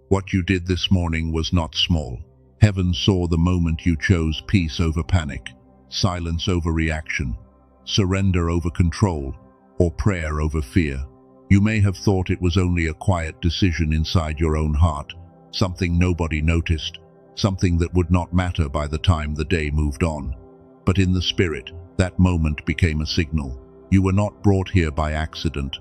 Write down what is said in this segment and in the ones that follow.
What you did this morning was not small. Heaven saw the moment you chose peace over panic, silence over reaction, surrender over control, or prayer over fear. You may have thought it was only a quiet decision inside your own heart, something nobody noticed, something that would not matter by the time the day moved on. But in the spirit, that moment became a signal. You were not brought here by accident.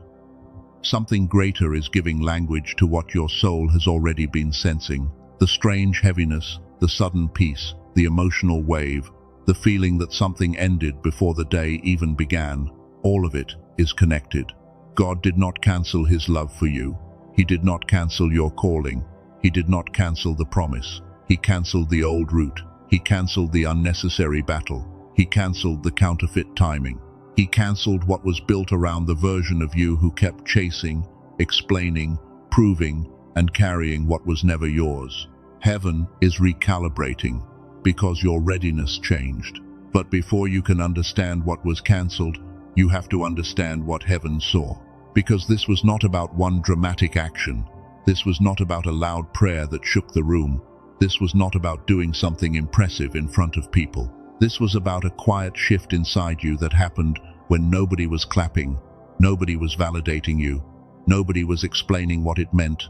Something greater is giving language to what your soul has already been sensing. The strange heaviness, the sudden peace, the emotional wave, the feeling that something ended before the day even began, all of it is connected. God did not cancel his love for you. He did not cancel your calling. He did not cancel the promise. He canceled the old route. He canceled the unnecessary battle. He canceled the counterfeit timing. He canceled what was built around the version of you who kept chasing, explaining, proving, and carrying what was never yours. Heaven is recalibrating because your readiness changed. But before you can understand what was cancelled, you have to understand what heaven saw. Because this was not about one dramatic action. This was not about a loud prayer that shook the room. This was not about doing something impressive in front of people. This was about a quiet shift inside you that happened when nobody was clapping, nobody was validating you, nobody was explaining what it meant,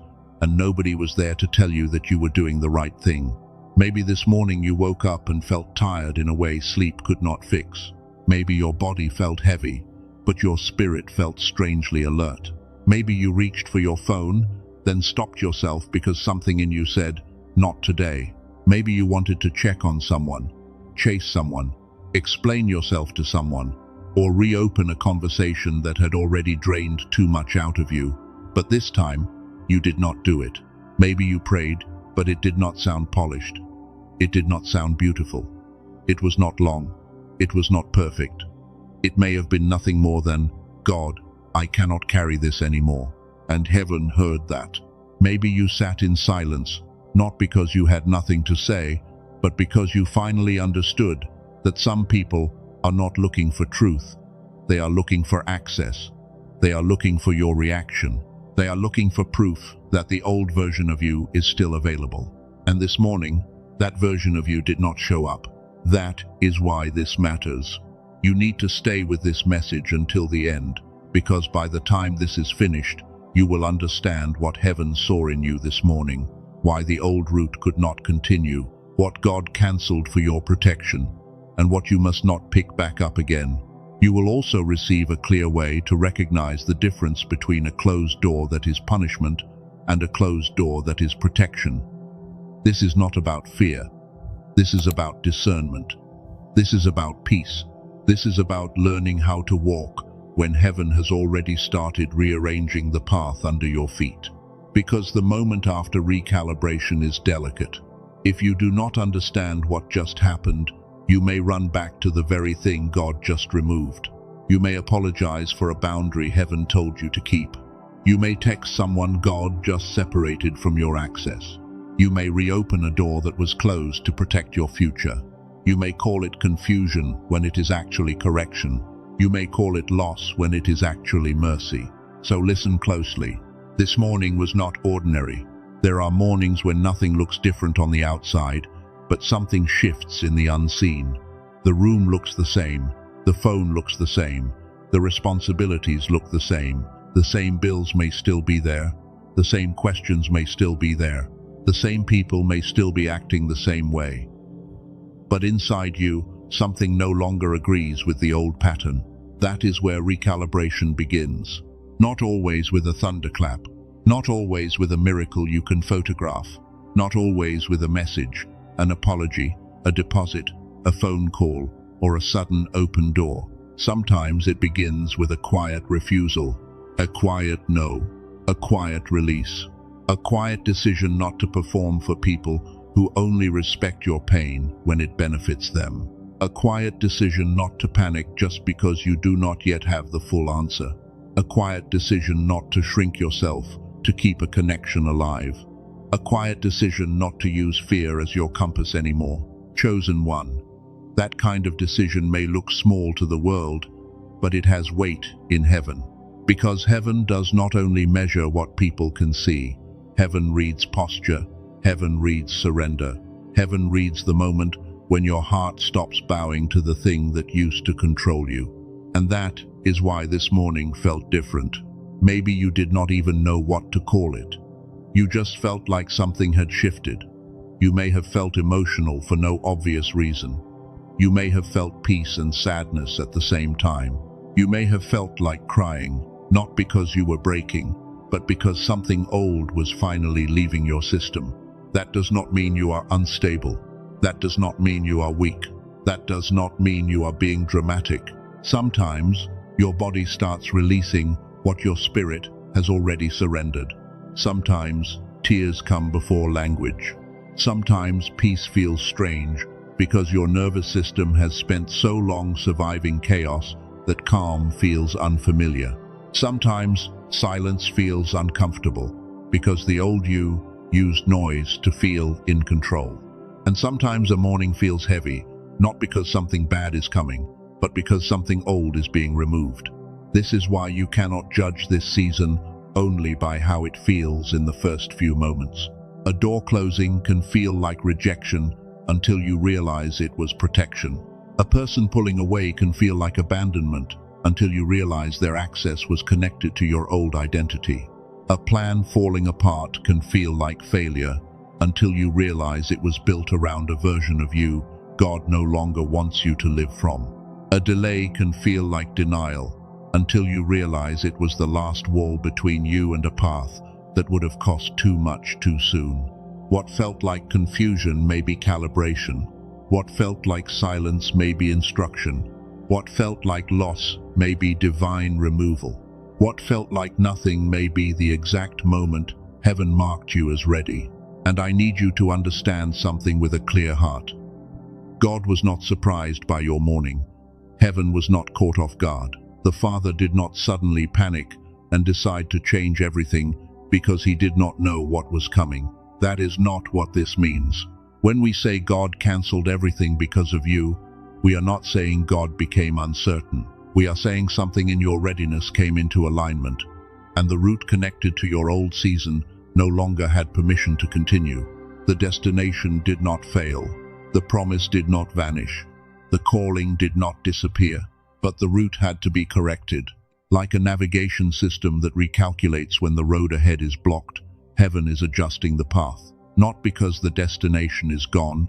and nobody was there to tell you that you were doing the right thing. Maybe this morning you woke up and felt tired in a way sleep could not fix. Maybe your body felt heavy, but your spirit felt strangely alert. Maybe you reached for your phone, then stopped yourself because something in you said, "Not today." Maybe you wanted to check on someone, chase someone, explain yourself to someone, or reopen a conversation that had already drained too much out of you. But this time, you did not do it. Maybe you prayed, but it did not sound polished. It did not sound beautiful. It was not long. It was not perfect. It may have been nothing more than, "God, I cannot carry this anymore." And heaven heard that. Maybe you sat in silence, not because you had nothing to say, but because you finally understood that some people are not looking for truth. They are looking for access. They are looking for your reaction. They are looking for proof that the old version of you is still available. And this morning, that version of you did not show up. That is why this matters. You need to stay with this message until the end, because by the time this is finished, you will understand what heaven saw in you this morning, why the old route could not continue, what God cancelled for your protection, and what you must not pick back up again. You will also receive a clear way to recognize the difference between a closed door that is punishment and a closed door that is protection. This is not about fear. This is about discernment. This is about peace. This is about learning how to walk when heaven has already started rearranging the path under your feet. Because the moment after recalibration is delicate. If you do not understand what just happened, you may run back to the very thing God just removed. You may apologize for a boundary heaven told you to keep. You may text someone God just separated from your access. You may reopen a door that was closed to protect your future. You may call it confusion when it is actually correction. You may call it loss when it is actually mercy. So listen closely. This morning was not ordinary. There are mornings when nothing looks different on the outside, but something shifts in the unseen. The room looks the same, the phone looks the same, the responsibilities look the same bills may still be there, the same questions may still be there, the same people may still be acting the same way. But inside you, something no longer agrees with the old pattern. That is where recalibration begins. Not always with a thunderclap, not always with a miracle you can photograph, not always with a message, an apology, a deposit, a phone call, or a sudden open door. Sometimes it begins with a quiet refusal, a quiet no, a quiet release, a quiet decision not to perform for people who only respect your pain when it benefits them. A quiet decision not to panic just because you do not yet have the full answer. A quiet decision not to shrink yourself to keep a connection alive. A quiet decision not to use fear as your compass anymore. Chosen one. That kind of decision may look small to the world, but it has weight in heaven. Because heaven does not only measure what people can see, Heaven reads posture. Heaven reads surrender. Heaven reads the moment when your heart stops bowing to the thing that used to control you. And that is why this morning felt different. Maybe you did not even know what to call it. You just felt like something had shifted. You may have felt emotional for no obvious reason. You may have felt peace and sadness at the same time. You may have felt like crying, not because you were breaking, but because something old was finally leaving your system. That does not mean you are unstable. That does not mean you are weak. That does not mean you are being dramatic. Sometimes your body starts releasing what your spirit has already surrendered. Sometimes tears come before language. Sometimes peace feels strange because your nervous system has spent so long surviving chaos that calm feels unfamiliar. Sometimes silence feels uncomfortable because the old you used noise to feel in control. And sometimes a morning feels heavy, not because something bad is coming, but because something old is being removed. This is why you cannot judge this season only by how it feels in the first few moments. A door closing can feel like rejection until you realize it was protection. A person pulling away can feel like abandonment until you realize their access was connected to your old identity. A plan falling apart can feel like failure until you realize it was built around a version of you God no longer wants you to live from. A delay can feel like denial until you realize it was the last wall between you and a path that would have cost too much too soon. What felt like confusion may be calibration. What felt like silence may be instruction. What felt like loss may be divine removal. What felt like nothing may be the exact moment heaven marked you as ready. And I need you to understand something with a clear heart. God was not surprised by your mourning. Heaven was not caught off guard. The Father did not suddenly panic and decide to change everything because he did not know what was coming. That is not what this means. When we say God cancelled everything because of you, we are not saying God became uncertain. We are saying something in your readiness came into alignment, and the route connected to your old season no longer had permission to continue. The destination did not fail. The promise did not vanish. The calling did not disappear, but the route had to be corrected. Like a navigation system that recalculates when the road ahead is blocked, heaven is adjusting the path, not because the destination is gone,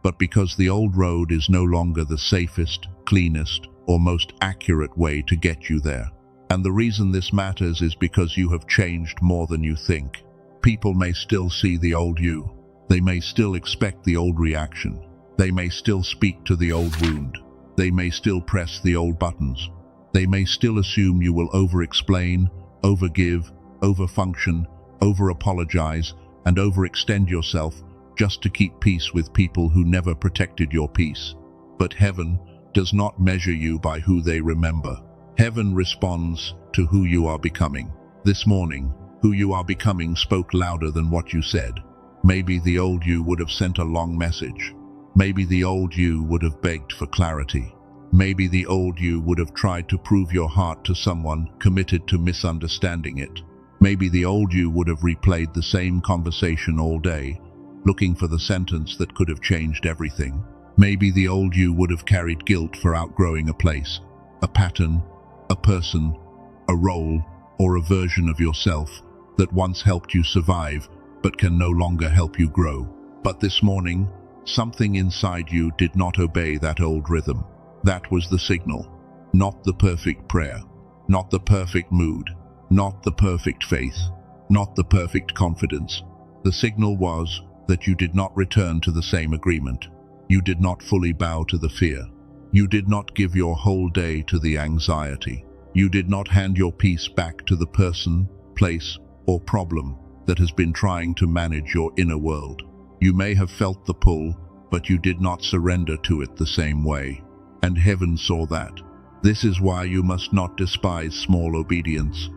but because the old road is no longer the safest, cleanest, or most accurate way to get you there. And the reason this matters is because you have changed more than you think. People may still see the old you. They may still expect the old reaction. They may still speak to the old wound. They may still press the old buttons. They may still assume you will over-explain, over-give, over-function, over-apologize, and overextend yourself just to keep peace with people who never protected your peace. But heaven does not measure you by who they remember. Heaven responds to who you are becoming. This morning, who you are becoming spoke louder than what you said. Maybe the old you would have sent a long message. Maybe the old you would have begged for clarity. Maybe the old you would have tried to prove your heart to someone committed to misunderstanding it. Maybe the old you would have replayed the same conversation all day, looking for the sentence that could have changed everything. Maybe the old you would have carried guilt for outgrowing a place, a pattern, a person, a role, or a version of yourself that once helped you survive but can no longer help you grow. But this morning, something inside you did not obey that old rhythm. That was the signal, not the perfect prayer, not the perfect mood, not the perfect faith, not the perfect confidence. The signal was that you did not return to the same agreement. You did not fully bow to the fear. You did not give your whole day to the anxiety. You did not hand your peace back to the person, place, or problem that has been trying to manage your inner world. You may have felt the pull, but you did not surrender to it the same way. And heaven saw that. This is why you must not despise small obedience.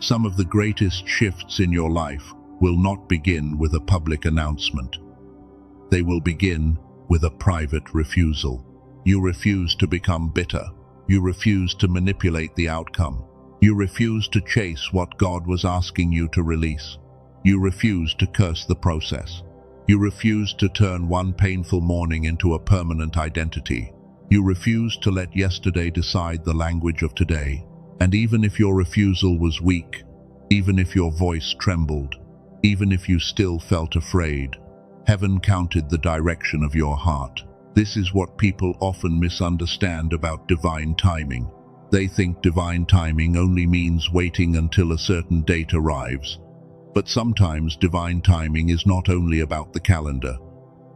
Some of the greatest shifts in your life will not begin with a public announcement. They will begin with a private refusal. You refuse to become bitter. You refuse to manipulate the outcome. You refuse to chase what God was asking you to release. You refuse to curse the process. You refuse to turn one painful morning into a permanent identity. You refuse to let yesterday decide the language of today. And even if your refusal was weak, even if your voice trembled, even if you still felt afraid, heaven counted the direction of your heart. This is what people often misunderstand about divine timing. They think divine timing only means waiting until a certain date arrives. But sometimes divine timing is not only about the calendar.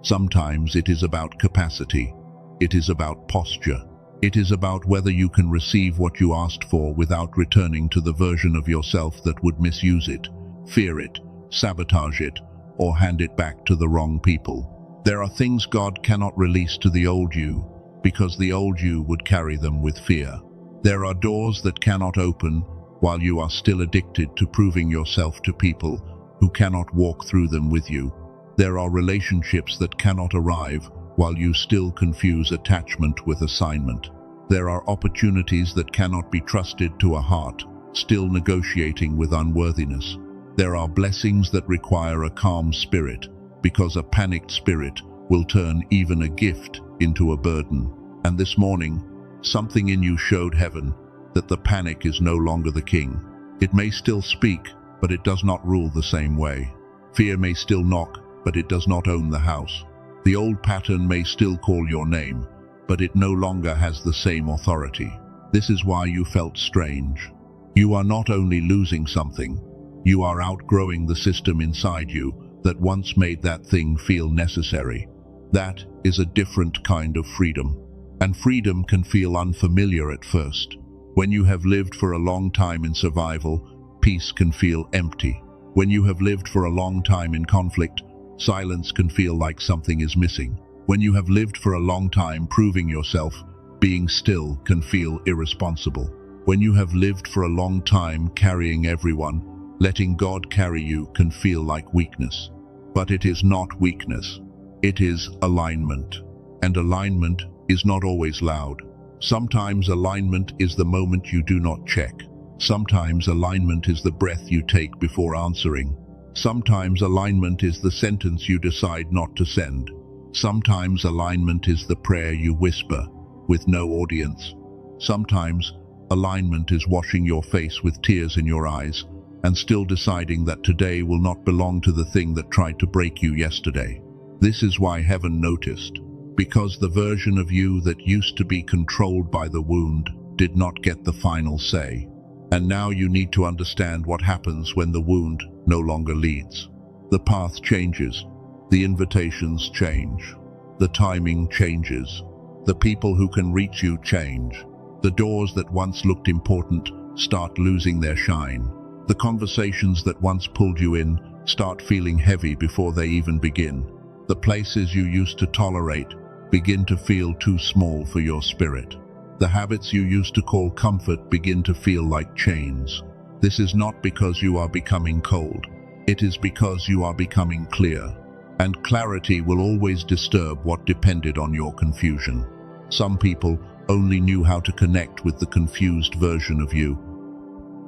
Sometimes it is about capacity. It is about posture. It is about whether you can receive what you asked for without returning to the version of yourself that would misuse it, fear it, sabotage it, or hand it back to the wrong people. There are things God cannot release to the old you because the old you would carry them with fear. There are doors that cannot open while you are still addicted to proving yourself to people who cannot walk through them with you. There are relationships that cannot arrive while you still confuse attachment with assignment. There are opportunities that cannot be trusted to a heart still negotiating with unworthiness. There are blessings that require a calm spirit, because a panicked spirit will turn even a gift into a burden. And this morning, something in you showed heaven that the panic is no longer the king. It may still speak, but it does not rule the same way. Fear may still knock, but it does not own the house. The old pattern may still call your name, but it no longer has the same authority. This is why you felt strange. You are not only losing something, you are outgrowing the system inside you that once made that thing feel necessary. That is a different kind of freedom. And freedom can feel unfamiliar at first. When you have lived for a long time in survival, peace can feel empty. When you have lived for a long time in conflict, silence can feel like something is missing. When you have lived for a long time proving yourself, being still can feel irresponsible. When you have lived for a long time carrying everyone, letting God carry you can feel like weakness. But it is not weakness. It is alignment. And alignment is not always loud. Sometimes alignment is the moment you do not check. Sometimes alignment is the breath you take before answering. Sometimes alignment is the sentence you decide not to send. Sometimes alignment is the prayer you whisper with no audience. Sometimes alignment is washing your face with tears in your eyes and still deciding that today will not belong to the thing that tried to break you yesterday. This is why heaven noticed. Because the version of you that used to be controlled by the wound did not get the final say. And now you need to understand what happens when the wound no longer leads. The path changes. The invitations change. The timing changes. The people who can reach you change. The doors that once looked important start losing their shine. The conversations that once pulled you in start feeling heavy before they even begin. The places you used to tolerate begin to feel too small for your spirit. The habits you used to call comfort begin to feel like chains. This is not because you are becoming cold. It is because you are becoming clear. And clarity will always disturb what depended on your confusion. Some people only knew how to connect with the confused version of you.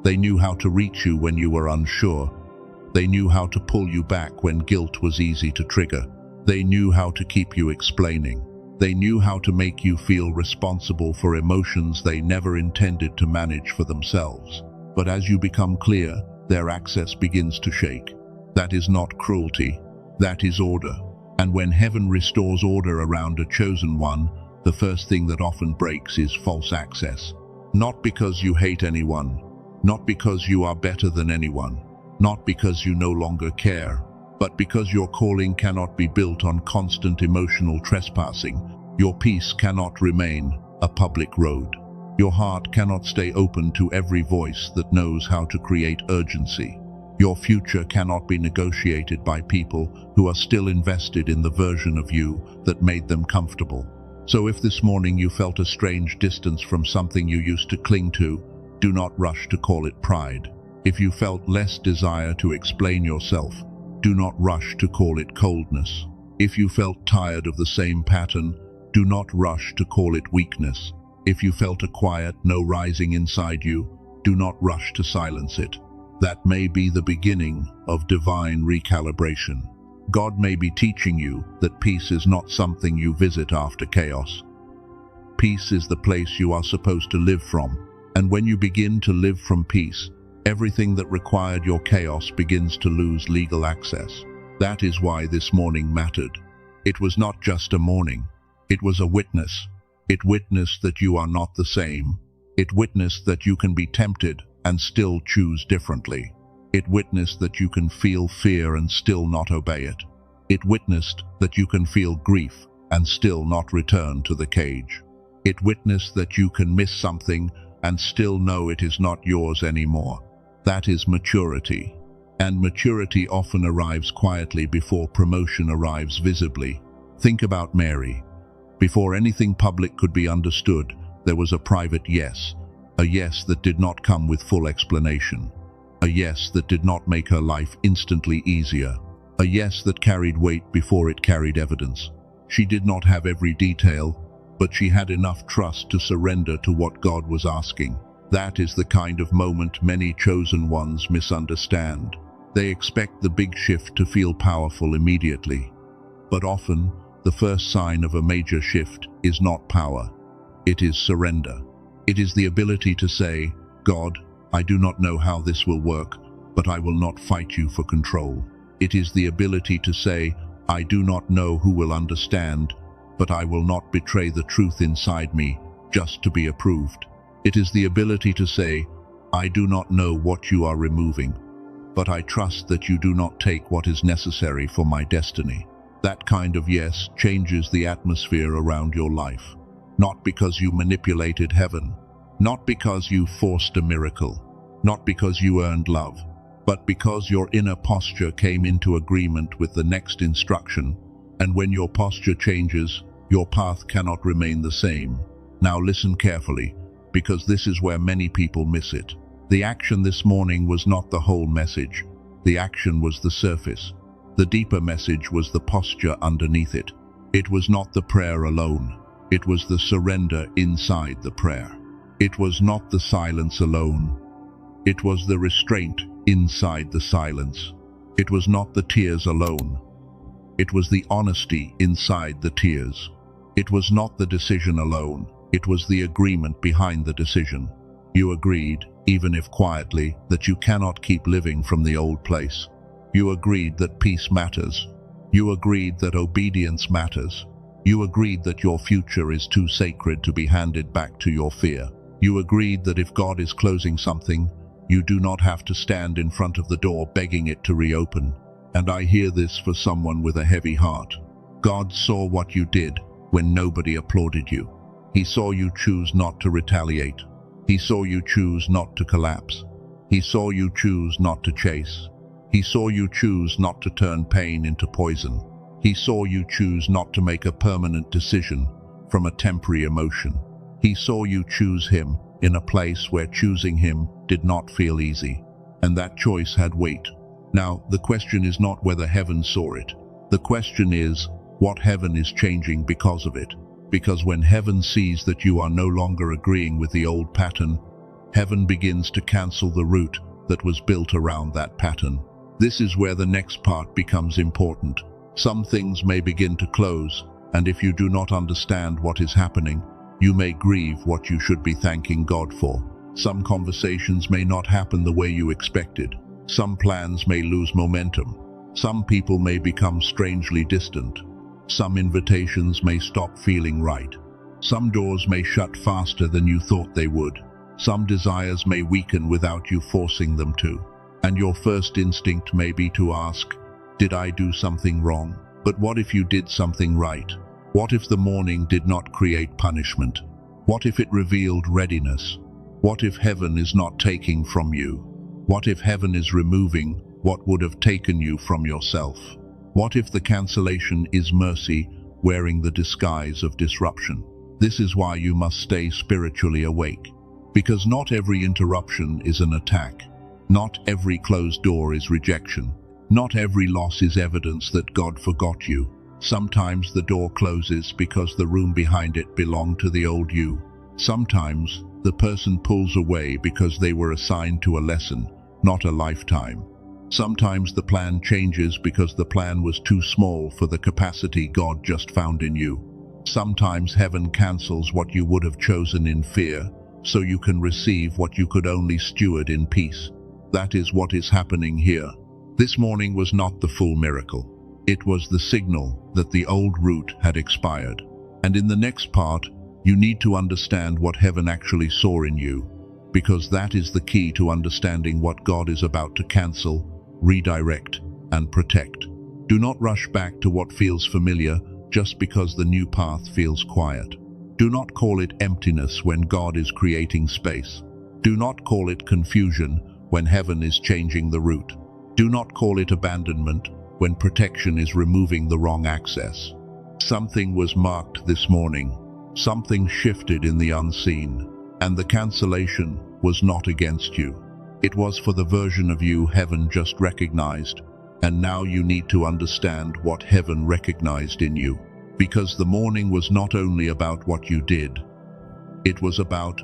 They knew how to reach you when you were unsure. They knew how to pull you back when guilt was easy to trigger. They knew how to keep you explaining. They knew how to make you feel responsible for emotions they never intended to manage for themselves. But as you become clear, their access begins to shake. That is not cruelty. That is order. And when heaven restores order around a chosen one, the first thing that often breaks is false access. Not because you hate anyone, not because you are better than anyone, not because you no longer care, but because your calling cannot be built on constant emotional trespassing. Your peace cannot remain a public road. Your heart cannot stay open to every voice that knows how to create urgency. Your future cannot be negotiated by people who are still invested in the version of you that made them comfortable. So if this morning you felt a strange distance from something you used to cling to, do not rush to call it pride. If you felt less desire to explain yourself, do not rush to call it coldness. If you felt tired of the same pattern, do not rush to call it weakness. If you felt a quiet no rising inside you, do not rush to silence it. That may be the beginning of divine recalibration. God may be teaching you that peace is not something you visit after chaos. Peace is the place you are supposed to live from, and when you begin to live from peace, everything that required your chaos begins to lose legal access. That is why this morning mattered. It was not just a morning. It was a witness. It witnessed that you are not the same. It witnessed that you can be tempted and still choose differently. It witnessed that you can feel fear and still not obey it. It witnessed that you can feel grief and still not return to the cage. It witnessed that you can miss something and still know it is not yours anymore. That is maturity. And maturity often arrives quietly before promotion arrives visibly. Think about Mary. Before anything public could be understood, there was a private yes. A yes that did not come with full explanation. A yes that did not make her life instantly easier. A yes that carried weight before it carried evidence. She did not have every detail, but she had enough trust to surrender to what God was asking. That is the kind of moment many chosen ones misunderstand. They expect the big shift to feel powerful immediately. But often, the first sign of a major shift is not power. It is surrender. It is the ability to say, God, I do not know how this will work, but I will not fight you for control. It is the ability to say, I do not know who will understand, but I will not betray the truth inside me just to be approved. It is the ability to say, I do not know what you are removing, but I trust that you do not take what is necessary for my destiny. That kind of yes changes the atmosphere around your life. Not because you manipulated heaven, not because you forced a miracle, not because you earned love, but because your inner posture came into agreement with the next instruction. And when your posture changes, your path cannot remain the same. Now listen carefully, because this is where many people miss it. The action this morning was not the whole message. The action was the surface. The deeper message was the posture underneath it. It was not the prayer alone. It was the surrender inside the prayer. It was not the silence alone. It was the restraint inside the silence. It was not the tears alone. It was the honesty inside the tears. It was not the decision alone. It was the agreement behind the decision. You agreed, even if quietly, that you cannot keep living from the old place. You agreed that peace matters. You agreed that obedience matters. You agreed that your future is too sacred to be handed back to your fear. You agreed that if God is closing something, you do not have to stand in front of the door begging it to reopen. And I hear this for someone with a heavy heart. God saw what you did when nobody applauded you. He saw you choose not to retaliate. He saw you choose not to collapse. He saw you choose not to chase. He saw you choose not to turn pain into poison. He saw you choose not to make a permanent decision from a temporary emotion. He saw you choose Him in a place where choosing Him did not feel easy. And that choice had weight. Now, the question is not whether heaven saw it. The question is what heaven is changing because of it. Because when heaven sees that you are no longer agreeing with the old pattern, heaven begins to cancel the root that was built around that pattern. This is where the next part becomes important. Some things may begin to close, and if you do not understand what is happening, you may grieve what you should be thanking God for. Some conversations may not happen the way you expected. Some plans may lose momentum. Some people may become strangely distant. Some invitations may stop feeling right. Some doors may shut faster than you thought they would. Some desires may weaken without you forcing them to. And your first instinct may be to ask, did I do something wrong? But what if you did something right? What if the morning did not create punishment? What if it revealed readiness? What if heaven is not taking from you? What if heaven is removing what would have taken you from yourself? What if the cancellation is mercy wearing the disguise of disruption? This is why you must stay spiritually awake. Because not every interruption is an attack. Not every closed door is rejection. Not every loss is evidence that God forgot you. Sometimes the door closes because the room behind it belonged to the old you. Sometimes the person pulls away because they were assigned to a lesson not a lifetime. Sometimes the plan changes because the plan was too small for the capacity God just found in you. Sometimes heaven cancels what you would have chosen in fear, so you can receive what you could only steward in peace. That is what is happening here. This morning was not the full miracle. It was the signal that the old route had expired. And in the next part, you need to understand what heaven actually saw in you, because that is the key to understanding what God is about to cancel, redirect, and protect. Do not rush back to what feels familiar just because the new path feels quiet. Do not call it emptiness when God is creating space. Do not call it confusion when heaven is changing the route. Do not call it abandonment when protection is removing the wrong access. Something was marked this morning. Something shifted in the unseen, and the cancellation was not against you. It was for the version of you heaven just recognized, and now you need to understand what heaven recognized in you. Because the morning was not only about what you did, it was about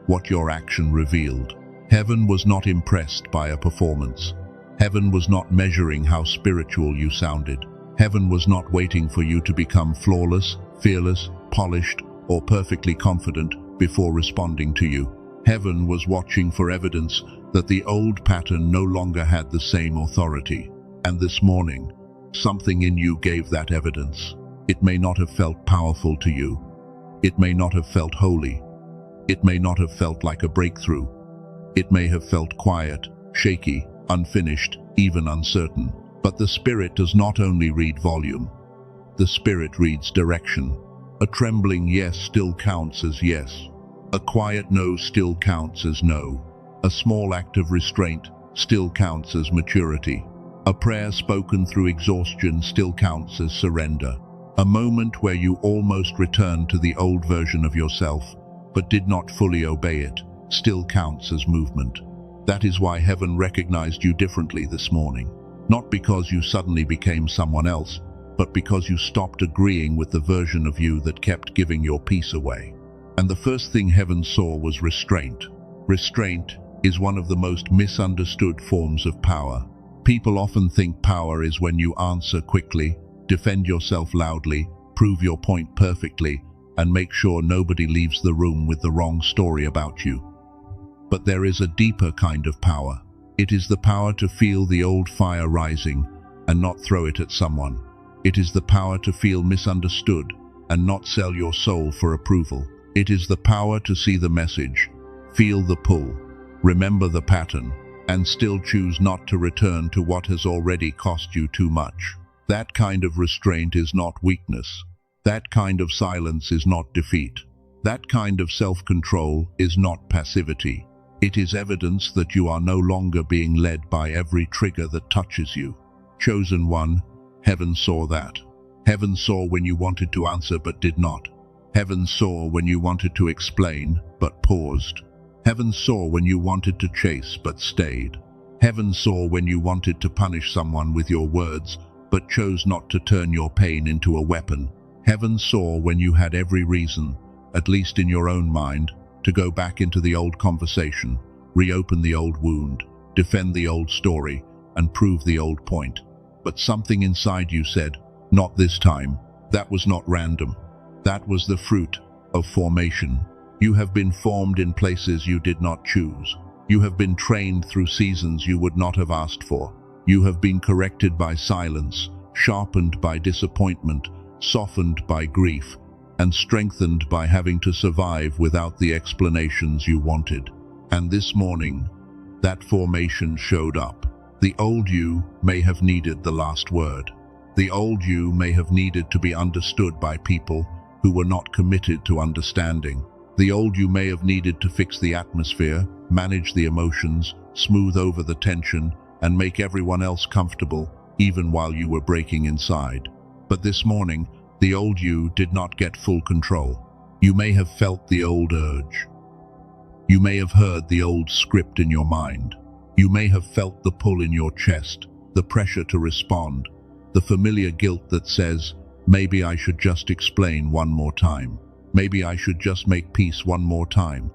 what your action revealed. Heaven was not impressed by a performance. Heaven was not measuring how spiritual you sounded. Heaven was not waiting for you to become flawless, fearless, polished, or perfectly confident before responding to you. Heaven was watching for evidence that the old pattern no longer had the same authority. And this morning, something in you gave that evidence. It may not have felt powerful to you. It may not have felt holy. It may not have felt like a breakthrough. It may have felt quiet, shaky, unfinished, even uncertain. But the Spirit does not only read volume. The Spirit reads direction. A trembling yes still counts as yes. A quiet no still counts as no. A small act of restraint still counts as maturity. A prayer spoken through exhaustion still counts as surrender. A moment where you almost returned to the old version of yourself, but did not fully obey it, still counts as movement. That is why heaven recognized you differently this morning. Not because you suddenly became someone else, but because you stopped agreeing with the version of you that kept giving your peace away. And the first thing heaven saw was restraint. Restraint is one of the most misunderstood forms of power. People often think power is when you answer quickly, defend yourself loudly, prove your point perfectly, and make sure nobody leaves the room with the wrong story about you. But there is a deeper kind of power. It is the power to feel the old fire rising and not throw it at someone. It is the power to feel misunderstood and not sell your soul for approval. It is the power to see the message, feel the pull, remember the pattern, and still choose not to return to what has already cost you too much. That kind of restraint is not weakness. That kind of silence is not defeat. That kind of self-control is not passivity. It is evidence that you are no longer being led by every trigger that touches you. Chosen one, heaven saw that. Heaven saw when you wanted to answer but did not. Heaven saw when you wanted to explain but paused. Heaven saw when you wanted to chase but stayed. Heaven saw when you wanted to punish someone with your words but chose not to turn your pain into a weapon. Heaven saw when you had every reason, at least in your own mind, to go back into the old conversation, reopen the old wound, defend the old story, and prove the old point. But something inside you said, not this time. That was not random. That was the fruit of formation. You have been formed in places you did not choose. You have been trained through seasons you would not have asked for. You have been corrected by silence, sharpened by disappointment, softened by grief, and strengthened by having to survive without the explanations you wanted. And this morning, that formation showed up. The old you may have needed the last word. The old you may have needed to be understood by people who were not committed to understanding. The old you may have needed to fix the atmosphere, manage the emotions, smooth over the tension, and make everyone else comfortable, even while you were breaking inside. But this morning, the old you did not get full control. You may have felt the old urge. You may have heard the old script in your mind. You may have felt the pull in your chest, the pressure to respond, the familiar guilt that says, maybe I should just explain one more time. Maybe I should just make peace one more time.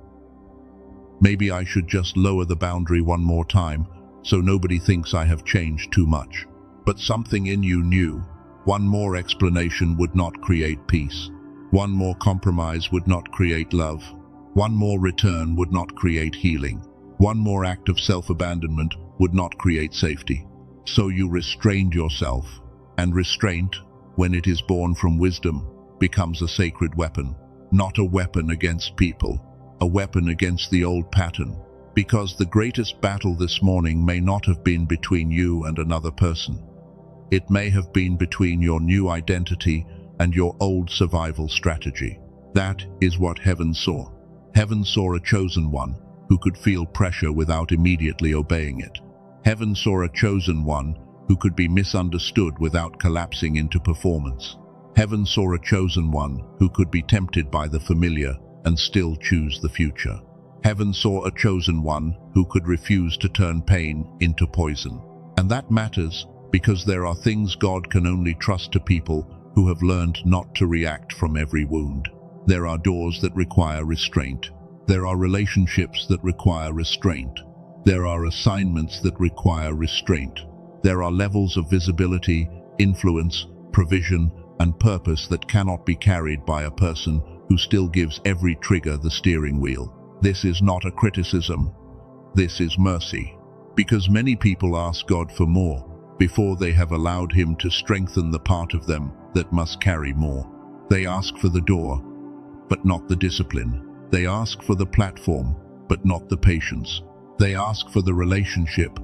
Maybe I should just lower the boundary one more time so nobody thinks I have changed too much. But something in you knew. One more explanation would not create peace. One more compromise would not create love. One more return would not create healing. One more act of self-abandonment would not create safety. So you restrained yourself, and restraint, when it is born from wisdom, becomes a sacred weapon. Not a weapon against people, a weapon against the old pattern. Because the greatest battle this morning may not have been between you and another person. It may have been between your new identity and your old survival strategy. That is what heaven saw. Heaven saw a chosen one who could feel pressure without immediately obeying it. Heaven saw a chosen one who could be misunderstood without collapsing into performance. Heaven saw a chosen one who could be tempted by the familiar and still choose the future. Heaven saw a chosen one who could refuse to turn pain into poison. And that matters because there are things God can only trust to people who have learned not to react from every wound. There are doors that require restraint. There are relationships that require restraint. There are assignments that require restraint. There are levels of visibility, influence, provision, and purpose that cannot be carried by a person who still gives every trigger the steering wheel. This is not a criticism. This is mercy. Because many people ask God for more before they have allowed Him to strengthen the part of them that must carry more. They ask for the door, but not the discipline. They ask for the platform, but not the patience. They ask for the relationship,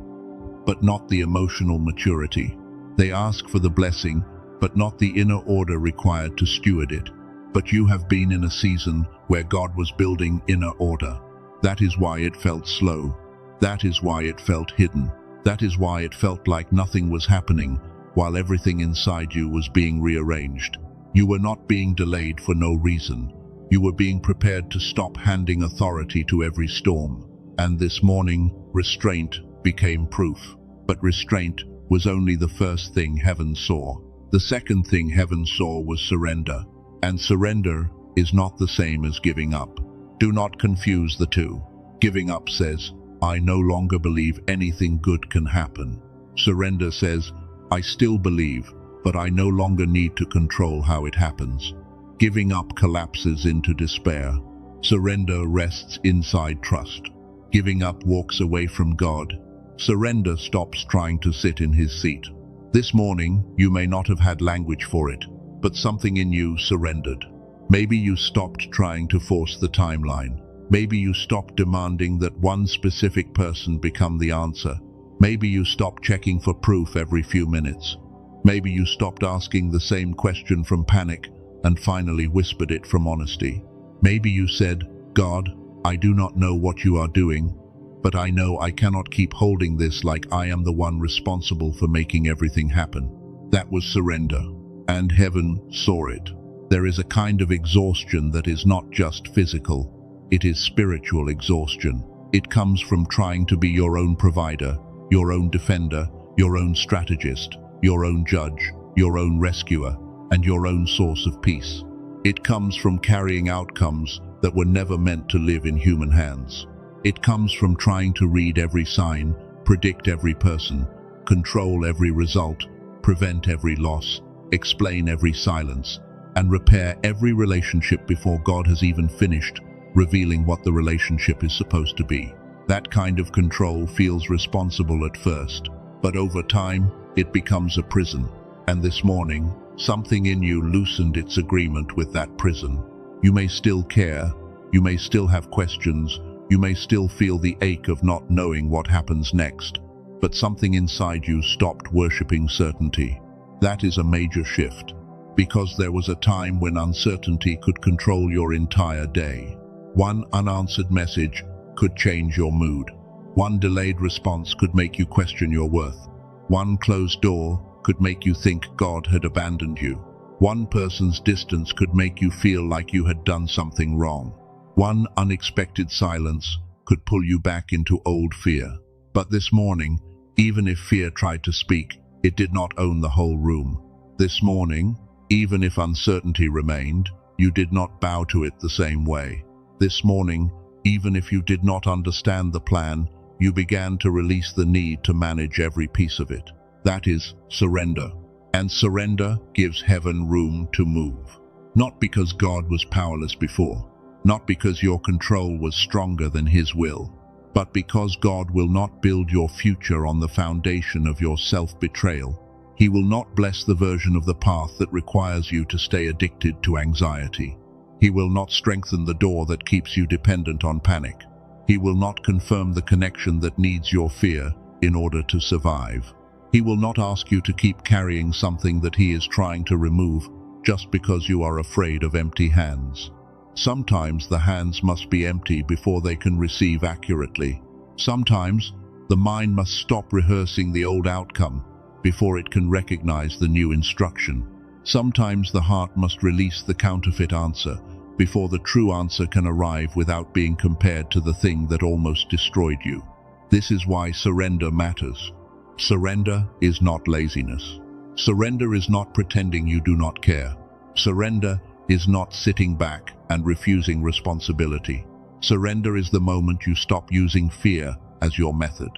but not the emotional maturity. They ask for the blessing, but not the inner order required to steward it. But you have been in a season where God was building inner order. That is why it felt slow. That is why it felt hidden. That is why it felt like nothing was happening while everything inside you was being rearranged. You were not being delayed for no reason. You were being prepared to stop handing authority to every storm. And this morning, restraint became proof. But restraint was only the first thing heaven saw. The second thing heaven saw was surrender. And surrender is not the same as giving up. Do not confuse the two. Giving up says, I no longer believe anything good can happen. Surrender says, I still believe, but I no longer need to control how it happens. Giving up collapses into despair. Surrender rests inside trust. Giving up walks away from God. Surrender stops trying to sit in His seat. This morning, you may not have had language for it, but something in you surrendered. Maybe you stopped trying to force the timeline. Maybe you stopped demanding that one specific person become the answer. Maybe you stopped checking for proof every few minutes. Maybe you stopped asking the same question from panic and finally whispered it from honesty. Maybe you said, God, I do not know what you are doing, but I know I cannot keep holding this like I am the one responsible for making everything happen. That was surrender. And heaven saw it. There is a kind of exhaustion that is not just physical. It is spiritual exhaustion. It comes from trying to be your own provider, your own defender, your own strategist, your own judge, your own rescuer, and your own source of peace. It comes from carrying outcomes that were never meant to live in human hands. It comes from trying to read every sign, predict every person, control every result, prevent every loss, explain every silence, and repair every relationship before God has even finished revealing what the relationship is supposed to be. That kind of control feels responsible at first, but over time, it becomes a prison. And this morning, something in you loosened its agreement with that prison. You may still care, you may still have questions, you may still feel the ache of not knowing what happens next, but something inside you stopped worshipping certainty. That is a major shift, because there was a time when uncertainty could control your entire day. One unanswered message could change your mood. One delayed response could make you question your worth. One closed door could make you think God had abandoned you. One person's distance could make you feel like you had done something wrong. One unexpected silence could pull you back into old fear. But this morning, even if fear tried to speak, it did not own the whole room. This morning, even if uncertainty remained, you did not bow to it the same way. This morning, even if you did not understand the plan, you began to release the need to manage every piece of it. That is surrender. And surrender gives heaven room to move. Not because God was powerless before, not because your control was stronger than His will, but because God will not build your future on the foundation of your self-betrayal. He will not bless the version of the path that requires you to stay addicted to anxiety. He will not strengthen the door that keeps you dependent on panic. He will not confirm the connection that needs your fear in order to survive. He will not ask you to keep carrying something that He is trying to remove just because you are afraid of empty hands. Sometimes the hands must be empty before they can receive accurately. Sometimes the mind must stop rehearsing the old outcome before it can recognize the new instruction. Sometimes the heart must release the counterfeit answer before the true answer can arrive without being compared to the thing that almost destroyed you. This is why surrender matters. Surrender is not laziness. Surrender is not pretending you do not care. Surrender is not sitting back and refusing responsibility. Surrender is the moment you stop using fear as your method.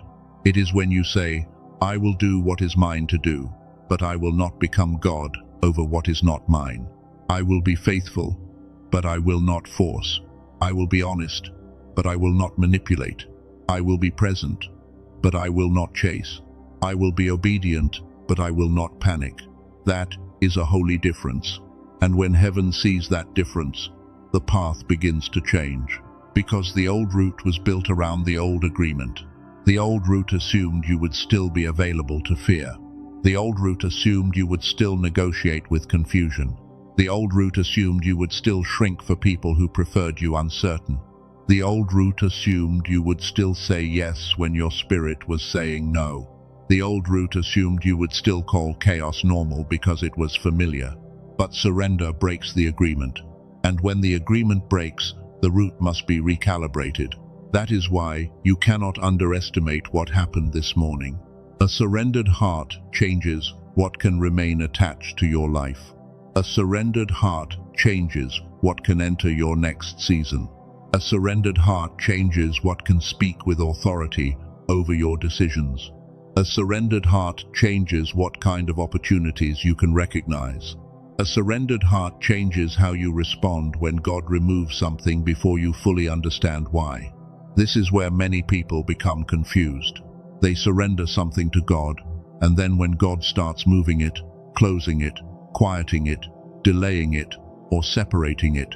It is when you say, I will do what is mine to do, but I will not become God over what is not mine. I will be faithful, but I will not force. I will be honest, but I will not manipulate. I will be present, but I will not chase. I will be obedient, but I will not panic. That is a holy difference. And when heaven sees that difference, the path begins to change. Because the old route was built around the old agreement. The old route assumed you would still be available to fear. The old route assumed you would still negotiate with confusion. The old route assumed you would still shrink for people who preferred you uncertain. The old route assumed you would still say yes when your spirit was saying no. The old route assumed you would still call chaos normal because it was familiar. But surrender breaks the agreement. And when the agreement breaks, the route must be recalibrated. That is why you cannot underestimate what happened this morning. A surrendered heart changes what can remain attached to your life. A surrendered heart changes what can enter your next season. A surrendered heart changes what can speak with authority over your decisions. A surrendered heart changes what kind of opportunities you can recognize. A surrendered heart changes how you respond when God removes something before you fully understand why. This is where many people become confused. They surrender something to God, and then when God starts moving it, closing it, quieting it, delaying it, or separating it,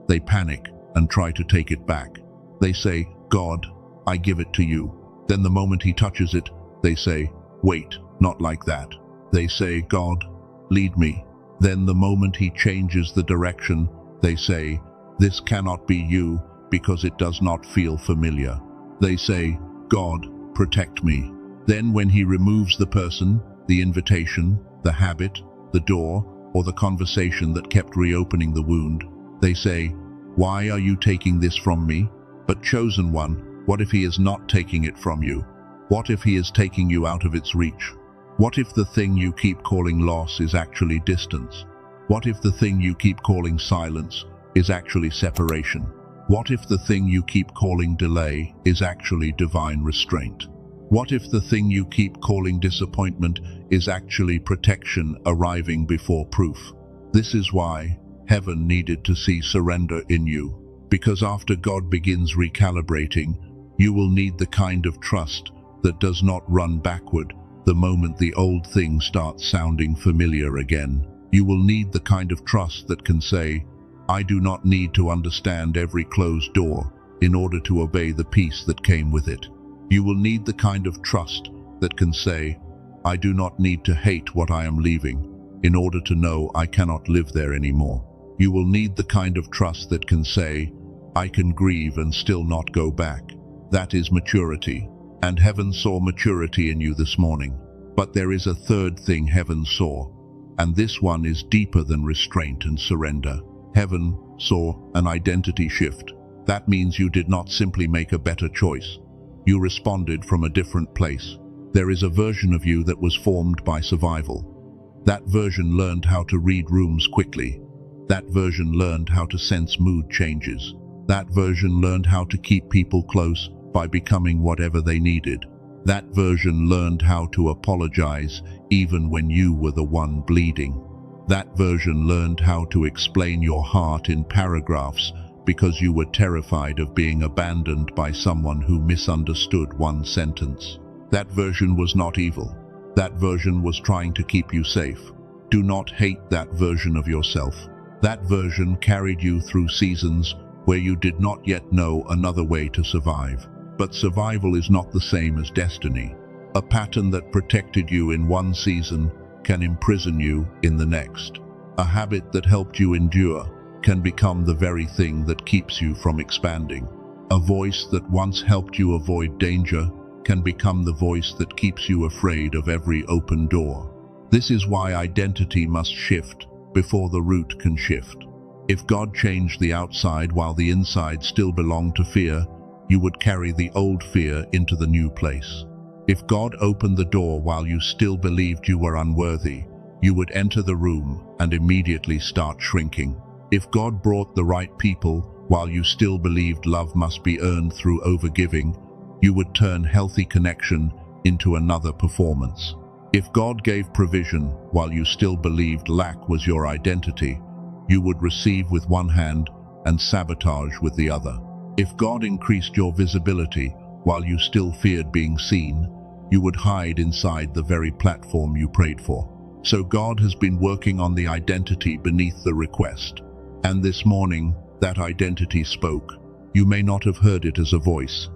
they panic and try to take it back. They say, God, I give it to you. Then the moment He touches it, they say, wait, not like that. They say, God, lead me. Then the moment He changes the direction, they say, this cannot be you because it does not feel familiar. They say, God, protect me. Then when He removes the person, the invitation, the habit, the door, or the conversation that kept reopening the wound, they say, why are you taking this from me? But chosen one, what if He is not taking it from you? What if He is taking you out of its reach? What if the thing you keep calling loss is actually distance? What if the thing you keep calling silence is actually separation? What if the thing you keep calling delay is actually divine restraint? What if the thing you keep calling disappointment is actually protection arriving before proof? This is why heaven needed to see surrender in you. Because after God begins recalibrating, you will need the kind of trust that does not run backward the moment the old thing starts sounding familiar again. You will need the kind of trust that can say, I do not need to understand every closed door in order to obey the peace that came with it. You will need the kind of trust that can say, I do not need to hate what I am leaving in order to know I cannot live there anymore. You will need the kind of trust that can say, I can grieve and still not go back. That is maturity. And heaven saw maturity in you this morning. But there is a third thing heaven saw, and this one is deeper than restraint and surrender. Heaven saw an identity shift. That means you did not simply make a better choice. You responded from a different place. There is a version of you that was formed by survival. That version learned how to read rooms quickly. That version learned how to sense mood changes. That version learned how to keep people close by becoming whatever they needed. That version learned how to apologize even when you were the one bleeding. That version learned how to explain your heart in paragraphs because you were terrified of being abandoned by someone who misunderstood one sentence. That version was not evil. That version was trying to keep you safe. Do not hate that version of yourself. That version carried you through seasons where you did not yet know another way to survive. But survival is not the same as destiny. A pattern that protected you in one season can imprison you in the next. A habit that helped you endure can become the very thing that keeps you from expanding. A voice that once helped you avoid danger can become the voice that keeps you afraid of every open door. This is why identity must shift before the root can shift. If God changed the outside while the inside still belonged to fear, you would carry the old fear into the new place. If God opened the door while you still believed you were unworthy, you would enter the room and immediately start shrinking. If God brought the right people while you still believed love must be earned through overgiving, you would turn healthy connection into another performance. If God gave provision while you still believed lack was your identity, you would receive with one hand and sabotage with the other. If God increased your visibility while you still feared being seen, you would hide inside the very platform you prayed for. So God has been working on the identity beneath the request. And this morning, that identity spoke. You may not have heard it as a voice.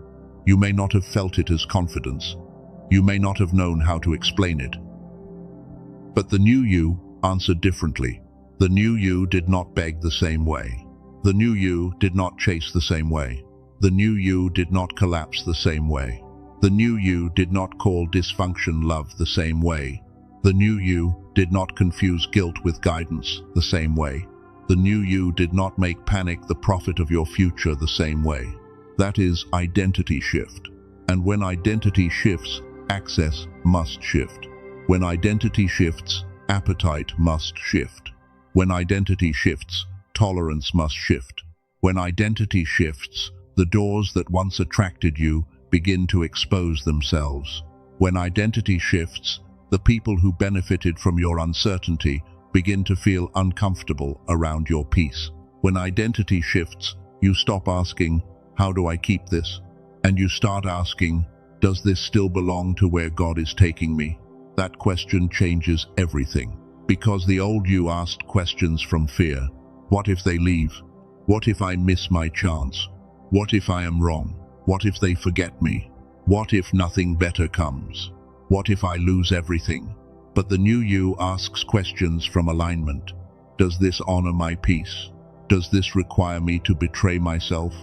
You may not have felt it as confidence. You may not have known how to explain it. But the new you answered differently. The new you did not beg the same way. The new you did not chase the same way. The new you did not collapse the same way. The new you did not call dysfunction love the same way. The new you did not confuse guilt with guidance the same way. The new you did not make panic the prophet of your future the same way. That is identity shift. And when identity shifts, access must shift. When identity shifts, appetite must shift. When identity shifts, tolerance must shift. When identity shifts, the doors that once attracted you begin to expose themselves. When identity shifts, the people who benefited from your uncertainty begin to feel uncomfortable around your peace. When identity shifts, you stop asking, "How do I keep this?" And you start asking, "Does this still belong to where God is taking me?" That question changes everything. Because the old you asked questions from fear. What if they leave? What if I miss my chance? What if I am wrong? What if they forget me? What if nothing better comes? What if I lose everything? But the new you asks questions from alignment. Does this honor my peace? Does this require me to betray myself?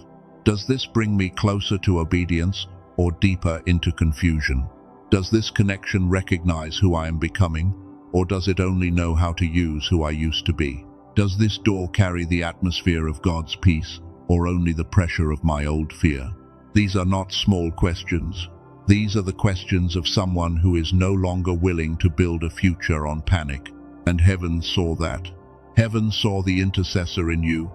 Does this bring me closer to obedience or deeper into confusion? Does this connection recognize who I am becoming, or does it only know how to use who I used to be? Does this door carry the atmosphere of God's peace, or only the pressure of my old fear? These are not small questions. These are the questions of someone who is no longer willing to build a future on panic. And heaven saw that. Heaven saw the intercessor in you,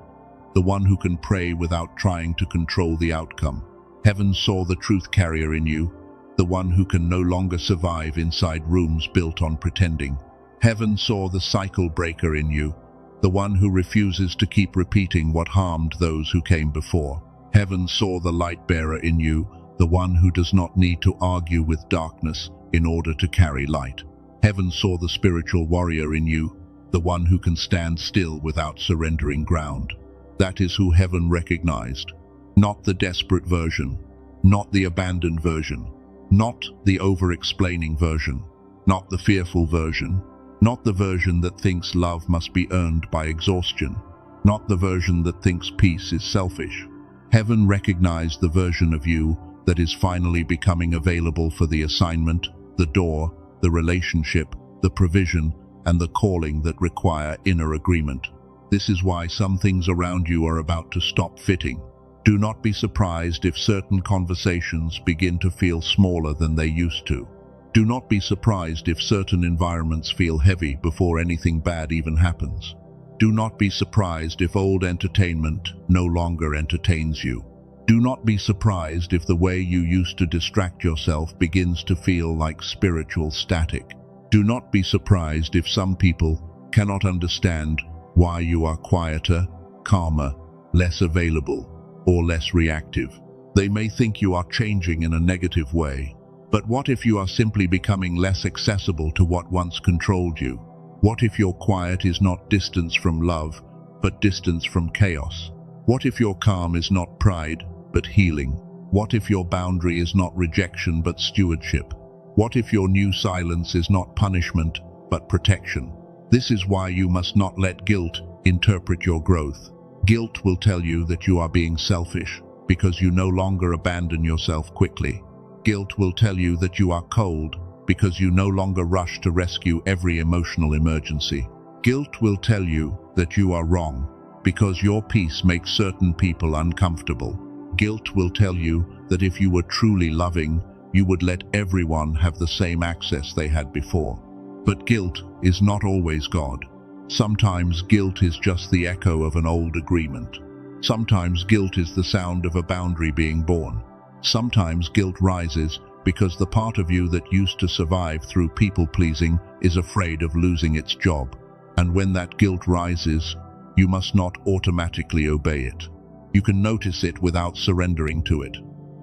the one who can pray without trying to control the outcome. Heaven saw the truth carrier in you, the one who can no longer survive inside rooms built on pretending. Heaven saw the cycle breaker in you, the one who refuses to keep repeating what harmed those who came before. Heaven saw the light bearer in you, the one who does not need to argue with darkness in order to carry light. Heaven saw the spiritual warrior in you, the one who can stand still without surrendering ground. That is who heaven recognized. Not the desperate version, not the abandoned version, not the over-explaining version, not the fearful version, not the version that thinks love must be earned by exhaustion, not the version that thinks peace is selfish. Heaven recognized the version of you that is finally becoming available for the assignment, the door, the relationship, the provision, and the calling that require inner agreement. This is why some things around you are about to stop fitting. Do not be surprised if certain conversations begin to feel smaller than they used to. Do not be surprised if certain environments feel heavy before anything bad even happens. Do not be surprised if old entertainment no longer entertains you. Do not be surprised if the way you used to distract yourself begins to feel like spiritual static. Do not be surprised if some people cannot understand why you are quieter, calmer, less available, or less reactive. They may think you are changing in a negative way. But what if you are simply becoming less accessible to what once controlled you? What if your quiet is not distance from love, but distance from chaos? What if your calm is not pride, but healing? What if your boundary is not rejection, but stewardship? What if your new silence is not punishment, but protection? This is why you must not let guilt interpret your growth. Guilt will tell you that you are being selfish because you no longer abandon yourself quickly. Guilt will tell you that you are cold because you no longer rush to rescue every emotional emergency. Guilt will tell you that you are wrong because your peace makes certain people uncomfortable. Guilt will tell you that if you were truly loving, you would let everyone have the same access they had before. But guilt is not always God. Sometimes guilt is just the echo of an old agreement. Sometimes guilt is the sound of a boundary being born. Sometimes guilt rises because the part of you that used to survive through people-pleasing is afraid of losing its job. And when that guilt rises, you must not automatically obey it. You can notice it without surrendering to it.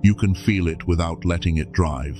You can feel it without letting it drive.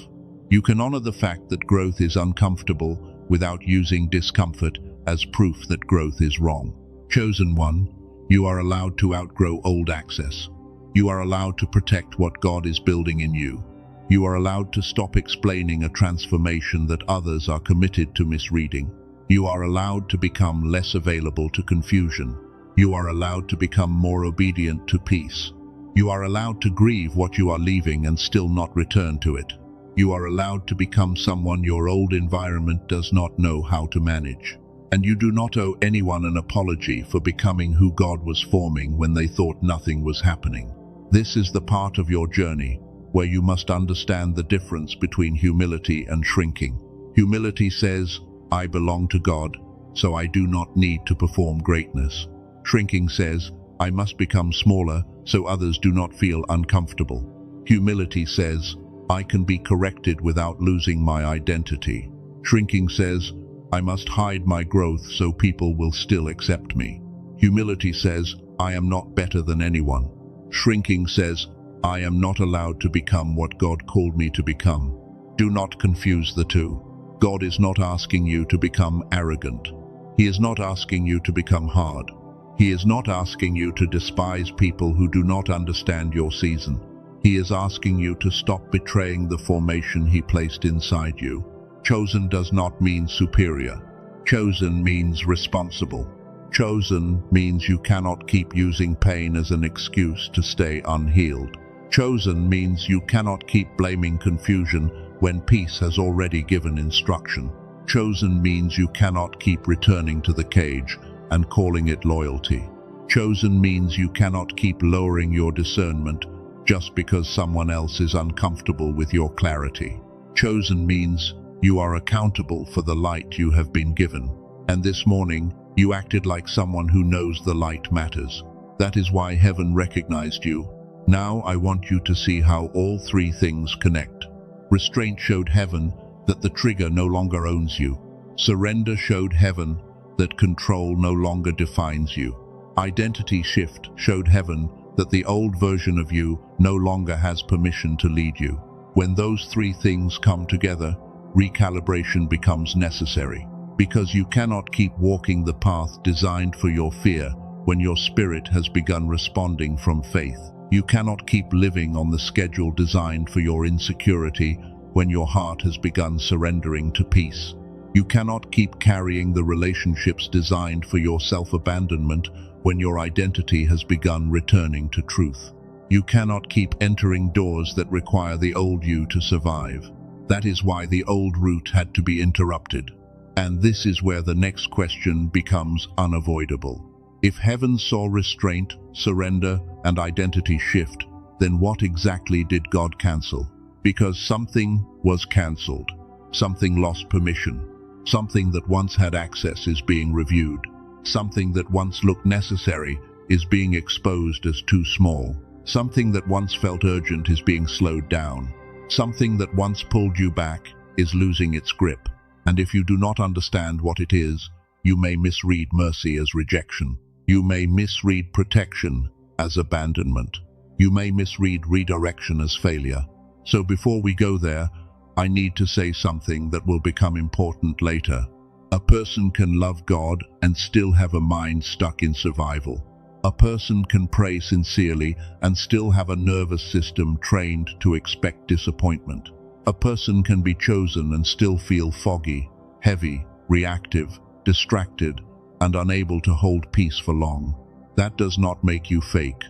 You can honor the fact that growth is uncomfortable without using discomfort as proof that growth is wrong. Chosen one, you are allowed to outgrow old access. You are allowed to protect what God is building in you. You are allowed to stop explaining a transformation that others are committed to misreading. You are allowed to become less available to confusion. You are allowed to become more obedient to peace. You are allowed to grieve what you are leaving and still not return to it. You are allowed to become someone your old environment does not know how to manage. And you do not owe anyone an apology for becoming who God was forming when they thought nothing was happening. This is the part of your journey where you must understand the difference between humility and shrinking. Humility says, I belong to God, so I do not need to perform greatness. Shrinking says, I must become smaller so others do not feel uncomfortable. Humility says, I can be corrected without losing my identity. Shrinking says, I must hide my growth so people will still accept me. Humility says, I am not better than anyone. Shrinking says, I am not allowed to become what God called me to become. Do not confuse the two. God is not asking you to become arrogant. He is not asking you to become hard. He is not asking you to despise people who do not understand your season. He is asking you to stop betraying the formation He placed inside you. Chosen does not mean superior. Chosen means responsible. Chosen means you cannot keep using pain as an excuse to stay unhealed. Chosen means you cannot keep blaming confusion when peace has already given instruction. Chosen means you cannot keep returning to the cage and calling it loyalty. Chosen means you cannot keep lowering your discernment just because someone else is uncomfortable with your clarity. Chosen means you are accountable for the light you have been given. And this morning, you acted like someone who knows the light matters. That is why heaven recognized you. Now I want you to see how all three things connect. Restraint showed heaven that the trigger no longer owns you. Surrender showed heaven that control no longer defines you. Identity shift showed heaven that the old version of you no longer has permission to lead you. When those three things come together, recalibration becomes necessary. Because you cannot keep walking the path designed for your fear when your spirit has begun responding from faith. You cannot keep living on the schedule designed for your insecurity when your heart has begun surrendering to peace. You cannot keep carrying the relationships designed for your self-abandonment when your identity has begun returning to truth. You cannot keep entering doors that require the old you to survive. That is why the old route had to be interrupted. And this is where the next question becomes unavoidable. If heaven saw restraint, surrender, and identity shift, then what exactly did God cancel? Because something was cancelled. Something lost permission. Something that once had access is being reviewed. Something that once looked necessary is being exposed as too small. Something that once felt urgent is being slowed down. Something that once pulled you back is losing its grip. And if you do not understand what it is, you may misread mercy as rejection. You may misread protection as abandonment. You may misread redirection as failure. So before we go there, I need to say something that will become important later. A person can love God and still have a mind stuck in survival. A person can pray sincerely and still have a nervous system trained to expect disappointment. A person can be chosen and still feel foggy, heavy, reactive, distracted, and unable to hold peace for long. That does not make you fake.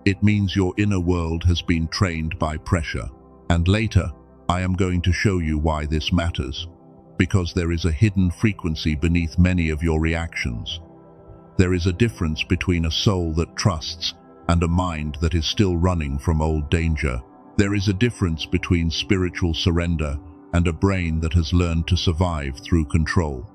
It means your inner world has been trained by pressure. And later, I am going to show you why this matters. Because there is a hidden frequency beneath many of your reactions. There is a difference between a soul that trusts and a mind that is still running from old danger. There is a difference between spiritual surrender and a brain that has learned to survive through control.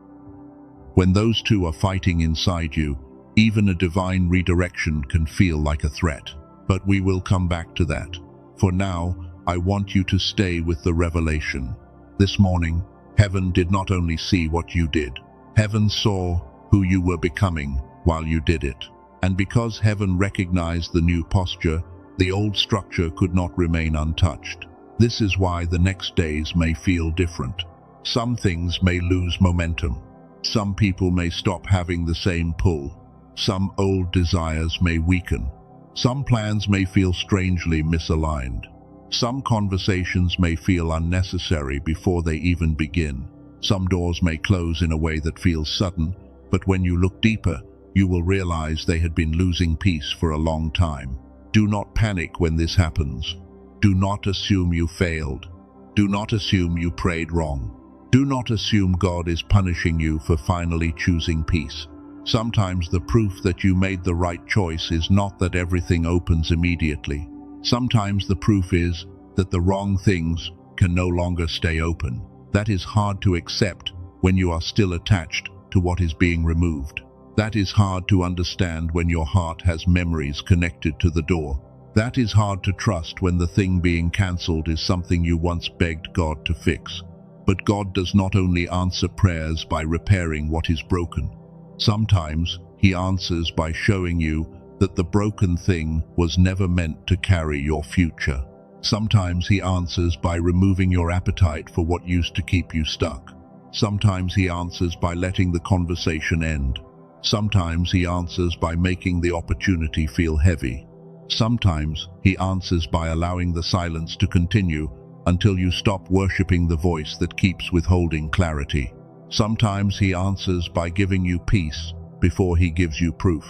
When those two are fighting inside you, even a divine redirection can feel like a threat. But we will come back to that. For now, I want you to stay with the revelation. This morning, heaven did not only see what you did. Heaven saw who you were becoming while you did it. And because heaven recognized the new posture, the old structure could not remain untouched. This is why the next days may feel different. Some things may lose momentum. Some people may stop having the same pull. Some old desires may weaken. Some plans may feel strangely misaligned. Some conversations may feel unnecessary before they even begin. Some doors may close in a way that feels sudden, but when you look deeper, you will realize they had been losing peace for a long time. Do not panic when this happens. Do not assume you failed. Do not assume you prayed wrong. Do not assume God is punishing you for finally choosing peace. Sometimes the proof that you made the right choice is not that everything opens immediately. Sometimes the proof is that the wrong things can no longer stay open. That is hard to accept when you are still attached to what is being removed. That is hard to understand when your heart has memories connected to the door. That is hard to trust when the thing being cancelled is something you once begged God to fix. But God does not only answer prayers by repairing what is broken. Sometimes He answers by showing you that the broken thing was never meant to carry your future. Sometimes He answers by removing your appetite for what used to keep you stuck. Sometimes He answers by letting the conversation end. Sometimes He answers by making the opportunity feel heavy. Sometimes He answers by allowing the silence to continue until you stop worshipping the voice that keeps withholding clarity. Sometimes He answers by giving you peace before He gives you proof.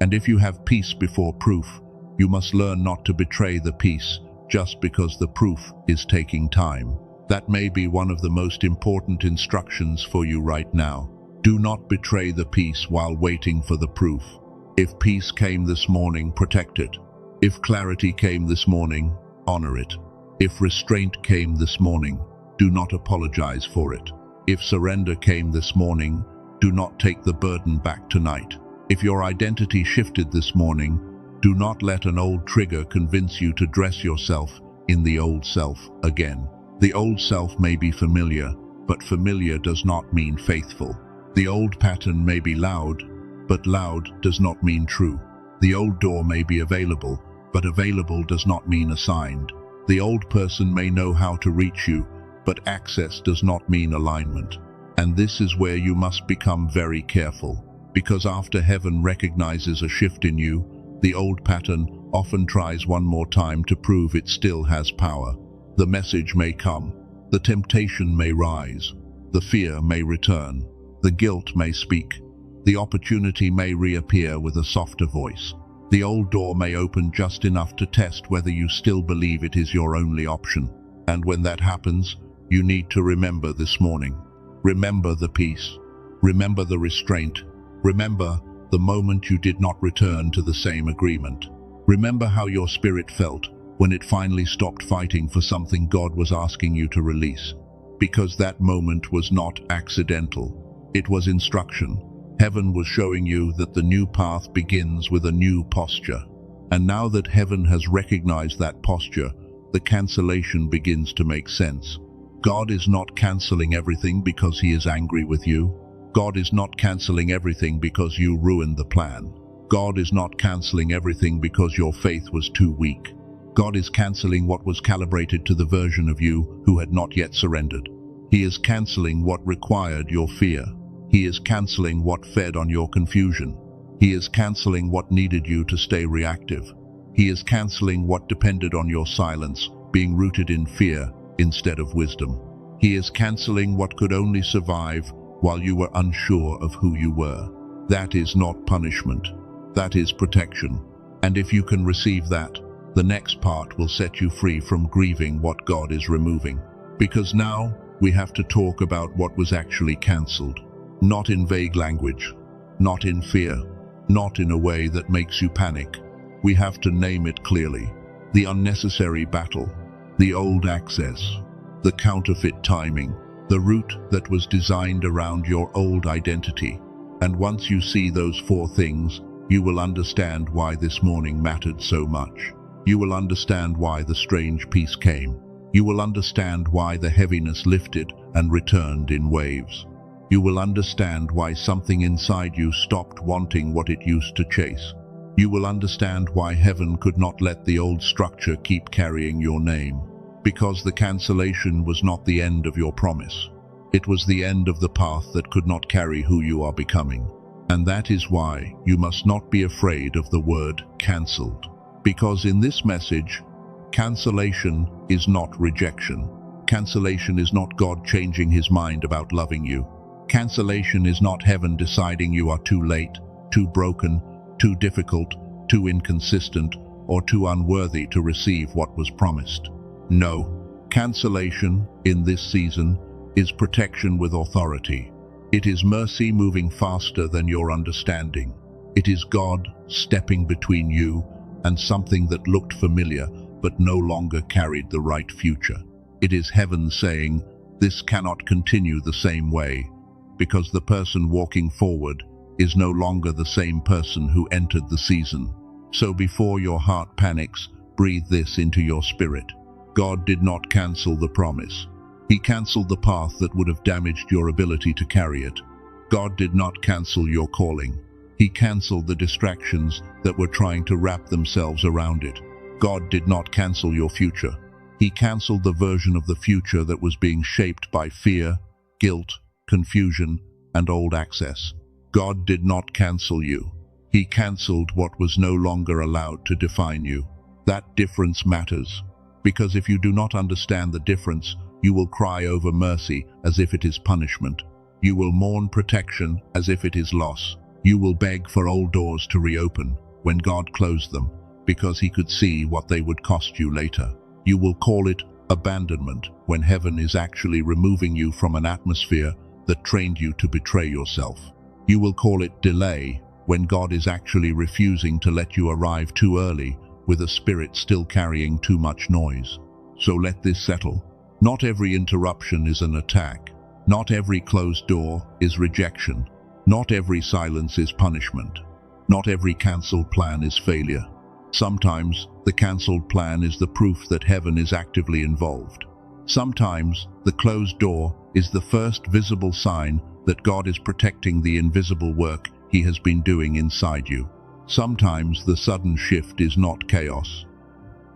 And if you have peace before proof, you must learn not to betray the peace just because the proof is taking time. That may be one of the most important instructions for you right now. Do not betray the peace while waiting for the proof. If peace came this morning, protect it. If clarity came this morning, honor it. If restraint came this morning, do not apologize for it. If surrender came this morning, do not take the burden back tonight. If your identity shifted this morning, do not let an old trigger convince you to dress yourself in the old self again. The old self may be familiar, but familiar does not mean faithful. The old pattern may be loud, but loud does not mean true. The old door may be available, but available does not mean assigned. The old person may know how to reach you, but access does not mean alignment. And this is where you must become very careful, because after heaven recognizes a shift in you, the old pattern often tries one more time to prove it still has power. The message may come, the temptation may rise, the fear may return, the guilt may speak, the opportunity may reappear with a softer voice. The old door may open just enough to test whether you still believe it is your only option. And when that happens, you need to remember this morning. Remember the peace. Remember the restraint. Remember the moment you did not return to the same agreement. Remember how your spirit felt when it finally stopped fighting for something God was asking you to release. Because that moment was not accidental. It was instruction. Heaven was showing you that the new path begins with a new posture. And now that heaven has recognized that posture, the cancellation begins to make sense. God is not canceling everything because he is angry with you. God is not canceling everything because you ruined the plan. God is not canceling everything because your faith was too weak. God is canceling what was calibrated to the version of you who had not yet surrendered. He is canceling what required your fear. He is canceling what fed on your confusion. He is canceling what needed you to stay reactive. He is canceling what depended on your silence, being rooted in fear instead of wisdom. He is canceling what could only survive while you were unsure of who you were. That is not punishment. That is protection. And if you can receive that, the next part will set you free from grieving what God is removing. Because now we have to talk about what was actually cancelled. Not in vague language, not in fear, not in a way that makes you panic. We have to name it clearly. The unnecessary battle, the old access, the counterfeit timing, the route that was designed around your old identity. And once you see those four things, you will understand why this morning mattered so much. You will understand why the strange peace came. You will understand why the heaviness lifted and returned in waves. You will understand why something inside you stopped wanting what it used to chase. You will understand why heaven could not let the old structure keep carrying your name. Because the cancellation was not the end of your promise. It was the end of the path that could not carry who you are becoming. And that is why you must not be afraid of the word cancelled. Because in this message, cancellation is not rejection. Cancellation is not God changing his mind about loving you. Cancellation is not heaven deciding you are too late, too broken, too difficult, too inconsistent, or too unworthy to receive what was promised. No, cancellation in this season is protection with authority. It is mercy moving faster than your understanding. It is God stepping between you and something that looked familiar but no longer carried the right future. It is heaven saying, this cannot continue the same way, because the person walking forward is no longer the same person who entered the season. So before your heart panics, breathe this into your spirit. God did not cancel the promise. He cancelled the path that would have damaged your ability to carry it. God did not cancel your calling. He cancelled the distractions that were trying to wrap themselves around it. God did not cancel your future. He cancelled the version of the future that was being shaped by fear, guilt, confusion, and old access. God did not cancel you. He cancelled what was no longer allowed to define you. That difference matters, because if you do not understand the difference, you will cry over mercy as if it is punishment. You will mourn protection as if it is loss. You will beg for old doors to reopen when God closed them, because he could see what they would cost you later. You will call it abandonment when heaven is actually removing you from an atmosphere that trained you to betray yourself. You will call it delay when God is actually refusing to let you arrive too early with a spirit still carrying too much noise. So let this settle. Not every interruption is an attack. Not every closed door is rejection. Not every silence is punishment. Not every cancelled plan is failure. Sometimes the cancelled plan is the proof that heaven is actively involved. Sometimes the closed door is the first visible sign that God is protecting the invisible work he has been doing inside you. Sometimes the sudden shift is not chaos.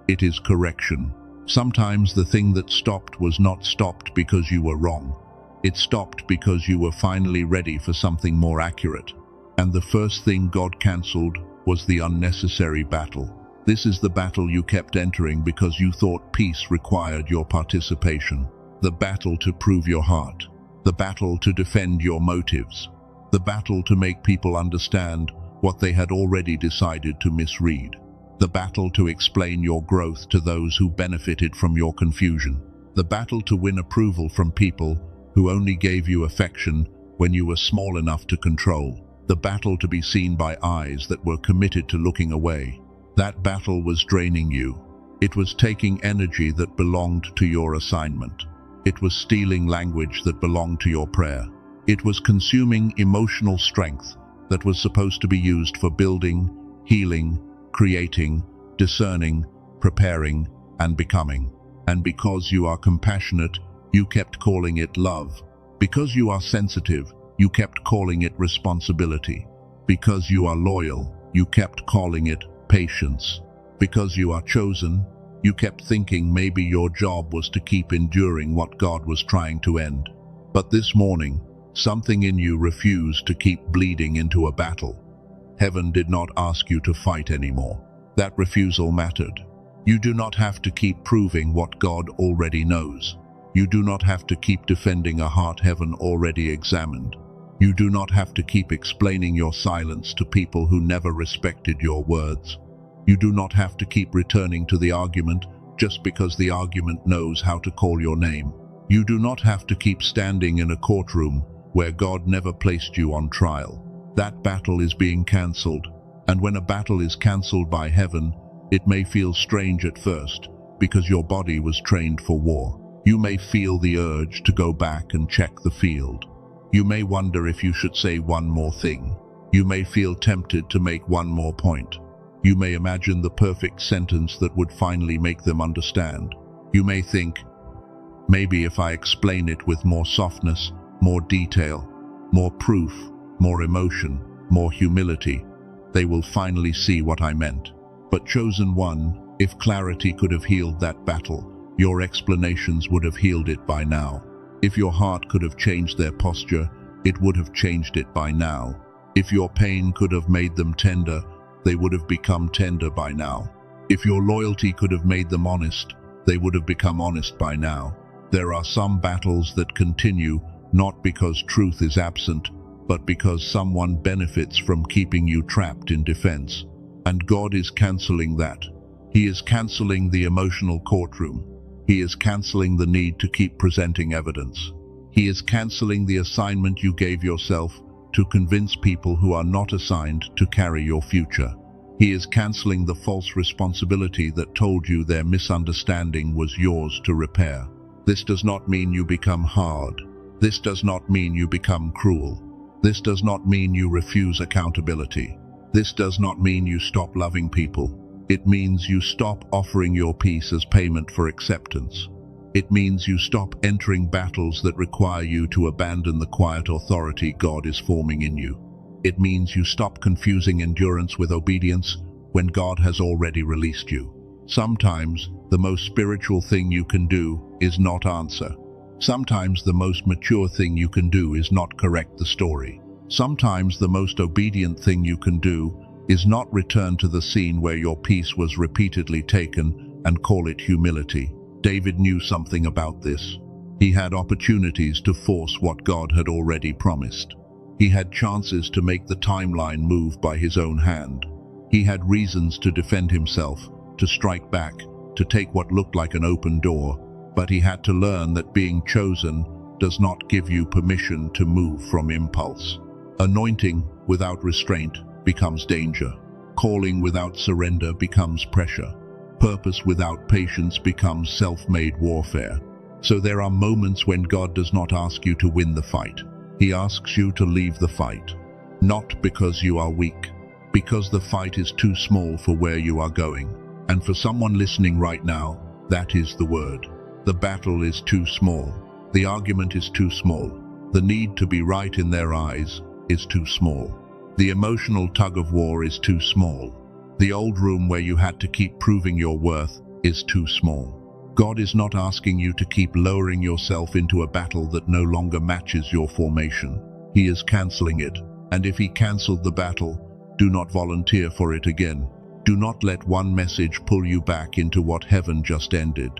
It is correction. Sometimes the thing that stopped was not stopped because you were wrong. It stopped because you were finally ready for something more accurate. And the first thing God cancelled was the unnecessary battle. This is the battle you kept entering because you thought peace required your participation. The battle to prove your heart. The battle to defend your motives. The battle to make people understand what they had already decided to misread. The battle to explain your growth to those who benefited from your confusion. The battle to win approval from people who only gave you affection when you were small enough to control. The battle to be seen by eyes that were committed to looking away. That battle was draining you. It was taking energy that belonged to your assignment. It was stealing language that belonged to your prayer. It was consuming emotional strength that was supposed to be used for building, healing, creating, discerning, preparing, and becoming. And because you are compassionate, you kept calling it love. Because you are sensitive, you kept calling it responsibility. Because you are loyal, you kept calling it patience. Because you are chosen, you kept thinking maybe your job was to keep enduring what God was trying to end. But this morning, something in you refused to keep bleeding into a battle. Heaven did not ask you to fight anymore. That refusal mattered. You do not have to keep proving what God already knows. You do not have to keep defending a heart heaven already examined. You do not have to keep explaining your silence to people who never respected your words. You do not have to keep returning to the argument just because the argument knows how to call your name. You do not have to keep standing in a courtroom where God never placed you on trial. That battle is being cancelled, and when a battle is cancelled by heaven, it may feel strange at first because your body was trained for war. You may feel the urge to go back and check the field. You may wonder if you should say one more thing. You may feel tempted to make one more point. You may imagine the perfect sentence that would finally make them understand. You may think, maybe if I explain it with more softness, more detail, more proof, more emotion, more humility, they will finally see what I meant. But chosen one, if clarity could have healed that battle, your explanations would have healed it by now. If your heart could have changed their posture, it would have changed it by now. If your pain could have made them tender, they would have become tender by now. If your loyalty could have made them honest, they would have become honest by now. There are some battles that continue not because truth is absent, but because someone benefits from keeping you trapped in defense. And God is canceling that. He is canceling the emotional courtroom. He is canceling the need to keep presenting evidence. He is canceling the assignment you gave yourself to convince people who are not assigned to carry your future. He is canceling the false responsibility that told you their misunderstanding was yours to repair. This does not mean you become hard. This does not mean you become cruel. This does not mean you refuse accountability. This does not mean you stop loving people. It means you stop offering your peace as payment for acceptance. It means you stop entering battles that require you to abandon the quiet authority God is forming in you. It means you stop confusing endurance with obedience when God has already released you. Sometimes the most spiritual thing you can do is not answer. Sometimes the most mature thing you can do is not correct the story. Sometimes the most obedient thing you can do is not return to the scene where your peace was repeatedly taken and call it humility. David knew something about this. He had opportunities to force what God had already promised. He had chances to make the timeline move by his own hand. He had reasons to defend himself, to strike back, to take what looked like an open door, but he had to learn that being chosen does not give you permission to move from impulse. Anointing without restraint becomes danger. Calling without surrender becomes pressure. Purpose without patience becomes self-made warfare. So there are moments when God does not ask you to win the fight. He asks you to leave the fight. Not because you are weak, because the fight is too small for where you are going. And for someone listening right now, that is the word. The battle is too small. The argument is too small. The need to be right in their eyes is too small. The emotional tug of war is too small. The old room where you had to keep proving your worth is too small. God is not asking you to keep lowering yourself into a battle that no longer matches your formation. He is canceling it. And if He cancelled the battle, do not volunteer for it again. Do not let one message pull you back into what heaven just ended.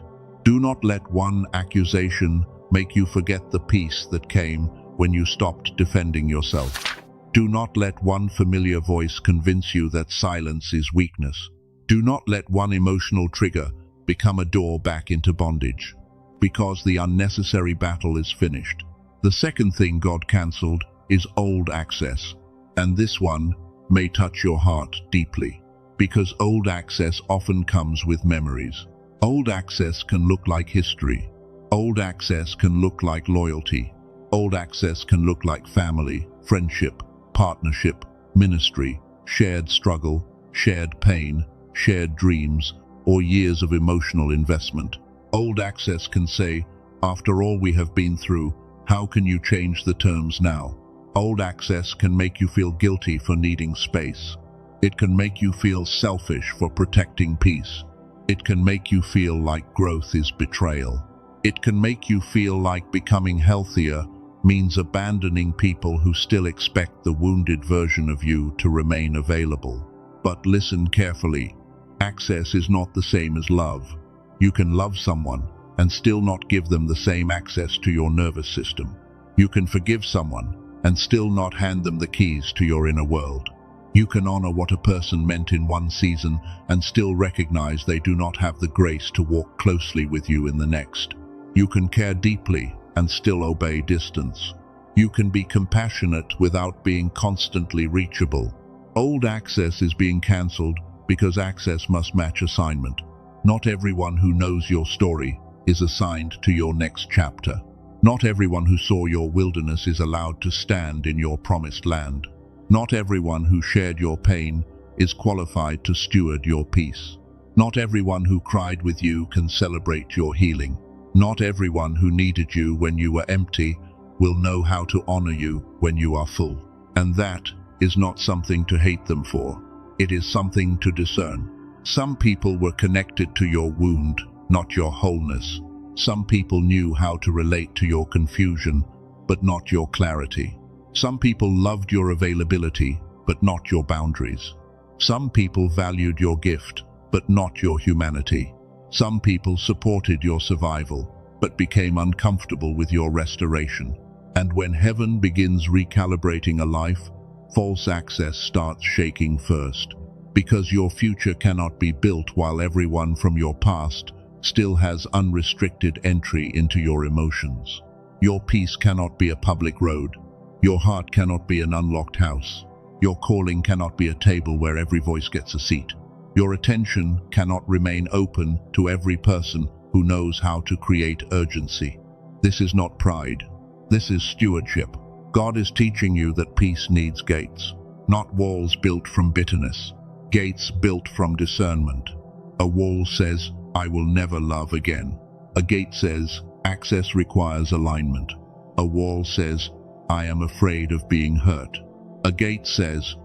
Do not let one accusation make you forget the peace that came when you stopped defending yourself. Do not let one familiar voice convince you that silence is weakness. Do not let one emotional trigger become a door back into bondage, because the unnecessary battle is finished. The second thing God cancelled is old access, and this one may touch your heart deeply, because old access often comes with memories. Old access can look like history. Old access can look like loyalty. Old access can look like family, friendship, partnership, ministry, shared struggle, shared pain, shared dreams, or years of emotional investment. Old access can say, after all we have been through, how can you change the terms now? Old access can make you feel guilty for needing space. It can make you feel selfish for protecting peace. It can make you feel like growth is betrayal. It can make you feel like becoming healthier means abandoning people who still expect the wounded version of you to remain available. But listen carefully. Access is not the same as love. You can love someone and still not give them the same access to your nervous system. You can forgive someone and still not hand them the keys to your inner world. You can honor what a person meant in one season and still recognize they do not have the grace to walk closely with you in the next. You can care deeply and still obey distance. You can be compassionate without being constantly reachable. Old access is being cancelled because access must match assignment. Not everyone who knows your story is assigned to your next chapter. Not everyone who saw your wilderness is allowed to stand in your promised land. Not everyone who shared your pain is qualified to steward your peace. Not everyone who cried with you can celebrate your healing. Not everyone who needed you when you were empty will know how to honor you when you are full. And that is not something to hate them for. It is something to discern. Some people were connected to your wound, not your wholeness. Some people knew how to relate to your confusion, but not your clarity. Some people loved your availability, but not your boundaries. Some people valued your gift, but not your humanity. Some people supported your survival, but became uncomfortable with your restoration. And when heaven begins recalibrating a life, false access starts shaking first, because your future cannot be built while everyone from your past still has unrestricted entry into your emotions. Your peace cannot be a public road. Your heart cannot be an unlocked house. Your calling cannot be a table where every voice gets a seat. Your attention cannot remain open to every person who knows how to create urgency. This is not pride. This is stewardship. God is teaching you that peace needs gates, not walls built from bitterness, gates built from discernment. A wall says, I will never love again. A gate says, access requires alignment. A wall says, I am afraid of being hurt. A gate says,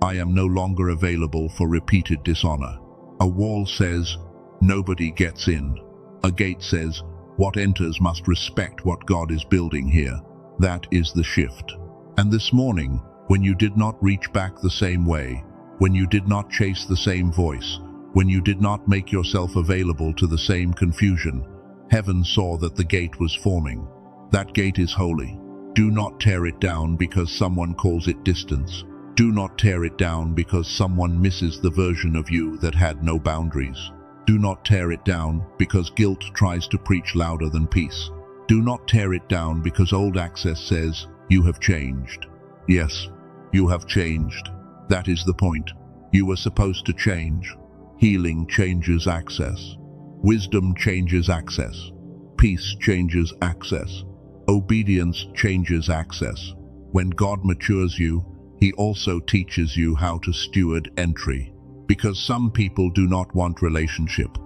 I am no longer available for repeated dishonor. A wall says, nobody gets in. A gate says, what enters must respect what God is building here. That is the shift. And this morning, when you did not reach back the same way, when you did not chase the same voice, when you did not make yourself available to the same confusion, heaven saw that the gate was forming. That gate is holy. Do not tear it down because someone calls it distance. Do not tear it down because someone misses the version of you that had no boundaries. Do not tear it down because guilt tries to preach louder than peace. Do not tear it down because old access says, you have changed. Yes, you have changed. That is the point. You were supposed to change. Healing changes access. Wisdom changes access. Peace changes access. Obedience changes access. When God matures you, He also teaches you how to steward entry. Because some people do not want relationship.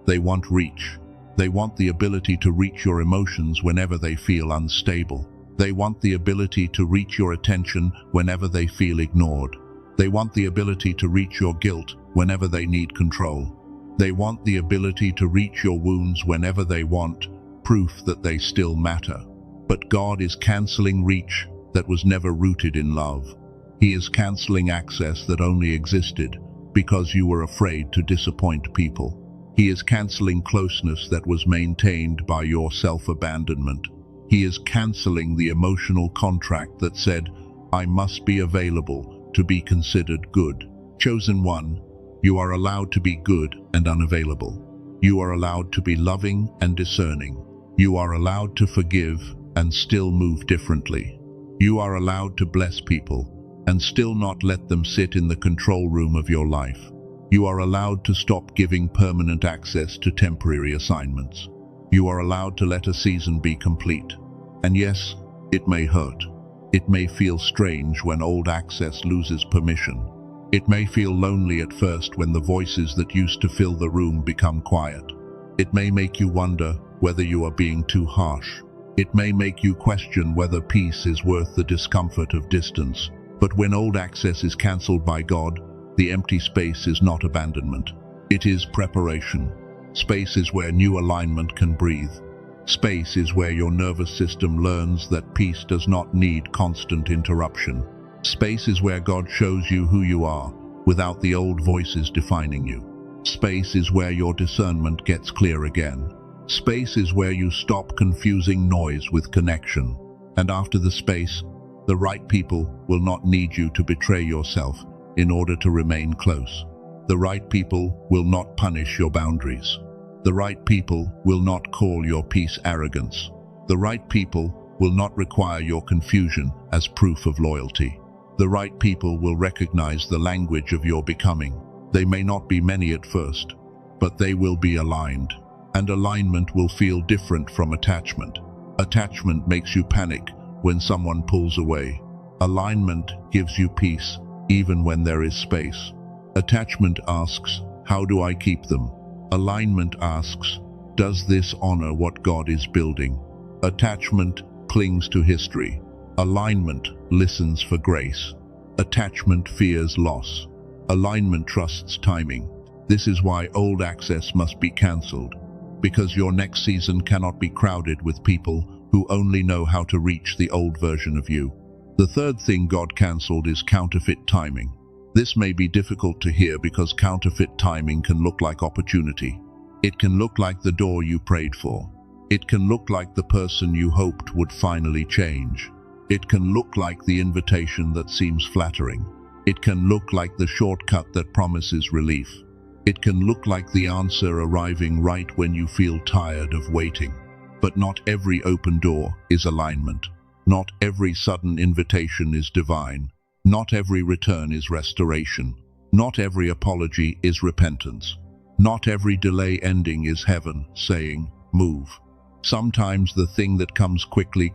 They want reach. They want the ability to reach your emotions whenever they feel unstable. They want the ability to reach your attention whenever they feel ignored. They want the ability to reach your guilt whenever they need control. They want the ability to reach your wounds whenever they want proof that they still matter. But God is canceling reach that was never rooted in love. He is canceling access that only existed because you were afraid to disappoint people. He is canceling closeness that was maintained by your self-abandonment. He is canceling the emotional contract that said, I must be available to be considered good. Chosen one, you are allowed to be good and unavailable. You are allowed to be loving and discerning. You are allowed to forgive and still move differently. You are allowed to bless people and still not let them sit in the control room of your life. You are allowed to stop giving permanent access to temporary assignments. You are allowed to let a season be complete. And yes, it may hurt. It may feel strange when old access loses permission. It may feel lonely at first when the voices that used to fill the room become quiet. It may make you wonder whether you are being too harsh. It may make you question whether peace is worth the discomfort of distance. But when old access is cancelled by God, the empty space is not abandonment. It is preparation. Space is where new alignment can breathe. Space is where your nervous system learns that peace does not need constant interruption. Space is where God shows you who you are, without the old voices defining you. Space is where your discernment gets clear again. Space is where you stop confusing noise with connection. And after the space, the right people will not need you to betray yourself in order to remain close. The right people will not punish your boundaries. The right people will not call your peace arrogance. The right people will not require your confusion as proof of loyalty. The right people will recognize the language of your becoming. They may not be many at first, but they will be aligned. And alignment will feel different from attachment. Attachment makes you panic when someone pulls away. Alignment gives you peace, even when there is space. Attachment asks, how do I keep them? Alignment asks, does this honor what God is building? Attachment clings to history. Alignment listens for grace. Attachment fears loss. Alignment trusts timing. This is why old access must be cancelled, because your next season cannot be crowded with people who only know how to reach the old version of you. The third thing God cancelled is counterfeit timing. This may be difficult to hear because counterfeit timing can look like opportunity. It can look like the door you prayed for. It can look like the person you hoped would finally change. It can look like the invitation that seems flattering. It can look like the shortcut that promises relief. It can look like the answer arriving right when you feel tired of waiting. But not every open door is alignment. Not every sudden invitation is divine. Not every return is restoration. Not every apology is repentance. Not every delay ending is heaven saying, move. Sometimes the thing that comes quickly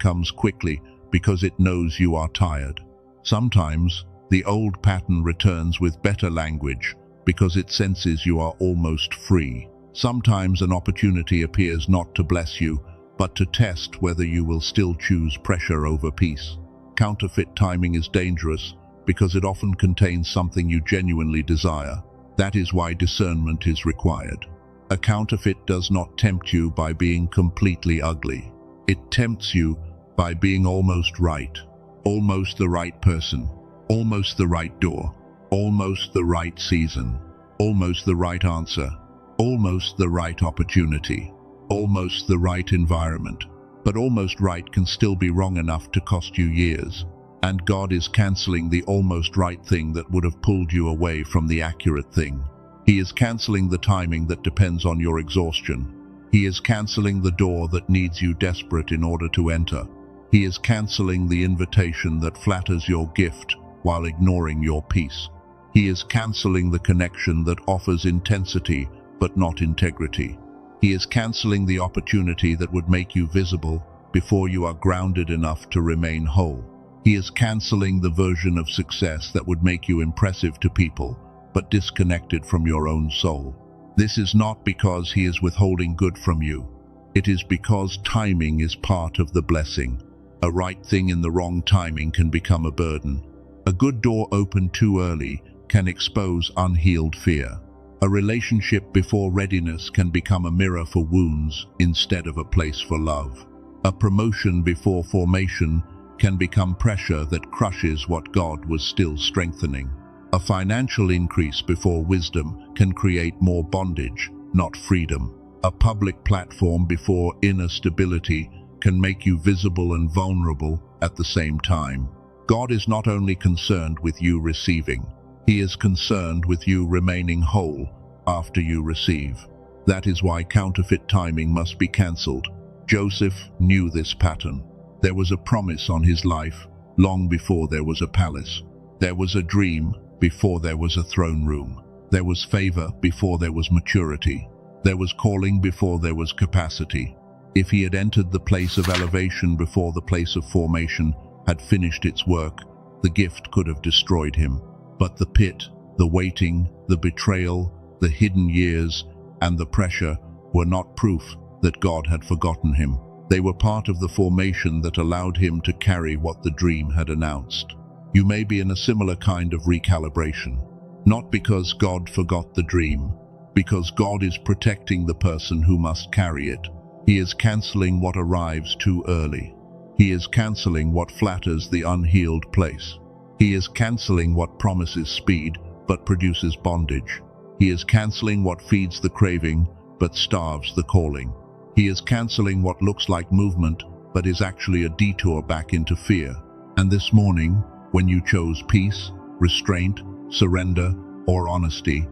because it knows you are tired. Sometimes the old pattern returns with better language because it senses you are almost free. Sometimes an opportunity appears not to bless you, but to test whether you will still choose pressure over peace. Counterfeit timing is dangerous because it often contains something you genuinely desire. That is why discernment is required. A counterfeit does not tempt you by being completely ugly. It tempts you by being almost right, almost the right person, almost the right door, almost the right season, almost the right answer, almost the right opportunity, almost the right environment. But almost right can still be wrong enough to cost you years. And God is cancelling the almost right thing that would have pulled you away from the accurate thing. He is cancelling the timing that depends on your exhaustion. He is cancelling the door that needs you desperate in order to enter. He is cancelling the invitation that flatters your gift while ignoring your peace. He is cancelling the connection that offers intensity but not integrity. He is cancelling the opportunity that would make you visible before you are grounded enough to remain whole. He is cancelling the version of success that would make you impressive to people, but disconnected from your own soul. This is not because he is withholding good from you. It is because timing is part of the blessing. A right thing in the wrong timing can become a burden. A good door opened too early can expose unhealed fear. A relationship before readiness can become a mirror for wounds instead of a place for love. A promotion before formation can become pressure that crushes what God was still strengthening. A financial increase before wisdom can create more bondage, not freedom. A public platform before inner stability can make you visible and vulnerable at the same time. God is not only concerned with you receiving, he is concerned with you remaining whole after you receive. That is why counterfeit timing must be cancelled. Joseph knew this pattern. There was a promise on his life long before there was a palace. There was a dream before there was a throne room. There was favor before there was maturity. There was calling before there was capacity. If he had entered the place of elevation before the place of formation had finished its work, the gift could have destroyed him. But the pit The waiting, the betrayal, the hidden years, and the pressure were not proof that God had forgotten him. They were part of the formation that allowed him to carry what the dream had announced. You may be in a similar kind of recalibration. Not because God forgot the dream, because God is protecting the person who must carry it. He is cancelling what arrives too early. He is cancelling what flatters the unhealed place. He is cancelling what promises speed but produces bondage. He is cancelling what feeds the craving but starves the calling. He is cancelling what looks like movement but is actually a detour back into fear. And this morning, when you chose peace, restraint, surrender, or honesty,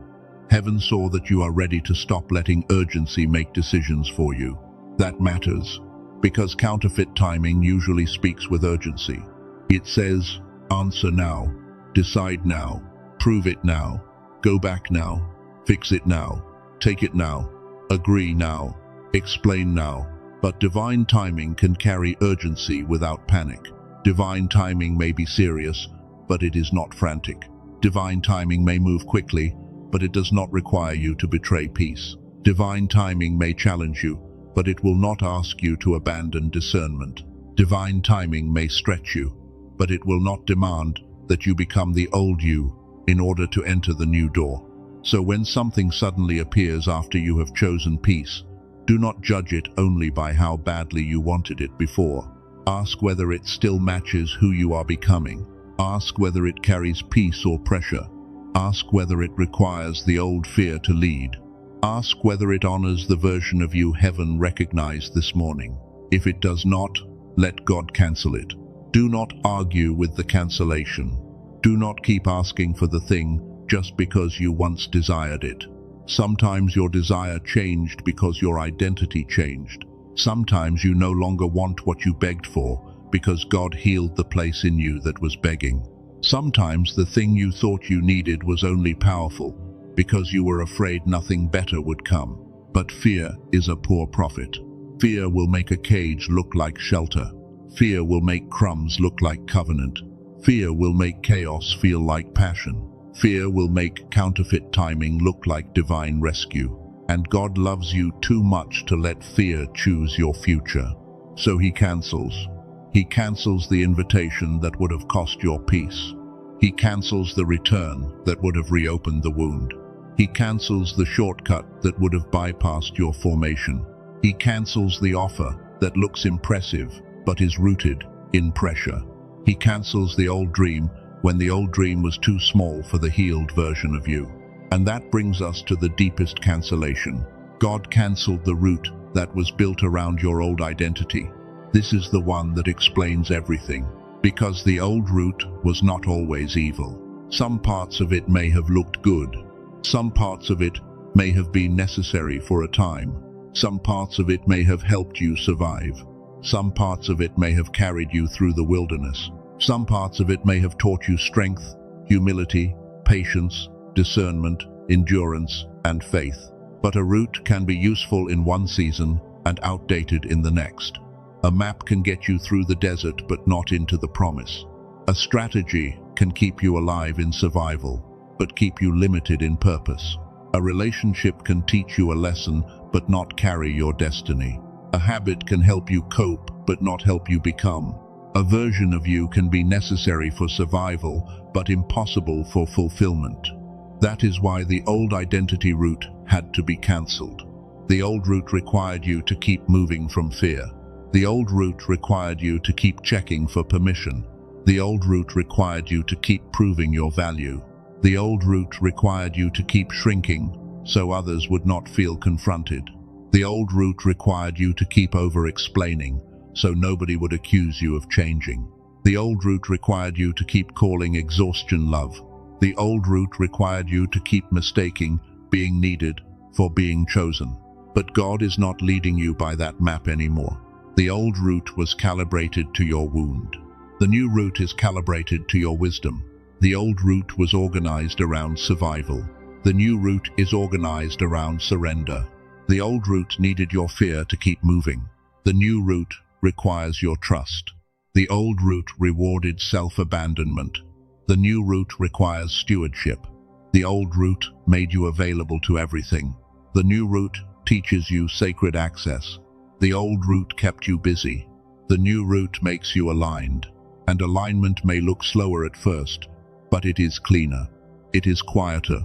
heaven saw that you are ready to stop letting urgency make decisions for you. That matters, because counterfeit timing usually speaks with urgency. It says, answer now, decide now, prove it now, go back now, fix it now, take it now, agree now, explain now. But divine timing can carry urgency without panic. Divine timing may be serious, but it is not frantic. Divine timing may move quickly, but it does not require you to betray peace. Divine timing may challenge you, but it will not ask you to abandon discernment. Divine timing may stretch you, but it will not demand that you become the old you in order to enter the new door. So when something suddenly appears after you have chosen peace, do not judge it only by how badly you wanted it before. Ask whether it still matches who you are becoming. Ask whether it carries peace or pressure. Ask whether it requires the old fear to lead. Ask whether it honors the version of you heaven recognized this morning. If it does not, let God cancel it. Do not argue with the cancellation. Do not keep asking for the thing just because you once desired it. Sometimes your desire changed because your identity changed. Sometimes you no longer want what you begged for because God healed the place in you that was begging. Sometimes the thing you thought you needed was only powerful because you were afraid nothing better would come. But fear is a poor prophet. Fear will make a cage look like shelter. Fear will make crumbs look like covenant. Fear will make chaos feel like passion. Fear will make counterfeit timing look like divine rescue. And God loves you too much to let fear choose your future. So he cancels. He cancels the invitation that would have cost your peace. He cancels the return that would have reopened the wound. He cancels the shortcut that would have bypassed your formation. He cancels the offer that looks impressive but is rooted in pressure. He cancels the old dream when the old dream was too small for the healed version of you. And that brings us to the deepest cancellation. God cancelled the root that was built around your old identity. This is the one that explains everything. Because the old root was not always evil. Some parts of it may have looked good. Some parts of it may have been necessary for a time. Some parts of it may have helped you survive. Some parts of it may have carried you through the wilderness. Some parts of it may have taught you strength, humility, patience, discernment, endurance, and faith. But a root can be useful in one season and outdated in the next. A map can get you through the desert but not into the promise. A strategy can keep you alive in survival, but keep you limited in purpose. A relationship can teach you a lesson but not carry your destiny. A habit can help you cope but not help you become. A version of you can be necessary for survival but impossible for fulfillment. That is why the old identity root had to be cancelled. The old root required you to keep moving from fear. The old root required you to keep checking for permission. The old root required you to keep proving your value. The old root required you to keep shrinking so others would not feel confronted. The old root required you to keep over-explaining so nobody would accuse you of changing. The old root required you to keep calling exhaustion love. The old root required you to keep mistaking being needed for being chosen. But God is not leading you by that map anymore. The old root was calibrated to your wound. The new root is calibrated to your wisdom. The old root was organized around survival. The new root is organized around surrender. The old root needed your fear to keep moving. The new root requires your trust. The old root rewarded self-abandonment. The new root requires stewardship. The old route made you available to everything. The new route teaches you sacred access. The old route kept you busy. The new route makes you aligned. And alignment may look slower at first, but it is cleaner. It is quieter.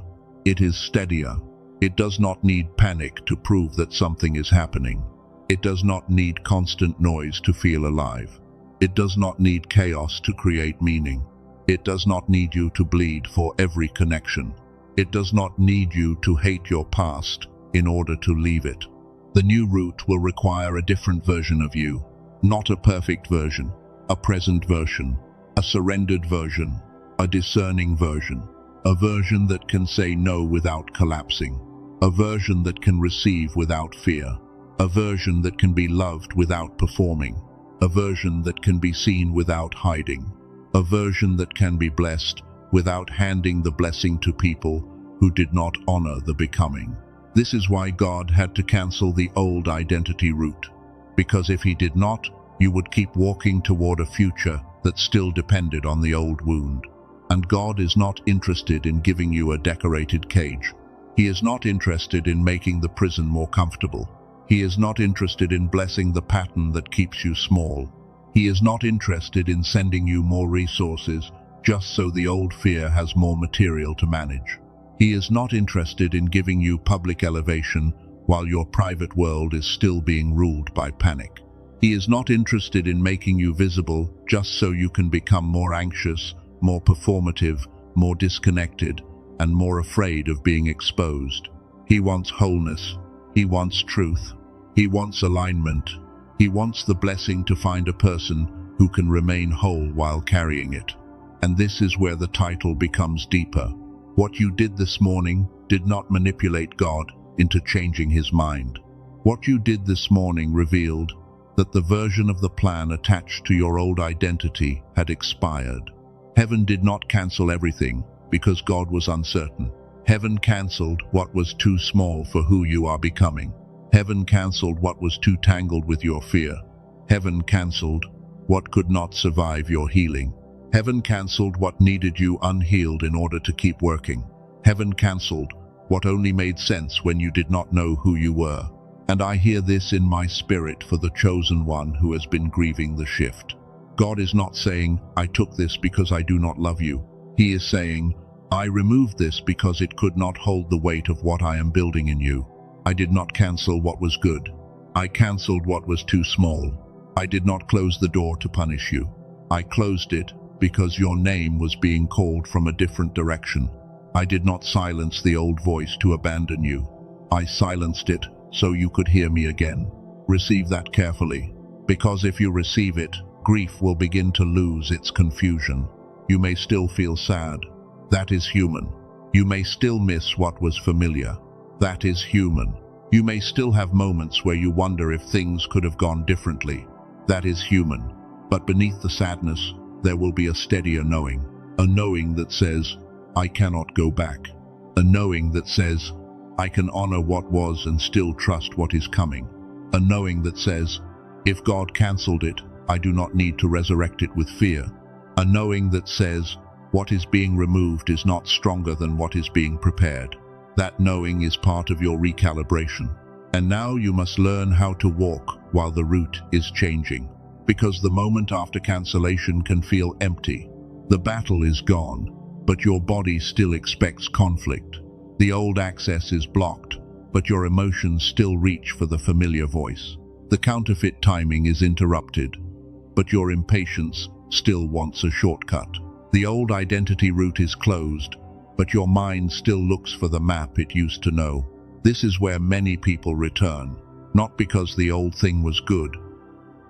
It is steadier. It does not need panic to prove that something is happening. It does not need constant noise to feel alive. It does not need chaos to create meaning. It does not need you to bleed for every connection. It does not need you to hate your past in order to leave it. The new route will require a different version of you, not a perfect version, a present version, a surrendered version, a discerning version, a version that can say no without collapsing, a version that can receive without fear, a version that can be loved without performing, a version that can be seen without hiding, a version that can be blessed without handing the blessing to people who did not honor the becoming. This is why God had to cancel the old identity route, because if he did not, you would keep walking toward a future that still depended on the old wound. And God is not interested in giving you a decorated cage. He is not interested in making the prison more comfortable. He is not interested in blessing the pattern that keeps you small. He is not interested in sending you more resources just so the old fear has more material to manage. He is not interested in giving you public elevation while your private world is still being ruled by panic. He is not interested in making you visible just so you can become more anxious, more performative, more disconnected, and more afraid of being exposed. He wants wholeness. He wants truth. He wants alignment. He wants the blessing to find a person who can remain whole while carrying it. And this is where the title becomes deeper. What you did this morning did not manipulate God into changing his mind. What you did this morning revealed that the version of the plan attached to your old identity had expired. Heaven did not cancel everything because God was uncertain. Heaven cancelled what was too small for who you are becoming. Heaven cancelled what was too tangled with your fear. Heaven cancelled what could not survive your healing. Heaven cancelled what needed you unhealed in order to keep working. Heaven cancelled what only made sense when you did not know who you were. And I hear this in my spirit for the chosen one who has been grieving the shift. God is not saying, I took this because I do not love you. He is saying, I removed this because it could not hold the weight of what I am building in you. I did not cancel what was good. I cancelled what was too small. I did not close the door to punish you. I closed it because your name was being called from a different direction. I did not silence the old voice to abandon you. I silenced it so you could hear me again. Receive that carefully, because if you receive it, grief will begin to lose its confusion. You may still feel sad. That is human. You may still miss what was familiar. That is human. You may still have moments where you wonder if things could have gone differently. That is human. But beneath the sadness, there will be a steadier knowing. A knowing that says, I cannot go back. A knowing that says, I can honor what was and still trust what is coming. A knowing that says, if God cancelled it, I do not need to resurrect it with fear. A knowing that says, what is being removed is not stronger than what is being prepared. That knowing is part of your recalibration. And now you must learn how to walk while the route is changing. Because the moment after cancellation can feel empty. The battle is gone, but your body still expects conflict. The old access is blocked, but your emotions still reach for the familiar voice. The counterfeit timing is interrupted, but your impatience still wants a shortcut. The old identity route is closed, but your mind still looks for the map it used to know. This is where many people return, not because the old thing was good,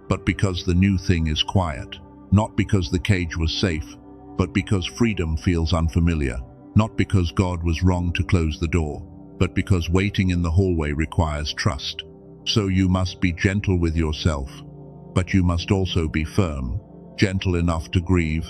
but because the new thing is quiet. Not because the cage was safe, but because freedom feels unfamiliar. Not because God was wrong to close the door, but because waiting in the hallway requires trust. So you must be gentle with yourself, but you must also be firm. Gentle enough to grieve,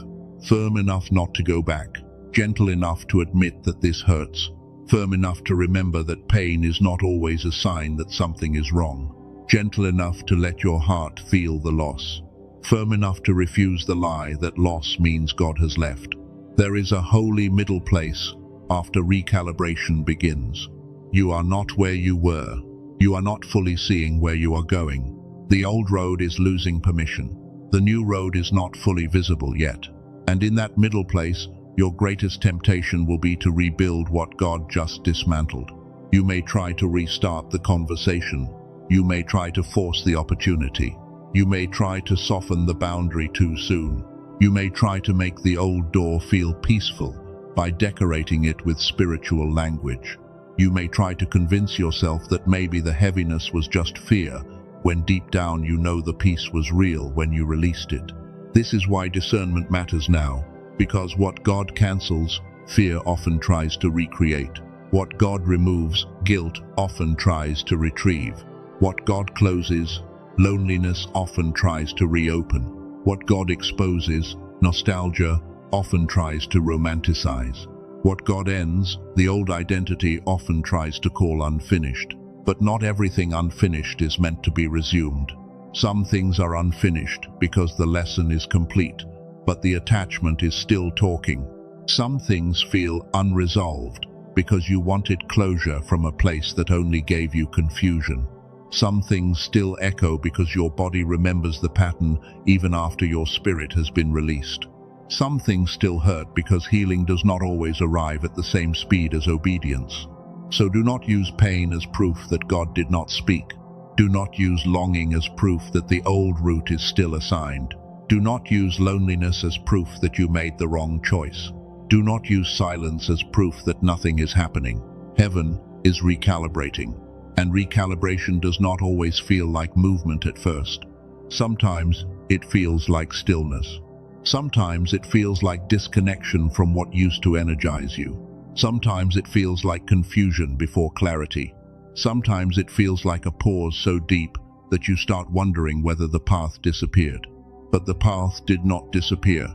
firm enough not to go back, gentle enough to admit that this hurts, firm enough to remember that pain is not always a sign that something is wrong, gentle enough to let your heart feel the loss, firm enough to refuse the lie that loss means God has left. There is a holy middle place after recalibration begins. You are not where you were. You are not fully seeing where you are going. The old road is losing permission. The new road is not fully visible yet. And in that middle place, your greatest temptation will be to rebuild what God just dismantled. You may try to restart the conversation. You may try to force the opportunity. You may try to soften the boundary too soon. You may try to make the old door feel peaceful by decorating it with spiritual language. You may try to convince yourself that maybe the heaviness was just fear, when deep down you know the peace was real when you released it. This is why discernment matters now, because what God cancels, fear often tries to recreate. What God removes, guilt often tries to retrieve. What God closes, loneliness often tries to reopen. What God exposes, nostalgia often tries to romanticize. What God ends, the old identity often tries to call unfinished. But not everything unfinished is meant to be resumed. Some things are unfinished because the lesson is complete, but the attachment is still talking. Some things feel unresolved because you wanted closure from a place that only gave you confusion. Some things still echo because your body remembers the pattern even after your spirit has been released. Some things still hurt because healing does not always arrive at the same speed as obedience. So do not use pain as proof that God did not speak. Do not use longing as proof that the old route is still assigned. Do not use loneliness as proof that you made the wrong choice. Do not use silence as proof that nothing is happening. Heaven is recalibrating, and recalibration does not always feel like movement at first. Sometimes it feels like stillness. Sometimes it feels like disconnection from what used to energize you. Sometimes it feels like confusion before clarity. Sometimes it feels like a pause so deep that you start wondering whether the path disappeared. But the path did not disappear.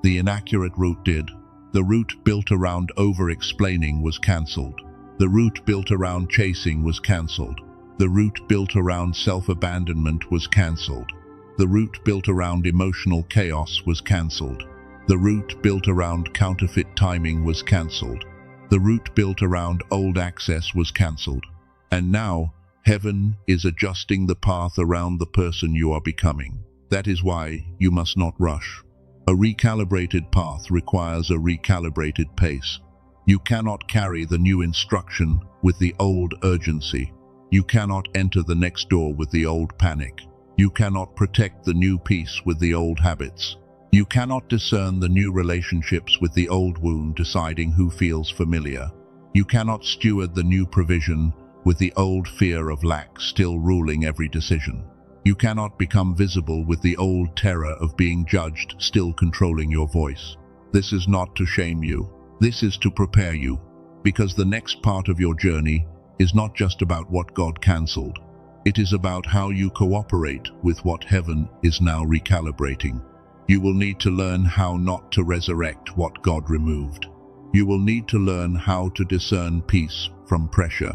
The inaccurate route did. The route built around over-explaining was cancelled. The route built around chasing was cancelled. The route built around self-abandonment was cancelled. The route built around emotional chaos was cancelled. The route built around counterfeit timing was cancelled. The route built around old access was cancelled. And now, heaven is adjusting the path around the person you are becoming. That is why you must not rush. A recalibrated path requires a recalibrated pace. You cannot carry the new instruction with the old urgency. You cannot enter the next door with the old panic. You cannot protect the new peace with the old habits. You cannot discern the new relationships with the old wound deciding who feels familiar. You cannot steward the new provision with the old fear of lack still ruling every decision. You cannot become visible with the old terror of being judged still controlling your voice. This is not to shame you. This is to prepare you, because the next part of your journey is not just about what God cancelled. It is about how you cooperate with what heaven is now recalibrating. You will need to learn how not to resurrect what God removed. You will need to learn how to discern peace from pressure.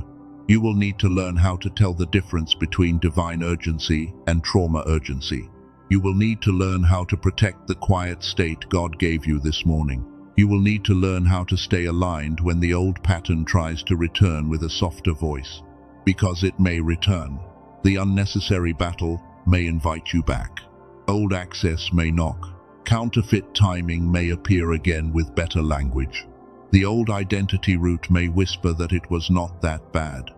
You will need to learn how to tell the difference between divine urgency and trauma urgency. You will need to learn how to protect the quiet state God gave you this morning. You will need to learn how to stay aligned when the old pattern tries to return with a softer voice. Because it may return. The unnecessary battle may invite you back. Old access may knock. Counterfeit timing may appear again with better language. The old identity route may whisper that it was not that bad.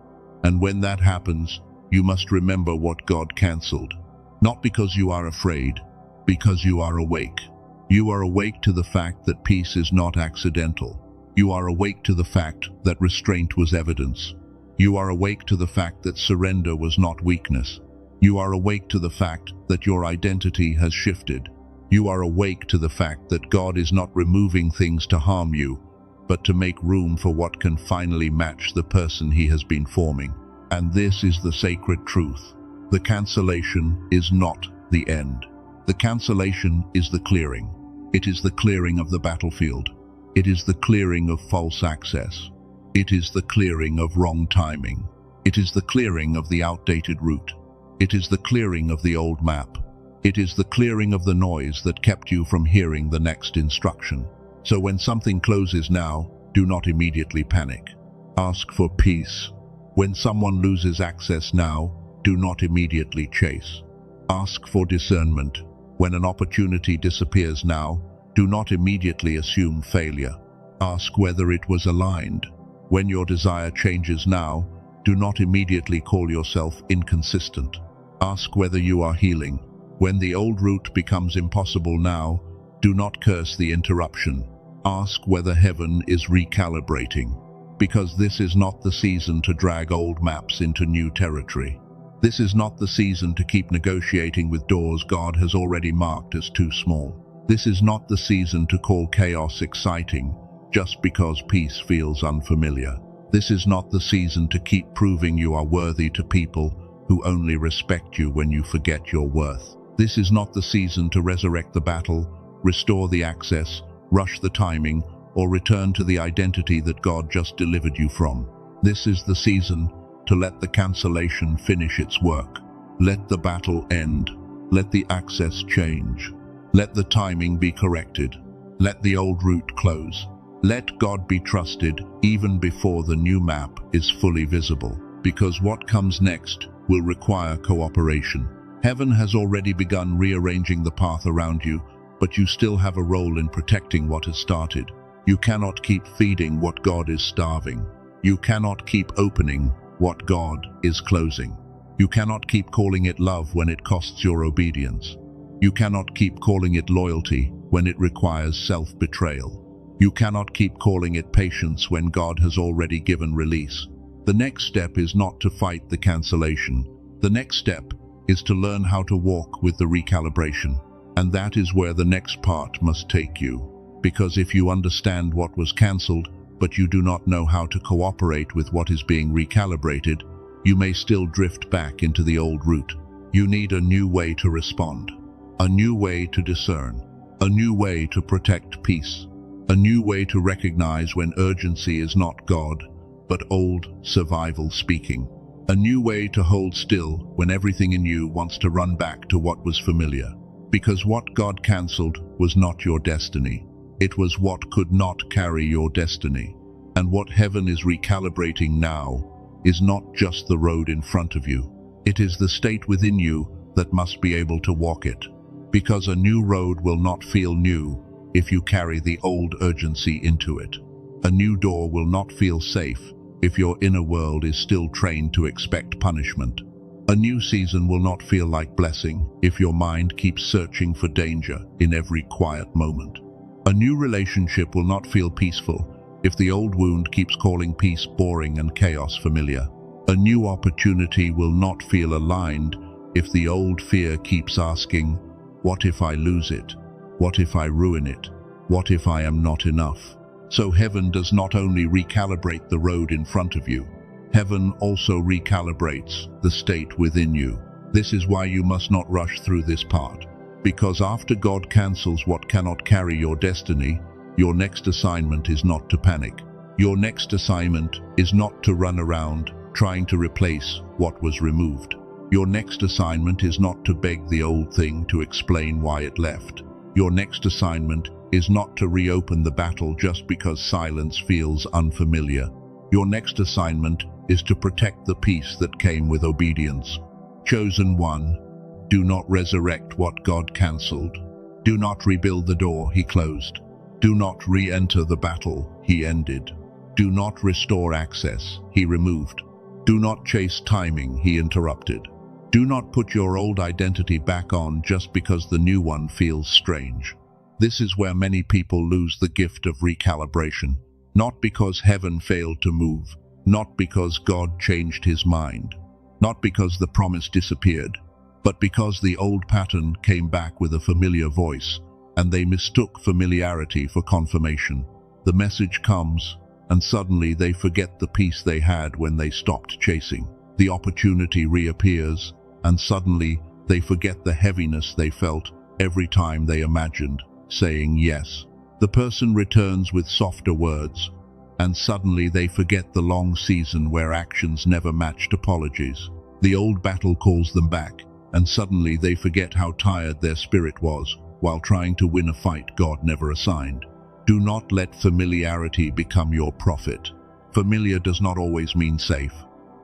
And when that happens, you must remember what God cancelled. Not because you are afraid, because you are awake. You are awake to the fact that peace is not accidental. You are awake to the fact that restraint was evidence. You are awake to the fact that surrender was not weakness. You are awake to the fact that your identity has shifted. You are awake to the fact that God is not removing things to harm you, but to make room for what can finally match the person He has been forming. And this is the sacred truth. The cancellation is not the end. The cancellation is the clearing. It is the clearing of the battlefield. It is the clearing of false access. It is the clearing of wrong timing. It is the clearing of the outdated route. It is the clearing of the old map. It is the clearing of the noise that kept you from hearing the next instruction. So when something closes now, do not immediately panic. Ask for peace. When someone loses access now, do not immediately chase. Ask for discernment. When an opportunity disappears now, do not immediately assume failure. Ask whether it was aligned. When your desire changes now, do not immediately call yourself inconsistent. Ask whether you are healing. When the old route becomes impossible now, do not curse the interruption. Ask whether heaven is recalibrating, because this is not the season to drag old maps into new territory. This is not the season to keep negotiating with doors God has already marked as too small. This is not the season to call chaos exciting just because peace feels unfamiliar. This is not the season to keep proving you are worthy to people who only respect you when you forget your worth. This is not the season to resurrect the battle, restore the access, rush the timing, or return to the identity that God just delivered you from. This is the season to let the cancellation finish its work. Let the battle end. Let the access change. Let the timing be corrected. Let the old route close. Let God be trusted even before the new map is fully visible, because what comes next will require cooperation. Heaven has already begun rearranging the path around you, but you still have a role in protecting what has started. You cannot keep feeding what God is starving. You cannot keep opening what God is closing. You cannot keep calling it love when it costs your obedience. You cannot keep calling it loyalty when it requires self-betrayal. You cannot keep calling it patience when God has already given release. The next step is not to fight the cancellation. The next step is to learn how to walk with the recalibration. And that is where the next part must take you. Because if you understand what was cancelled, but you do not know how to cooperate with what is being recalibrated, you may still drift back into the old route. You need a new way to respond, a new way to discern, a new way to protect peace, a new way to recognize when urgency is not God, but old survival speaking, a new way to hold still when everything in you wants to run back to what was familiar. Because what God cancelled was not your destiny. It was what could not carry your destiny. And what heaven is recalibrating now is not just the road in front of you. It is the state within you that must be able to walk it. Because a new road will not feel new if you carry the old urgency into it. A new door will not feel safe if your inner world is still trained to expect punishment. A new season will not feel like blessing if your mind keeps searching for danger in every quiet moment. A new relationship will not feel peaceful if the old wound keeps calling peace boring and chaos familiar. A new opportunity will not feel aligned if the old fear keeps asking, what if I lose it? What if I ruin it? What if I am not enough? So heaven does not only recalibrate the road in front of you, heaven also recalibrates the state within you. This is why you must not rush through this part. Because after God cancels what cannot carry your destiny, your next assignment is not to panic. Your next assignment is not to run around trying to replace what was removed. Your next assignment is not to beg the old thing to explain why it left. Your next assignment is not to reopen the battle just because silence feels unfamiliar. Your next assignment is to protect the peace that came with obedience. Chosen one, do not resurrect what God cancelled. Do not rebuild the door He closed. Do not re-enter the battle He ended. Do not restore access He removed. Do not chase timing He interrupted. Do not put your old identity back on just because the new one feels strange. This is where many people lose the gift of recalibration. Not because heaven failed to move, not because God changed His mind, not because the promise disappeared, but because the old pattern came back with a familiar voice, and they mistook familiarity for confirmation. The message comes, and suddenly they forget the peace they had when they stopped chasing. The opportunity reappears, and suddenly they forget the heaviness they felt every time they imagined saying yes. The person returns with softer words, and suddenly they forget the long season where actions never matched apologies. The old battle calls them back, and suddenly they forget how tired their spirit was while trying to win a fight God never assigned. Do not let familiarity become your prophet. Familiar does not always mean safe.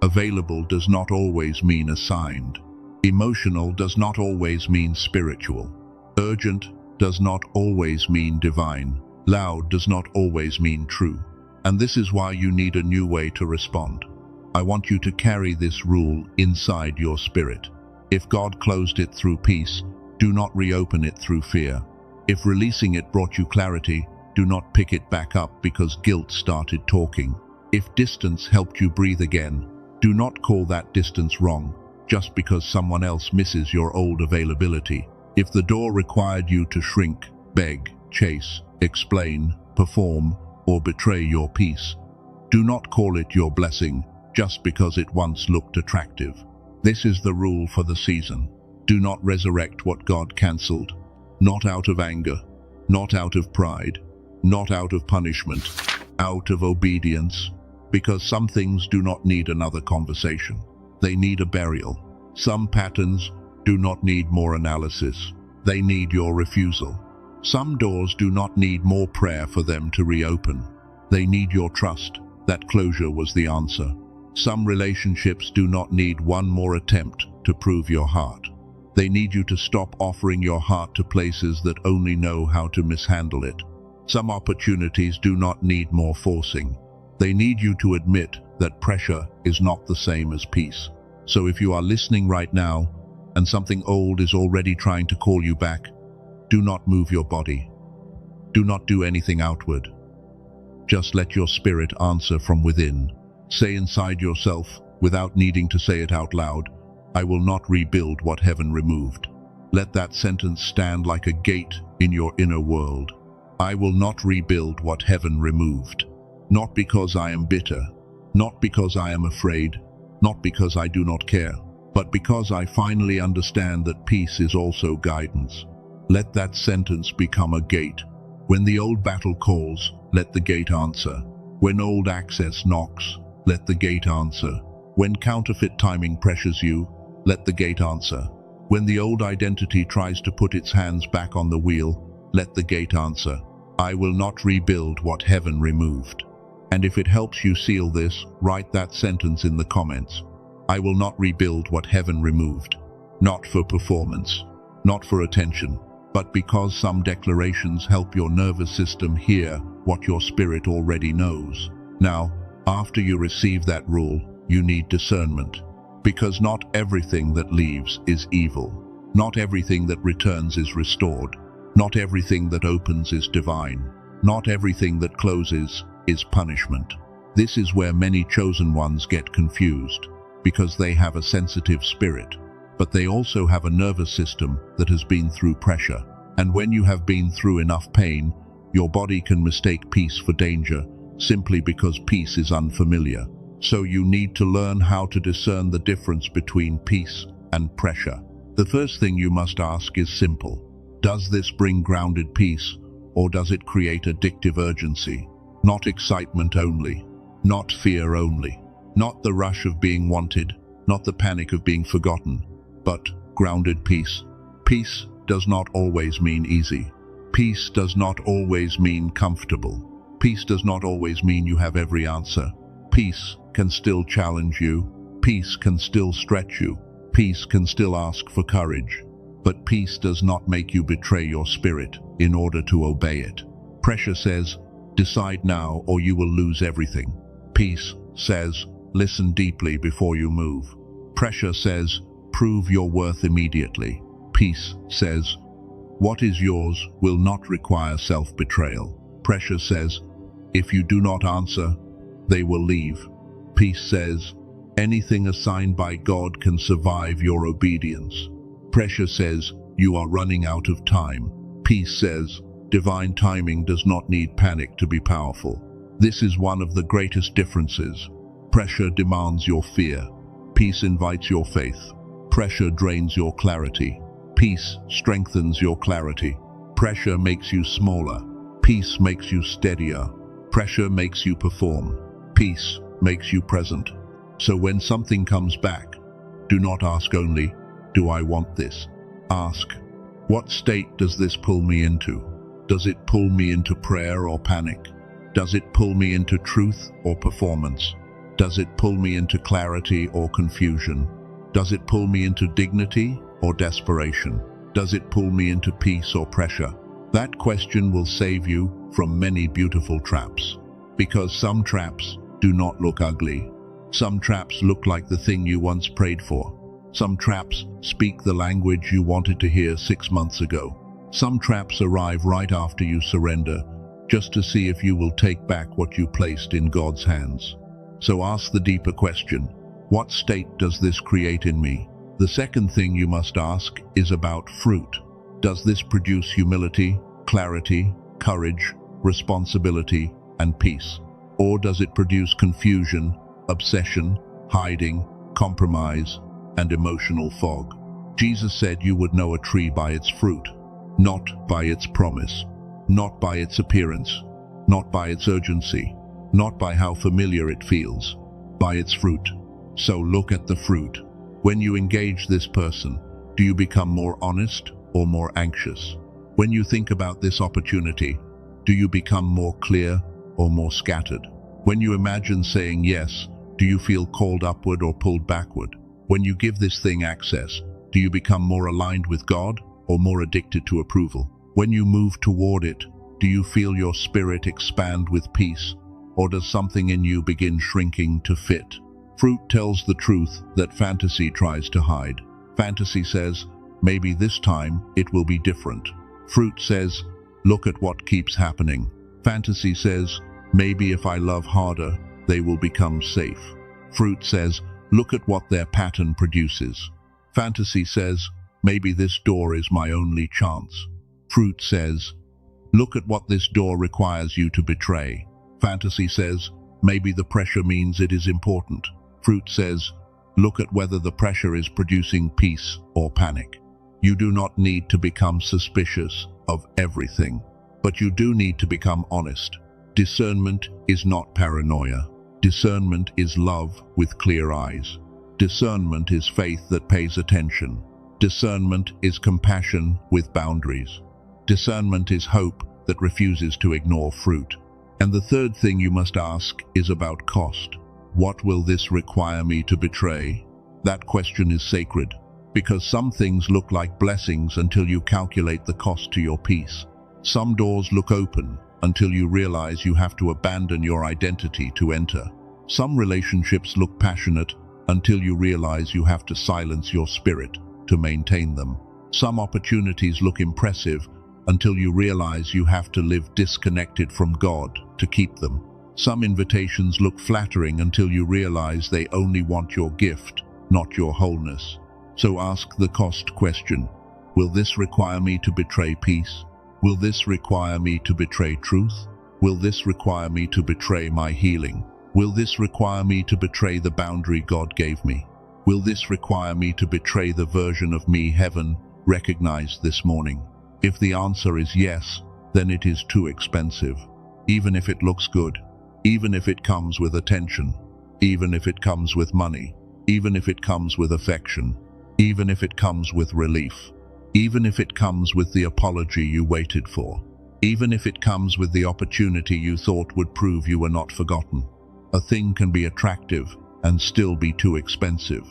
Available does not always mean assigned. Emotional does not always mean spiritual. Urgent does not always mean divine. Loud does not always mean true. And this is why you need a new way to respond. I want you to carry this rule inside your spirit. If God closed it through peace, do not reopen it through fear. If releasing it brought you clarity, do not pick it back up because guilt started talking. If distance helped you breathe again, do not call that distance wrong just because someone else misses your old availability. If the door required you to shrink, beg, chase, explain, perform, or betray your peace, do not call it your blessing just because it once looked attractive. This is the rule for the season. Do not resurrect what God cancelled. Not out of anger, not out of pride, not out of punishment, out of obedience. Because some things do not need another conversation. They need a burial. Some patterns do not need more analysis. They need your refusal. Some doors do not need more prayer for them to reopen. They need your trust that closure was the answer. Some relationships do not need one more attempt to prove your heart. They need you to stop offering your heart to places that only know how to mishandle it. Some opportunities do not need more forcing. They need you to admit that pressure is not the same as peace. So if you are listening right now and something old is already trying to call you back, do not move your body. Do not do anything outward. Just let your spirit answer from within. Say inside yourself, without needing to say it out loud, I will not rebuild what heaven removed. Let that sentence stand like a gate in your inner world. I will not rebuild what heaven removed. Not because I am bitter, not because I am afraid, not because I do not care, but because I finally understand that peace is also guidance. Let that sentence become a gate. When the old battle calls, let the gate answer. When old access knocks, let the gate answer. When counterfeit timing pressures you, let the gate answer. When the old identity tries to put its hands back on the wheel, let the gate answer. I will not rebuild what heaven removed. And if it helps you seal this, write that sentence in the comments. I will not rebuild what heaven removed. Not for performance, not for attention, but because some declarations help your nervous system hear what your spirit already knows. Now, after you receive that rule, you need discernment. Because not everything that leaves is evil. Not everything that returns is restored. Not everything that opens is divine. Not everything that closes is punishment. This is where many chosen ones get confused, because they have a sensitive spirit, but they also have a nervous system that has been through pressure. And when you have been through enough pain, your body can mistake peace for danger, simply because peace is unfamiliar. So you need to learn how to discern the difference between peace and pressure. The first thing you must ask is simple. Does this bring grounded peace, or does it create addictive urgency? Not excitement only, not fear only, not the rush of being wanted, not the panic of being forgotten, but grounded peace. Peace does not always mean easy. Peace does not always mean comfortable. Peace does not always mean you have every answer. Peace can still challenge you. Peace can still stretch you. Peace can still ask for courage. But peace does not make you betray your spirit in order to obey it. Pressure says, decide now or you will lose everything. Peace says, listen deeply before you move. Pressure says, prove your worth immediately. Peace says, what is yours will not require self-betrayal. Pressure says, if you do not answer, they will leave. Peace says, anything assigned by God can survive your obedience. Pressure says, you are running out of time. Peace says, divine timing does not need panic to be powerful. This is one of the greatest differences. Pressure demands your fear. Peace invites your faith. Pressure drains your clarity. Peace strengthens your clarity. Pressure makes you smaller. Peace makes you steadier. Pressure makes you perform. Peace makes you present. So when something comes back, do not ask only, do I want this? Ask, what state does this pull me into? Does it pull me into prayer or panic? Does it pull me into truth or performance? Does it pull me into clarity or confusion? Does it pull me into dignity or desperation? Does it pull me into peace or pressure? That question will save you from many beautiful traps. Because some traps do not look ugly. Some traps look like the thing you once prayed for. Some traps speak the language you wanted to hear 6 months ago. Some traps arrive right after you surrender, just to see if you will take back what you placed in God's hands. So ask the deeper question, what state does this create in me? The second thing you must ask is about fruit. Does this produce humility, clarity, courage, responsibility, and peace? Or does it produce confusion, obsession, hiding, compromise, and emotional fog? Jesus said you would know a tree by its fruit, not by its promise, not by its appearance, not by its urgency, not by how familiar it feels, by its fruit. So look at the fruit. When you engage this person, do you become more honest or more anxious? When you think about this opportunity, do you become more clear or more scattered? When you imagine saying yes, do you feel called upward or pulled backward? When you give this thing access, do you become more aligned with God or more addicted to approval? When you move toward it, do you feel your spirit expand with peace, or does something in you begin shrinking to fit? Fruit tells the truth that fantasy tries to hide. Fantasy says, maybe this time it will be different. Fruit says, look at what keeps happening. Fantasy says, maybe if I love harder, they will become safe. Fruit says, look at what their pattern produces. Fantasy says, maybe this door is my only chance. Fruit says, look at what this door requires you to betray. Fantasy says, maybe the pressure means it is important. Fruit says, look at whether the pressure is producing peace or panic. You do not need to become suspicious of everything, but you do need to become honest. Discernment is not paranoia. Discernment is love with clear eyes. Discernment is faith that pays attention. Discernment is compassion with boundaries. Discernment is hope that refuses to ignore fruit. And the third thing you must ask is about cost. What will this require me to betray? That question is sacred, because some things look like blessings until you calculate the cost to your peace. Some doors look open until you realize you have to abandon your identity to enter. Some relationships look passionate until you realize you have to silence your spirit to maintain them. Some opportunities look impressive until you realize you have to live disconnected from God to keep them. Some invitations look flattering until you realize they only want your gift, not your wholeness. So ask the cost question. Will this require me to betray peace? Will this require me to betray truth? Will this require me to betray my healing? Will this require me to betray the boundary God gave me? Will this require me to betray the version of me heaven recognized this morning? If the answer is yes, then it is too expensive. Even if it looks good, even if it comes with attention, even if it comes with money, even if it comes with affection, even if it comes with relief, even if it comes with the apology you waited for, even if it comes with the opportunity you thought would prove you were not forgotten. A thing can be attractive and still be too expensive.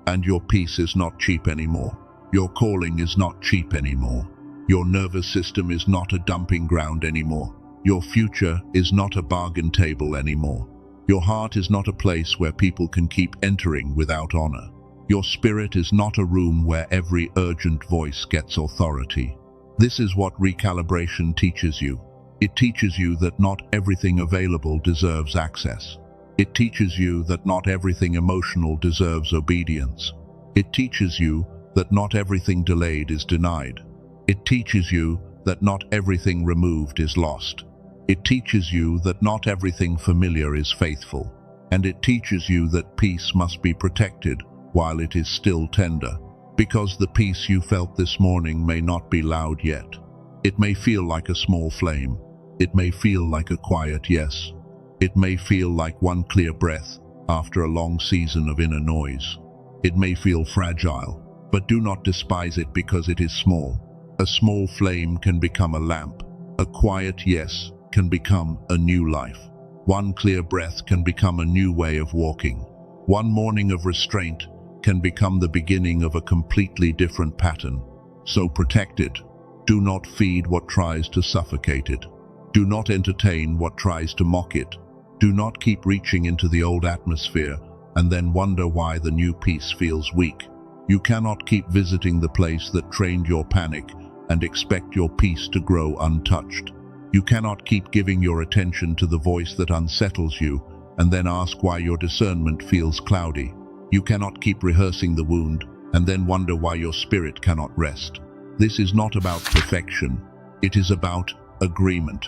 And your peace is not cheap anymore. Your calling is not cheap anymore. Your nervous system is not a dumping ground anymore. Your future is not a bargain table anymore. Your heart is not a place where people can keep entering without honor. Your spirit is not a room where every urgent voice gets authority. This is what recalibration teaches you. It teaches you that not everything available deserves access. It teaches you that not everything emotional deserves obedience. It teaches you that not everything delayed is denied. It teaches you that not everything removed is lost. It teaches you that not everything familiar is faithful. And it teaches you that peace must be protected while it is still tender. Because the peace you felt this morning may not be loud yet. It may feel like a small flame. It may feel like a quiet yes. It may feel like one clear breath after a long season of inner noise. It may feel fragile, but do not despise it because it is small. A small flame can become a lamp. A quiet yes can become a new life. One clear breath can become a new way of walking. One morning of restraint can become the beginning of a completely different pattern. So protect it. Do not feed what tries to suffocate it. Do not entertain what tries to mock it. Do not keep reaching into the old atmosphere and then wonder why the new peace feels weak. You cannot keep visiting the place that trained your panic and expect your peace to grow untouched. You cannot keep giving your attention to the voice that unsettles you and then ask why your discernment feels cloudy. You cannot keep rehearsing the wound and then wonder why your spirit cannot rest. This is not about perfection. It is about agreement.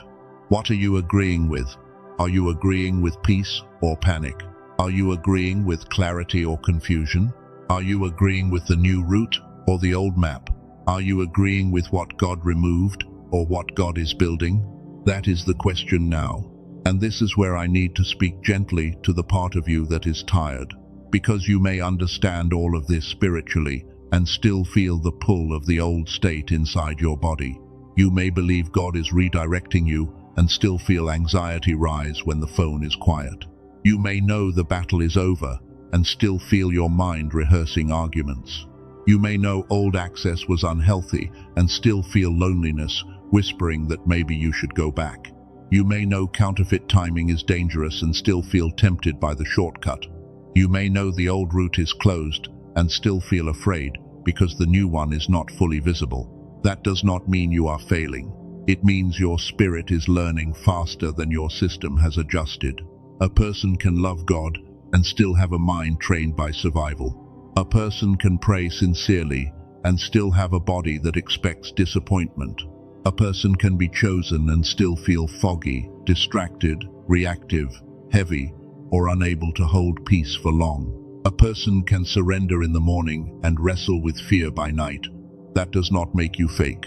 What are you agreeing with? Are you agreeing with peace or panic? Are you agreeing with clarity or confusion? Are you agreeing with the new route or the old map? Are you agreeing with what God removed or what God is building? That is the question now. And this is where I need to speak gently to the part of you that is tired, because you may understand all of this spiritually and still feel the pull of the old state inside your body. You may believe God is redirecting you and still feel anxiety rise when the phone is quiet. You may know the battle is over and still feel your mind rehearsing arguments. You may know old access was unhealthy and still feel loneliness whispering that maybe you should go back. You may know counterfeit timing is dangerous and still feel tempted by the shortcut. You may know the old route is closed and still feel afraid because the new one is not fully visible. That does not mean you are failing. It means your spirit is learning faster than your system has adjusted. A person can love God and still have a mind trained by survival. A person can pray sincerely and still have a body that expects disappointment. A person can be chosen and still feel foggy, distracted, reactive, heavy, or unable to hold peace for long. A person can surrender in the morning and wrestle with fear by night. That does not make you fake.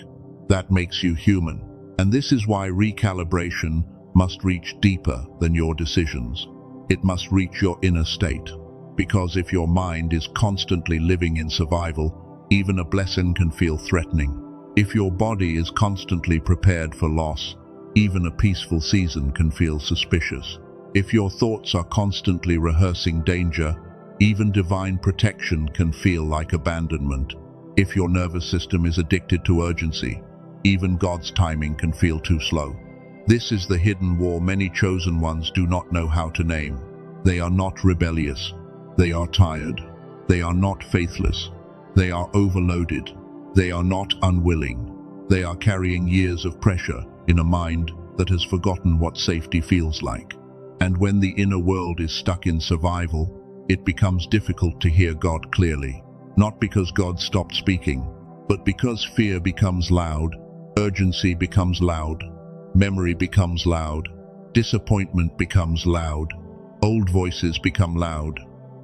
That makes you human. And this is why recalibration must reach deeper than your decisions. It must reach your inner state. Because if your mind is constantly living in survival, even a blessing can feel threatening. If your body is constantly prepared for loss, even a peaceful season can feel suspicious. If your thoughts are constantly rehearsing danger, even divine protection can feel like abandonment. If your nervous system is addicted to urgency, even God's timing can feel too slow. This is the hidden war many chosen ones do not know how to name. They are not rebellious. They are tired. They are not faithless. They are overloaded. They are not unwilling. They are carrying years of pressure in a mind that has forgotten what safety feels like. And when the inner world is stuck in survival, it becomes difficult to hear God clearly. Not because God stopped speaking, but because fear becomes loud, urgency becomes loud, memory becomes loud, disappointment becomes loud, old voices become loud.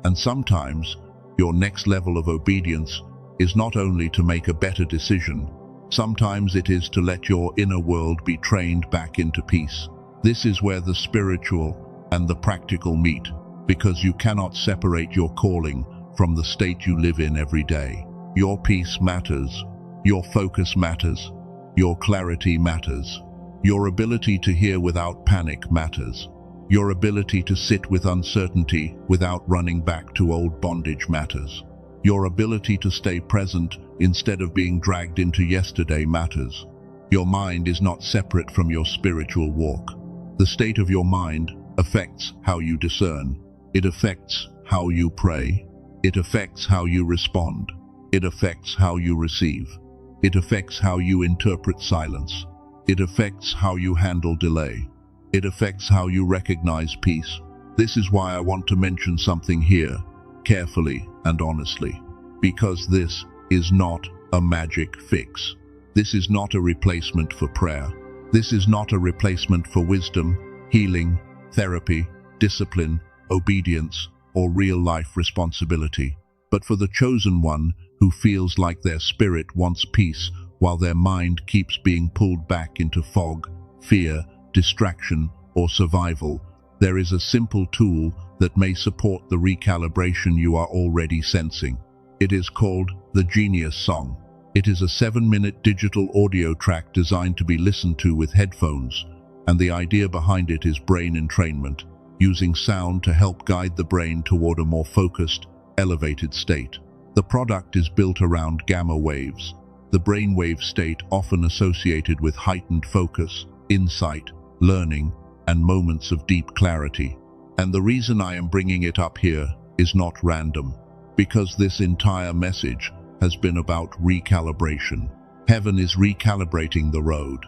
And sometimes, your next level of obedience is not only to make a better decision, sometimes it is to let your inner world be trained back into peace. This is where the spiritual and the practical meet, because you cannot separate your calling from the state you live in every day. Your peace matters. Your focus matters. Your clarity matters. Your ability to hear without panic matters. Your ability to sit with uncertainty without running back to old bondage matters. Your ability to stay present instead of being dragged into yesterday matters. Your mind is not separate from your spiritual walk. The state of your mind affects how you discern. It affects how you pray. It affects how you respond. It affects how you receive. It affects how you interpret silence. It affects how you handle delay. It affects how you recognize peace. This is why I want to mention something here, carefully and honestly, because this is not a magic fix. This is not a replacement for prayer. This is not a replacement for wisdom, healing, therapy, discipline, obedience, or real-life responsibility, but for the chosen one who feels like their spirit wants peace while their mind keeps being pulled back into fog, fear, distraction, or survival. There is a simple tool that may support the recalibration you are already sensing. It is called the Genius Song. It is a 7-minute digital audio track designed to be listened to with headphones, and the idea behind it is brain entrainment, using sound to help guide the brain toward a more focused, elevated state. The product is built around gamma waves, the brainwave state often associated with heightened focus, insight, learning, and moments of deep clarity. And the reason I am bringing it up here is not random, because this entire message has been about recalibration. Heaven is recalibrating the road.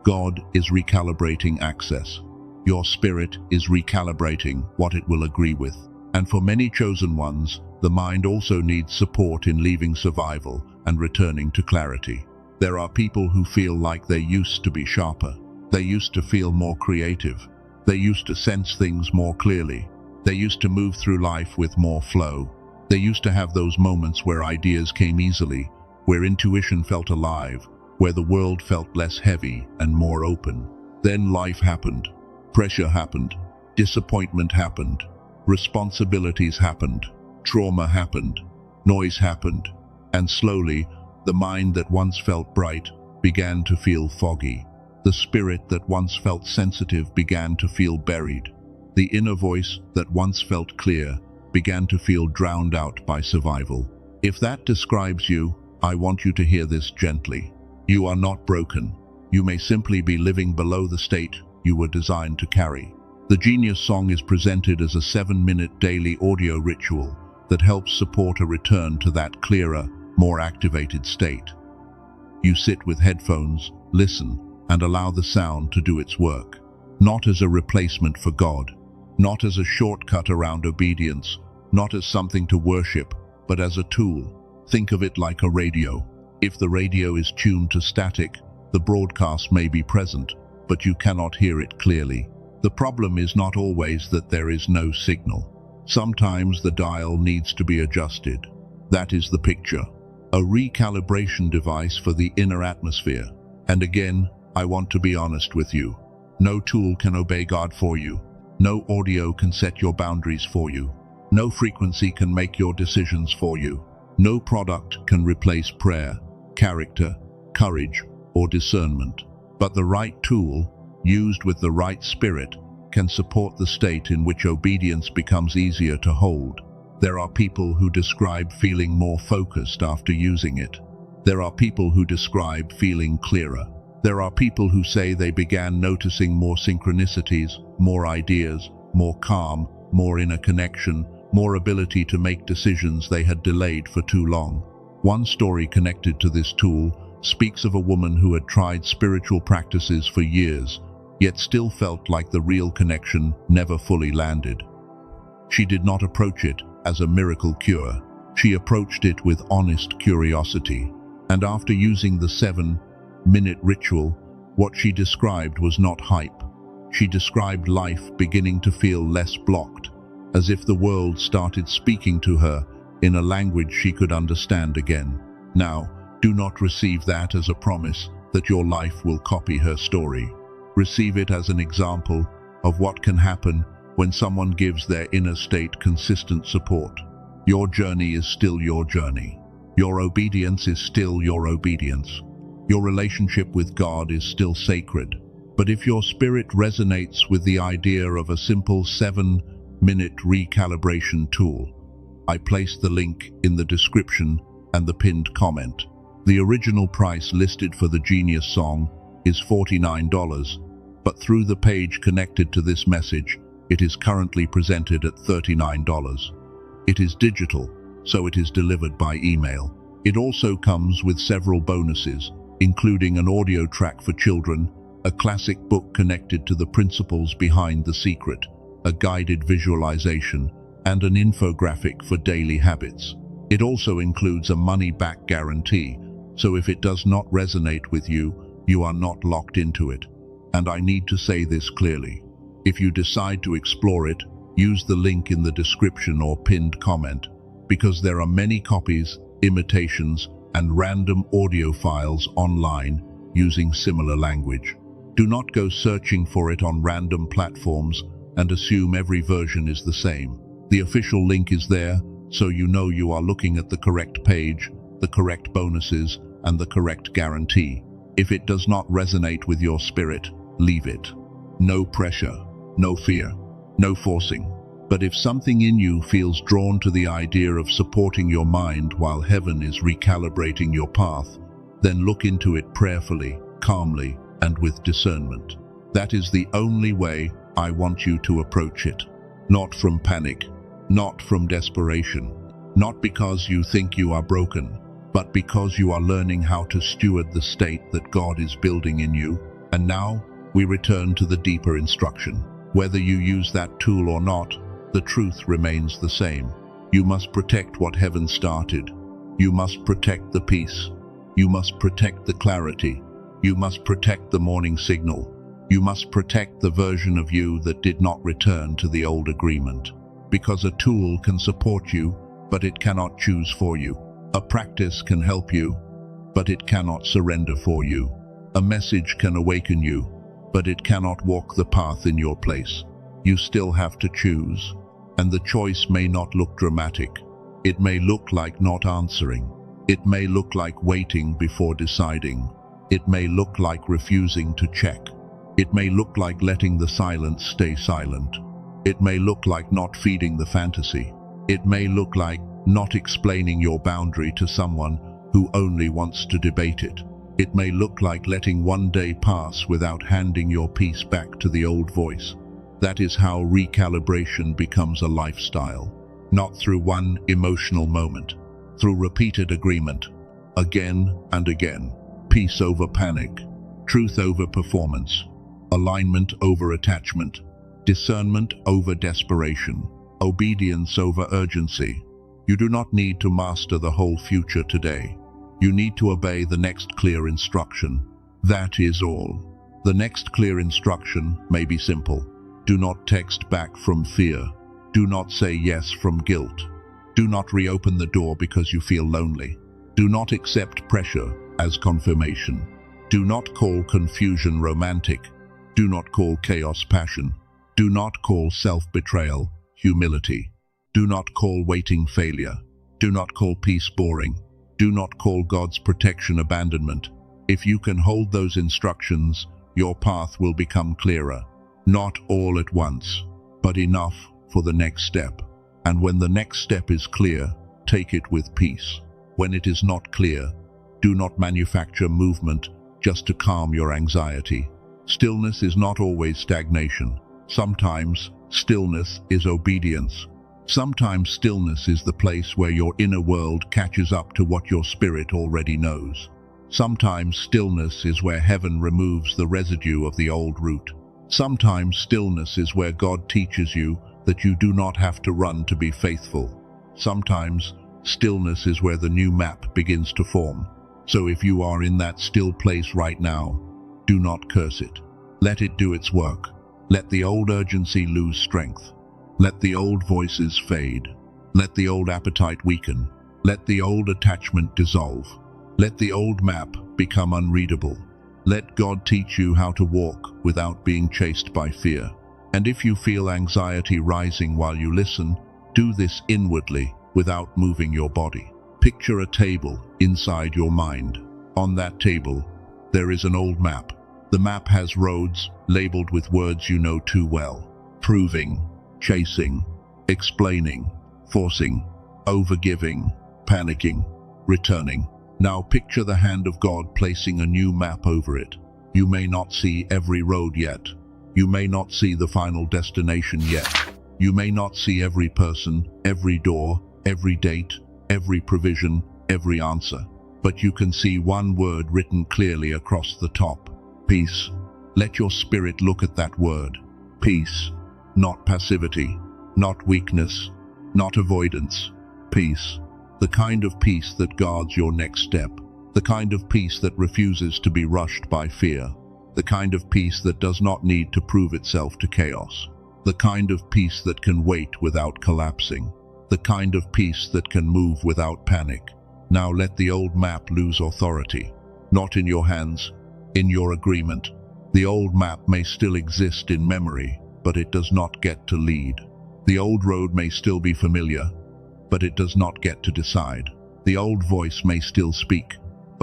God is recalibrating access. Your spirit is recalibrating what it will agree with. And for many chosen ones, the mind also needs support in leaving survival and returning to clarity. There are people who feel like they used to be sharper. They used to feel more creative. They used to sense things more clearly. They used to move through life with more flow. They used to have those moments where ideas came easily, where intuition felt alive, where the world felt less heavy and more open. Then life happened. Pressure happened. Disappointment happened. Responsibilities happened. Trauma happened. Noise happened. And slowly, the mind that once felt bright began to feel foggy. The spirit that once felt sensitive began to feel buried. The inner voice that once felt clear began to feel drowned out by survival. If that describes you, I want you to hear this gently. You are not broken. You may simply be living below the state you were designed to carry. The Genius Song is presented as a 7-minute daily audio ritual that helps support a return to that clearer, more activated state. You sit with headphones, listen, and allow the sound to do its work. Not as a replacement for God, not as a shortcut around obedience, not as something to worship, but as a tool. Think of it like a radio. If the radio is tuned to static, the broadcast may be present, but you cannot hear it clearly. The problem is not always that there is no signal. Sometimes the dial needs to be adjusted. That is the picture. A recalibration device for the inner atmosphere. And again, I want to be honest with you. No tool can obey God for you. No audio can set your boundaries for you. No frequency can make your decisions for you. No product can replace prayer, character, courage, or discernment. But the right tool, used with the right spirit, can support the state in which obedience becomes easier to hold. There are people who describe feeling more focused after using it. There are people who describe feeling clearer. There are people who say they began noticing more synchronicities, more ideas, more calm, more inner connection, more ability to make decisions they had delayed for too long. One story connected to this tool speaks of a woman who had tried spiritual practices for years, yet still felt like the real connection never fully landed. She did not approach it as a miracle cure. She approached it with honest curiosity. And after using the 7-minute ritual, what she described was not hype. She described life beginning to feel less blocked, as if the world started speaking to her in a language she could understand again. Now, do not receive that as a promise that your life will copy her story. Receive it as an example of what can happen when someone gives their inner state consistent support. Your journey is still your journey. Your obedience is still your obedience. Your relationship with God is still sacred. But if your spirit resonates with the idea of a simple 7-minute recalibration tool, I placed the link in the description and the pinned comment. The original price listed for the Genius Song is $49, but through the page connected to this message, it is currently presented at $39. It is digital, so it is delivered by email. It also comes with several bonuses, including an audio track for children, a classic book connected to the principles behind The Secret, a guided visualization, and an infographic for daily habits. It also includes a money-back guarantee, so if it does not resonate with you, you are not locked into it. And I need to say this clearly. If you decide to explore it, use the link in the description or pinned comment, because there are many copies, imitations, and random audio files online using similar language. Do not go searching for it on random platforms and assume every version is the same. The official link is there, so you know you are looking at the correct page, the correct bonuses, and the correct guarantee. If it does not resonate with your spirit, leave it. No pressure, no fear, no forcing. But if something in you feels drawn to the idea of supporting your mind while heaven is recalibrating your path, then look into it prayerfully, calmly, and with discernment. That is the only way I want you to approach it. Not from panic, not from desperation, not because you think you are broken, but because you are learning how to steward the state that God is building in you. And now, we return to the deeper instruction. Whether you use that tool or not, the truth remains the same. You must protect what heaven started. You must protect the peace. You must protect the clarity. You must protect the morning signal. You must protect the version of you that did not return to the old agreement. Because a tool can support you, but it cannot choose for you. A practice can help you, but it cannot surrender for you. A message can awaken you, but it cannot walk the path in your place. You still have to choose, and the choice may not look dramatic. It may look like not answering. It may look like waiting before deciding. It may look like refusing to check. It may look like letting the silence stay silent. It may look like not feeding the fantasy. It may look like not explaining your boundary to someone who only wants to debate it. It may look like letting one day pass without handing your peace back to the old voice. That is how recalibration becomes a lifestyle, not through one emotional moment, through repeated agreement, again and again. Peace over panic, truth over performance, alignment over attachment, discernment over desperation, obedience over urgency. You do not need to master the whole future today. You need to obey the next clear instruction. That is all. The next clear instruction may be simple. Do not text back from fear. Do not say yes from guilt. Do not reopen the door because you feel lonely. Do not accept pressure as confirmation. Do not call confusion romantic. Do not call chaos passion. Do not call self-betrayal humility. Do not call waiting failure. Do not call peace boring. Do not call God's protection abandonment. If you can hold those instructions, your path will become clearer. Not all at once, but enough for the next step. And when the next step is clear, take it with peace. When it is not clear, do not manufacture movement just to calm your anxiety. Stillness is not always stagnation. Sometimes stillness is obedience. Sometimes stillness is the place where your inner world catches up to what your spirit already knows. Sometimes stillness is where heaven removes the residue of the old route. Sometimes stillness is where God teaches you that you do not have to run to be faithful. Sometimes stillness is where the new map begins to form. So if you are in that still place right now, do not curse it. Let it do its work. Let the old urgency lose strength. Let the old voices fade. Let the old appetite weaken. Let the old attachment dissolve. Let the old map become unreadable. Let God teach you how to walk without being chased by fear. And if you feel anxiety rising while you listen, do this inwardly without moving your body. Picture a table inside your mind. On that table, there is an old map. The map has roads labeled with words you know too well. Proving, chasing, explaining, forcing, overgiving, panicking, returning. Now picture the hand of God placing a new map over it. You may not see every road yet. You may not see the final destination yet. You may not see every person, every door, every date, every provision, every answer. But you can see one word written clearly across the top. Peace. Let your spirit look at that word. Peace. Not passivity, not weakness, not avoidance. Peace. The kind of peace that guards your next step. The kind of peace that refuses to be rushed by fear. The kind of peace that does not need to prove itself to chaos. The kind of peace that can wait without collapsing. The kind of peace that can move without panic. Now let the old map lose authority. Not in your hands, in your agreement. The old map may still exist in memory, but it does not get to lead. The old road may still be familiar, but it does not get to decide. The old voice may still speak,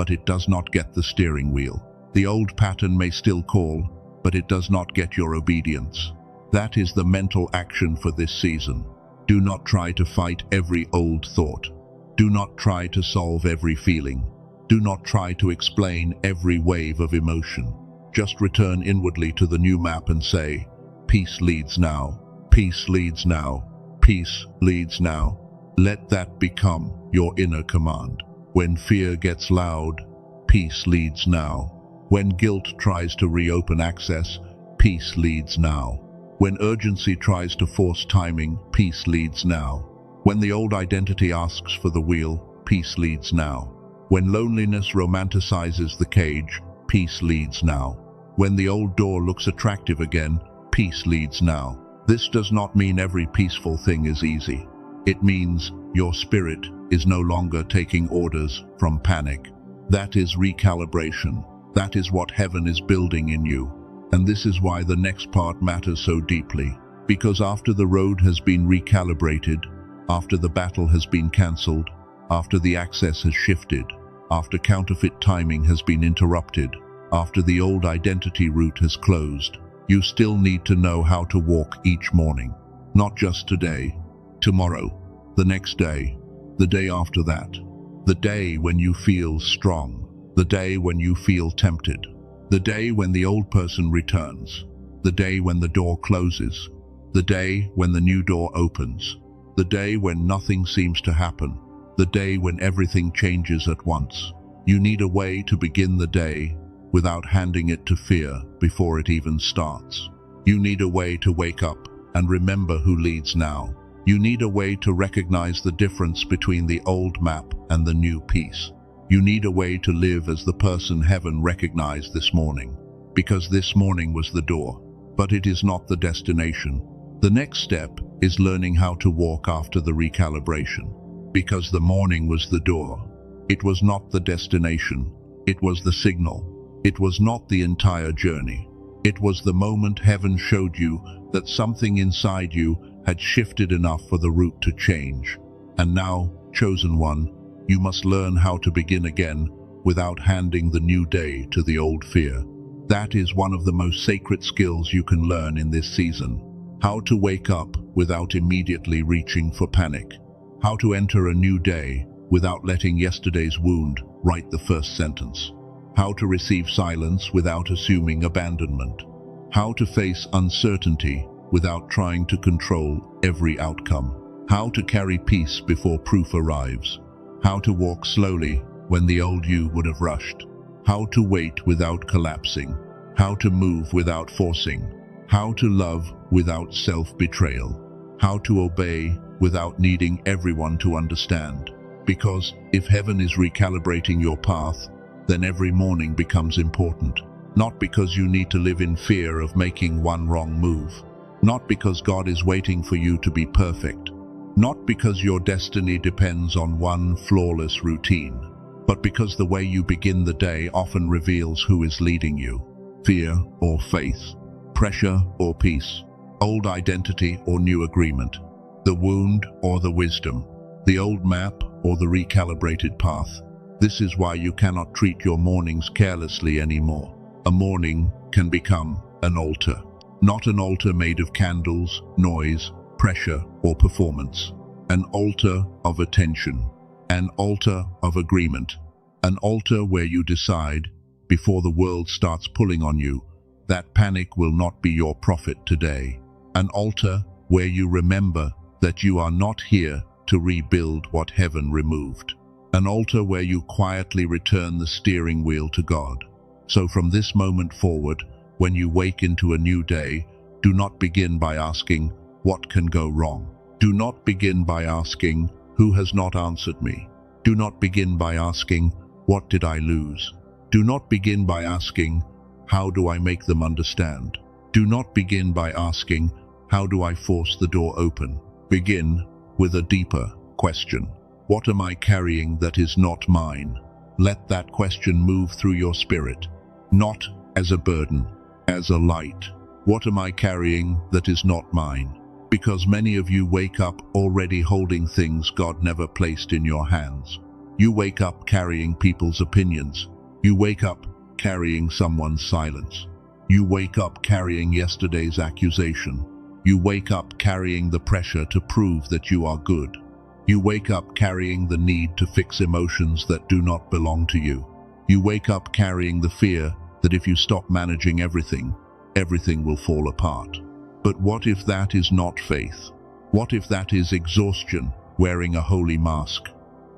but it does not get the steering wheel. The old pattern may still call, but it does not get your obedience. That is the mental action for this season. Do not try to fight every old thought. Do not try to solve every feeling. Do not try to explain every wave of emotion. Just return inwardly to the new map and say, peace leads now, peace leads now, peace leads now. Let that become your inner command. When fear gets loud, peace leads now. When guilt tries to reopen access, peace leads now. When urgency tries to force timing, peace leads now. When the old identity asks for the wheel, peace leads now. When loneliness romanticizes the cage, peace leads now. When the old door looks attractive again, peace leads now. This does not mean every peaceful thing is easy. It means your spirit is no longer taking orders from panic. That is recalibration. That is what heaven is building in you. And this is why the next part matters so deeply. Because after the road has been recalibrated, after the battle has been cancelled, after the access has shifted, after counterfeit timing has been interrupted, after the old identity route has closed, you still need to know how to walk each morning. Not just today, tomorrow, the next day, the day after that, the day when you feel strong, the day when you feel tempted, the day when the old person returns, the day when the door closes, the day when the new door opens, the day when nothing seems to happen, the day when everything changes at once. You need a way to begin the day without handing it to fear before it even starts. You need a way to wake up and remember who leads now. You need a way to recognize the difference between the old map and the new piece. You need a way to live as the person heaven recognized this morning, because this morning was the door, but it is not the destination. The next step is learning how to walk after the recalibration, because the morning was the door. It was not the destination. It was the signal. It was not the entire journey. It was the moment heaven showed you that something inside you had shifted enough for the route to change. And now, chosen one, you must learn how to begin again without handing the new day to the old fear. That is one of the most sacred skills you can learn in this season. How to wake up without immediately reaching for panic. How to enter a new day without letting yesterday's wound write the first sentence. How to receive silence without assuming abandonment. How to face uncertainty without trying to control every outcome. How to carry peace before proof arrives. How to walk slowly when the old you would have rushed. How to wait without collapsing. How to move without forcing. How to love without self-betrayal. How to obey without needing everyone to understand. Because if heaven is recalibrating your path, then every morning becomes important. Not because you need to live in fear of making one wrong move. Not because God is waiting for you to be perfect. Not because your destiny depends on one flawless routine, but because the way you begin the day often reveals who is leading you. Fear or faith, pressure or peace, old identity or new agreement, the wound or the wisdom, the old map or the recalibrated path. This is why you cannot treat your mornings carelessly anymore. A morning can become an altar. Not an altar made of candles, noise, pressure, or performance. An altar of attention. An altar of agreement. An altar where you decide, before the world starts pulling on you, that panic will not be your prophet today. An altar where you remember that you are not here to rebuild what heaven removed. An altar where you quietly return the steering wheel to God. So from this moment forward, when you wake into a new day, do not begin by asking, what can go wrong? Do not begin by asking, who has not answered me? Do not begin by asking, what did I lose? Do not begin by asking, how do I make them understand? Do not begin by asking, how do I force the door open? Begin with a deeper question. What am I carrying that is not mine? Let that question move through your spirit, not as a burden, as a light. What am I carrying that is not mine? Because many of you wake up already holding things God never placed in your hands. You wake up carrying people's opinions. You wake up carrying someone's silence. You wake up carrying yesterday's accusation. You wake up carrying the pressure to prove that you are good. You wake up carrying the need to fix emotions that do not belong to you. You wake up carrying the fear that if you stop managing everything, everything will fall apart. But what if that is not faith? What if that is exhaustion wearing a holy mask?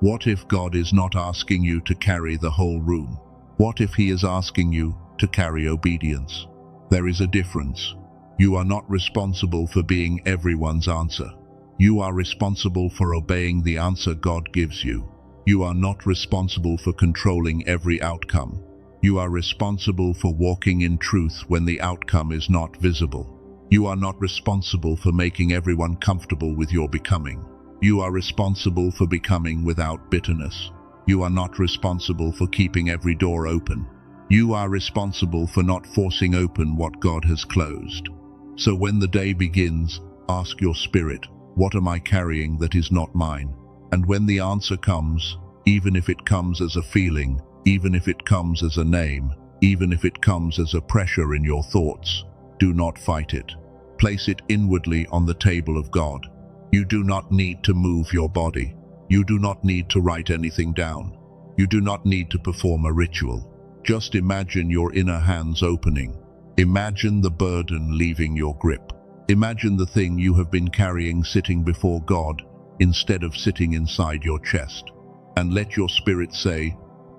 What if God is not asking you to carry the whole room? What if He is asking you to carry obedience? There is a difference. You are not responsible for being everyone's answer. You are responsible for obeying the answer God gives you. You are not responsible for controlling every outcome. You are responsible for walking in truth when the outcome is not visible. You are not responsible for making everyone comfortable with your becoming. You are responsible for becoming without bitterness. You are not responsible for keeping every door open. You are responsible for not forcing open what God has closed. So when the day begins, ask your spirit, what am I carrying that is not mine? And when the answer comes, even if it comes as a feeling, even if it comes as a name, even if it comes as a pressure in your thoughts, do not fight it. Place it inwardly on the table of God. You do not need to move your body. You do not need to write anything down. You do not need to perform a ritual. Just imagine your inner hands opening. Imagine the burden leaving your grip. Imagine the thing you have been carrying sitting before God instead of sitting inside your chest. And let your spirit say,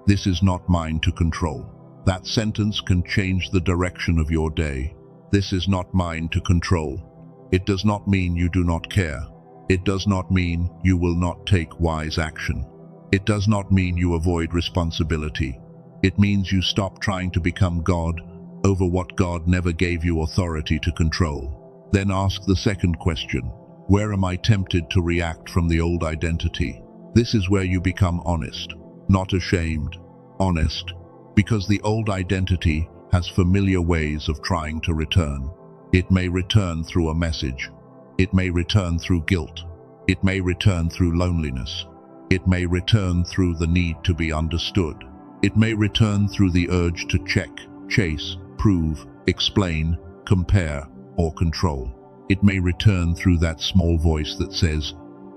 this is not mine to control. That sentence can change the direction of your day. This is not mine to control. It does not mean you do not care. It does not mean you will not take wise action. It does not mean you avoid responsibility. It means you stop trying to become God over what God never gave you authority to control. Then ask the second question, where am I tempted to react from the old identity? This is where you become honest, not ashamed, honest, because the old identity has familiar ways of trying to return. It may return through a message. It may return through guilt. It may return through loneliness. It may return through the need to be understood. It may return through the urge to check, chase, prove, explain, compare, or control. It may return through that small voice that says,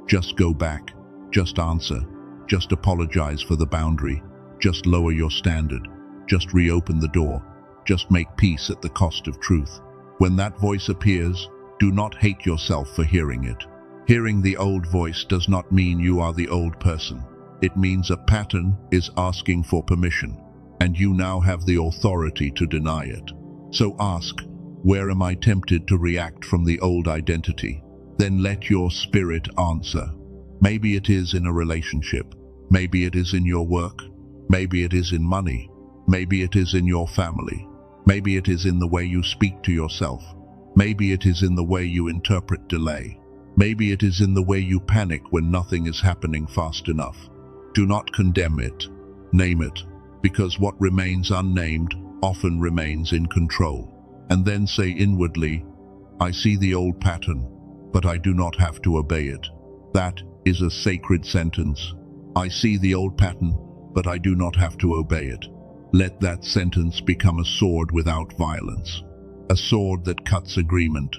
just go back, just answer, just apologize for the boundary, just lower your standard, just reopen the door, just make peace at the cost of truth. When that voice appears, do not hate yourself for hearing it. Hearing the old voice does not mean you are the old person. It means a pattern is asking for permission, and you now have the authority to deny it. So ask, where am I tempted to react from the old identity? Then let your spirit answer. Maybe it is in a relationship. Maybe it is in your work. Maybe it is in money. Maybe it is in your family. Maybe it is in the way you speak to yourself. Maybe it is in the way you interpret delay. Maybe it is in the way you panic when nothing is happening fast enough. Do not condemn it. Name it, because what remains unnamed often remains in control. And then say inwardly, I see the old pattern, but I do not have to obey it. That is a sacred sentence. I see the old pattern, but I do not have to obey it. Let that sentence become a sword without violence. A sword that cuts agreement.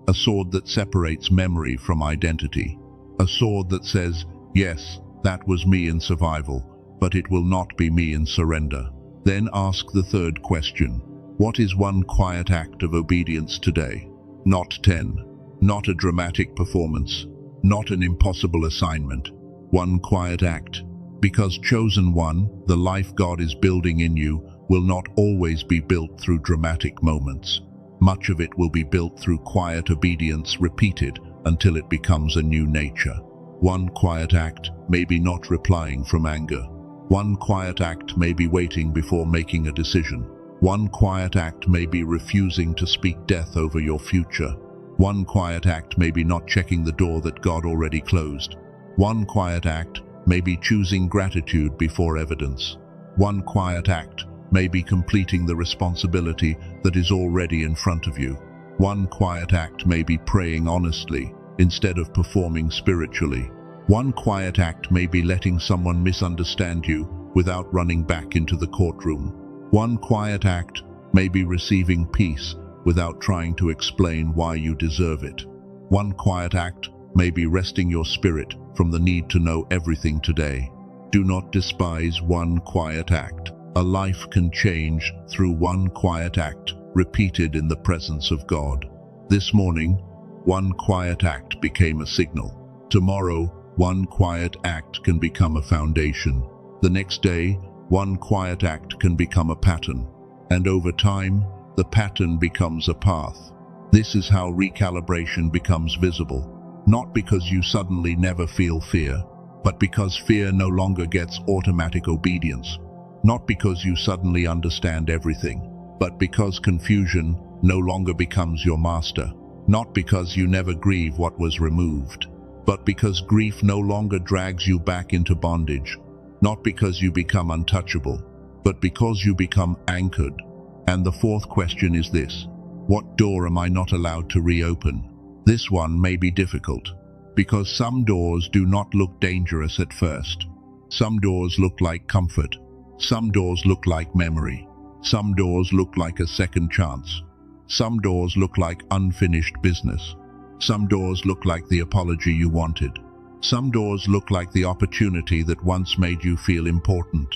A sword that separates memory from identity. A sword that says, yes, that was me in survival, but it will not be me in surrender. Then ask the third question. What is one quiet act of obedience today? Not 10. Not a dramatic performance. Not an impossible assignment. One quiet act. Because chosen one, the life God is building in you, will not always be built through dramatic moments. Much of it will be built through quiet obedience repeated until it becomes a new nature. One quiet act may be not replying from anger. One quiet act may be waiting before making a decision. One quiet act may be refusing to speak death over your future. One quiet act may be not checking the door that God already closed. One quiet act may be choosing gratitude before evidence. One quiet act may be completing the responsibility that is already in front of you. One quiet act may be praying honestly instead of performing spiritually. One quiet act may be letting someone misunderstand you without running back into the courtroom. One quiet act may be receiving peace without trying to explain why you deserve it. One quiet act may be resting your spirit from the need to know everything today. Do not despise one quiet act. A life can change through one quiet act repeated in the presence of God. This morning, one quiet act became a signal. Tomorrow, one quiet act can become a foundation. The next day, one quiet act can become a pattern. And over time, the pattern becomes a path. This is how recalibration becomes visible. Not because you suddenly never feel fear, but because fear no longer gets automatic obedience. Not because you suddenly understand everything, but because confusion no longer becomes your master. Not because you never grieve what was removed, but because grief no longer drags you back into bondage. Not because you become untouchable, but because you become anchored. And the fourth question is this: what door am I not allowed to reopen? This one may be difficult, because some doors do not look dangerous at first. Some doors look like comfort. Some doors look like memory. Some doors look like a second chance. Some doors look like unfinished business. Some doors look like the apology you wanted. Some doors look like the opportunity that once made you feel important.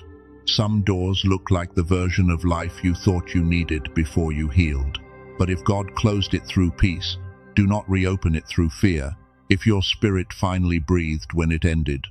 Some doors look like the version of life you thought you needed before you healed. But if God closed it through peace, do not reopen it through fear. If your spirit finally breathed when it ended,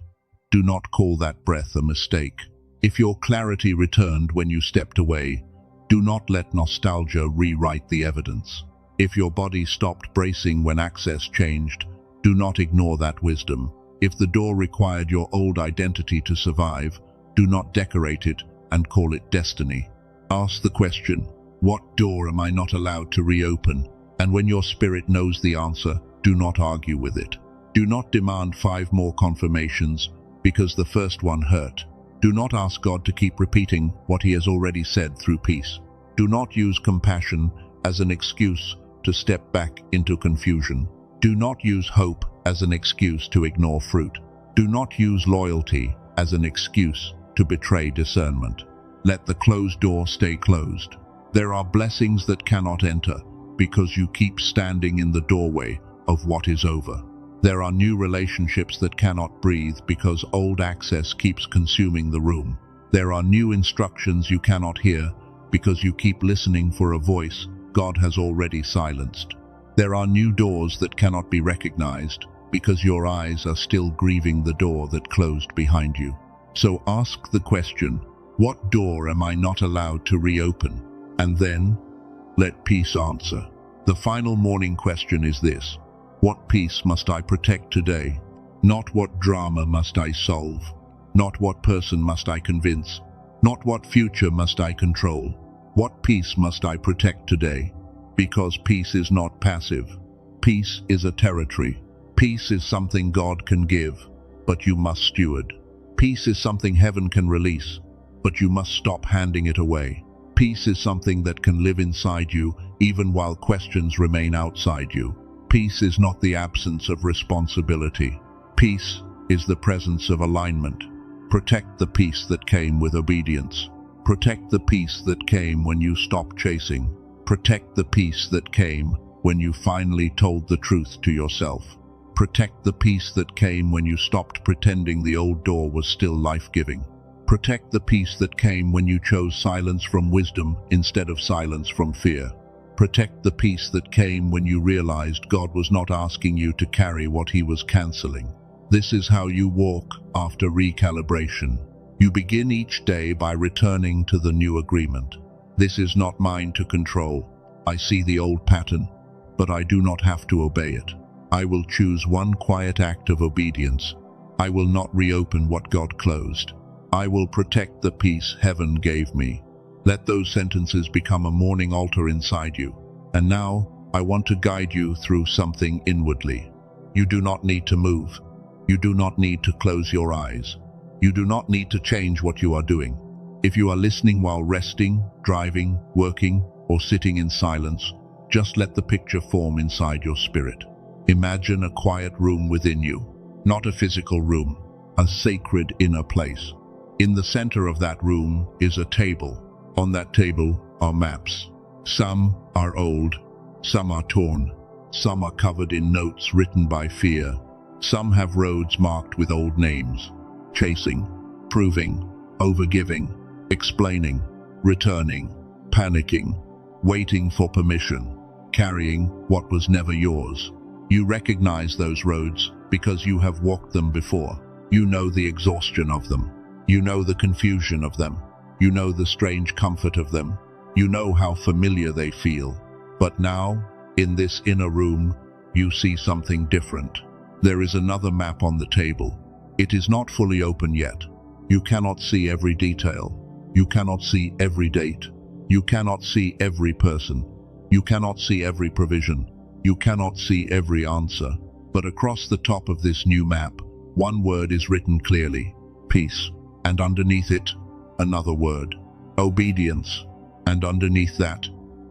do not call that breath a mistake. If your clarity returned when you stepped away, do not let nostalgia rewrite the evidence. If your body stopped bracing when access changed, do not ignore that wisdom. If the door required your old identity to survive, do not decorate it and call it destiny. Ask the question, what door am I not allowed to reopen? And when your spirit knows the answer, do not argue with it. Do not demand 5 more confirmations because the first one hurt. Do not ask God to keep repeating what He has already said through peace. Do not use compassion as an excuse to step back into confusion. Do not use hope as an excuse to ignore fruit. Do not use loyalty as an excuse to betray discernment. Let the closed door stay closed. There are blessings that cannot enter because you keep standing in the doorway of what is over. There are new relationships that cannot breathe because old access keeps consuming the room. There are new instructions you cannot hear because you keep listening for a voice God has already silenced. There are new doors that cannot be recognized because your eyes are still grieving the door that closed behind you. So ask the question, what door am I not allowed to reopen? And then, let peace answer. The final morning question is this: what peace must I protect today? Not what drama must I solve. Not what person must I convince. Not what future must I control. What peace must I protect today? Because peace is not passive. Peace is a territory. Peace is something God can give, but you must steward. Peace is something heaven can release, but you must stop handing it away. Peace is something that can live inside you even while questions remain outside you. Peace is not the absence of responsibility. Peace is the presence of alignment. Protect the peace that came with obedience. Protect the peace that came when you stopped chasing. Protect the peace that came when you finally told the truth to yourself. Protect the peace that came when you stopped pretending the old door was still life-giving. Protect the peace that came when you chose silence from wisdom instead of silence from fear. Protect the peace that came when you realized God was not asking you to carry what He was canceling. This is how you walk after recalibration. You begin each day by returning to the new agreement. This is not mine to control. I see the old pattern, but I do not have to obey it. I will choose one quiet act of obedience. I will not reopen what God closed. I will protect the peace heaven gave me. Let those sentences become a morning altar inside you. And now, I want to guide you through something inwardly. You do not need to move. You do not need to close your eyes. You do not need to change what you are doing. If you are listening while resting, driving, working, or sitting in silence, just let the picture form inside your spirit. Imagine a quiet room within you. not a physical room, a sacred inner place. In the center of that room is a table. On that table are maps. Some are old, some are torn, some are covered in notes written by fear. Some have roads marked with old names: chasing, proving, overgiving, explaining, returning, panicking, waiting for permission, carrying what was never yours. You recognize those roads because you have walked them before. You know the exhaustion of them. You know the confusion of them. You know the strange comfort of them. You know how familiar they feel. But now, in this inner room, you see something different. There is another map on the table. It is not fully open yet. You cannot see every detail. You cannot see every date. You cannot see every person. You cannot see every provision. You cannot see every answer. But across the top of this new map, one word is written clearly: peace. And underneath it, another word: obedience. And underneath that,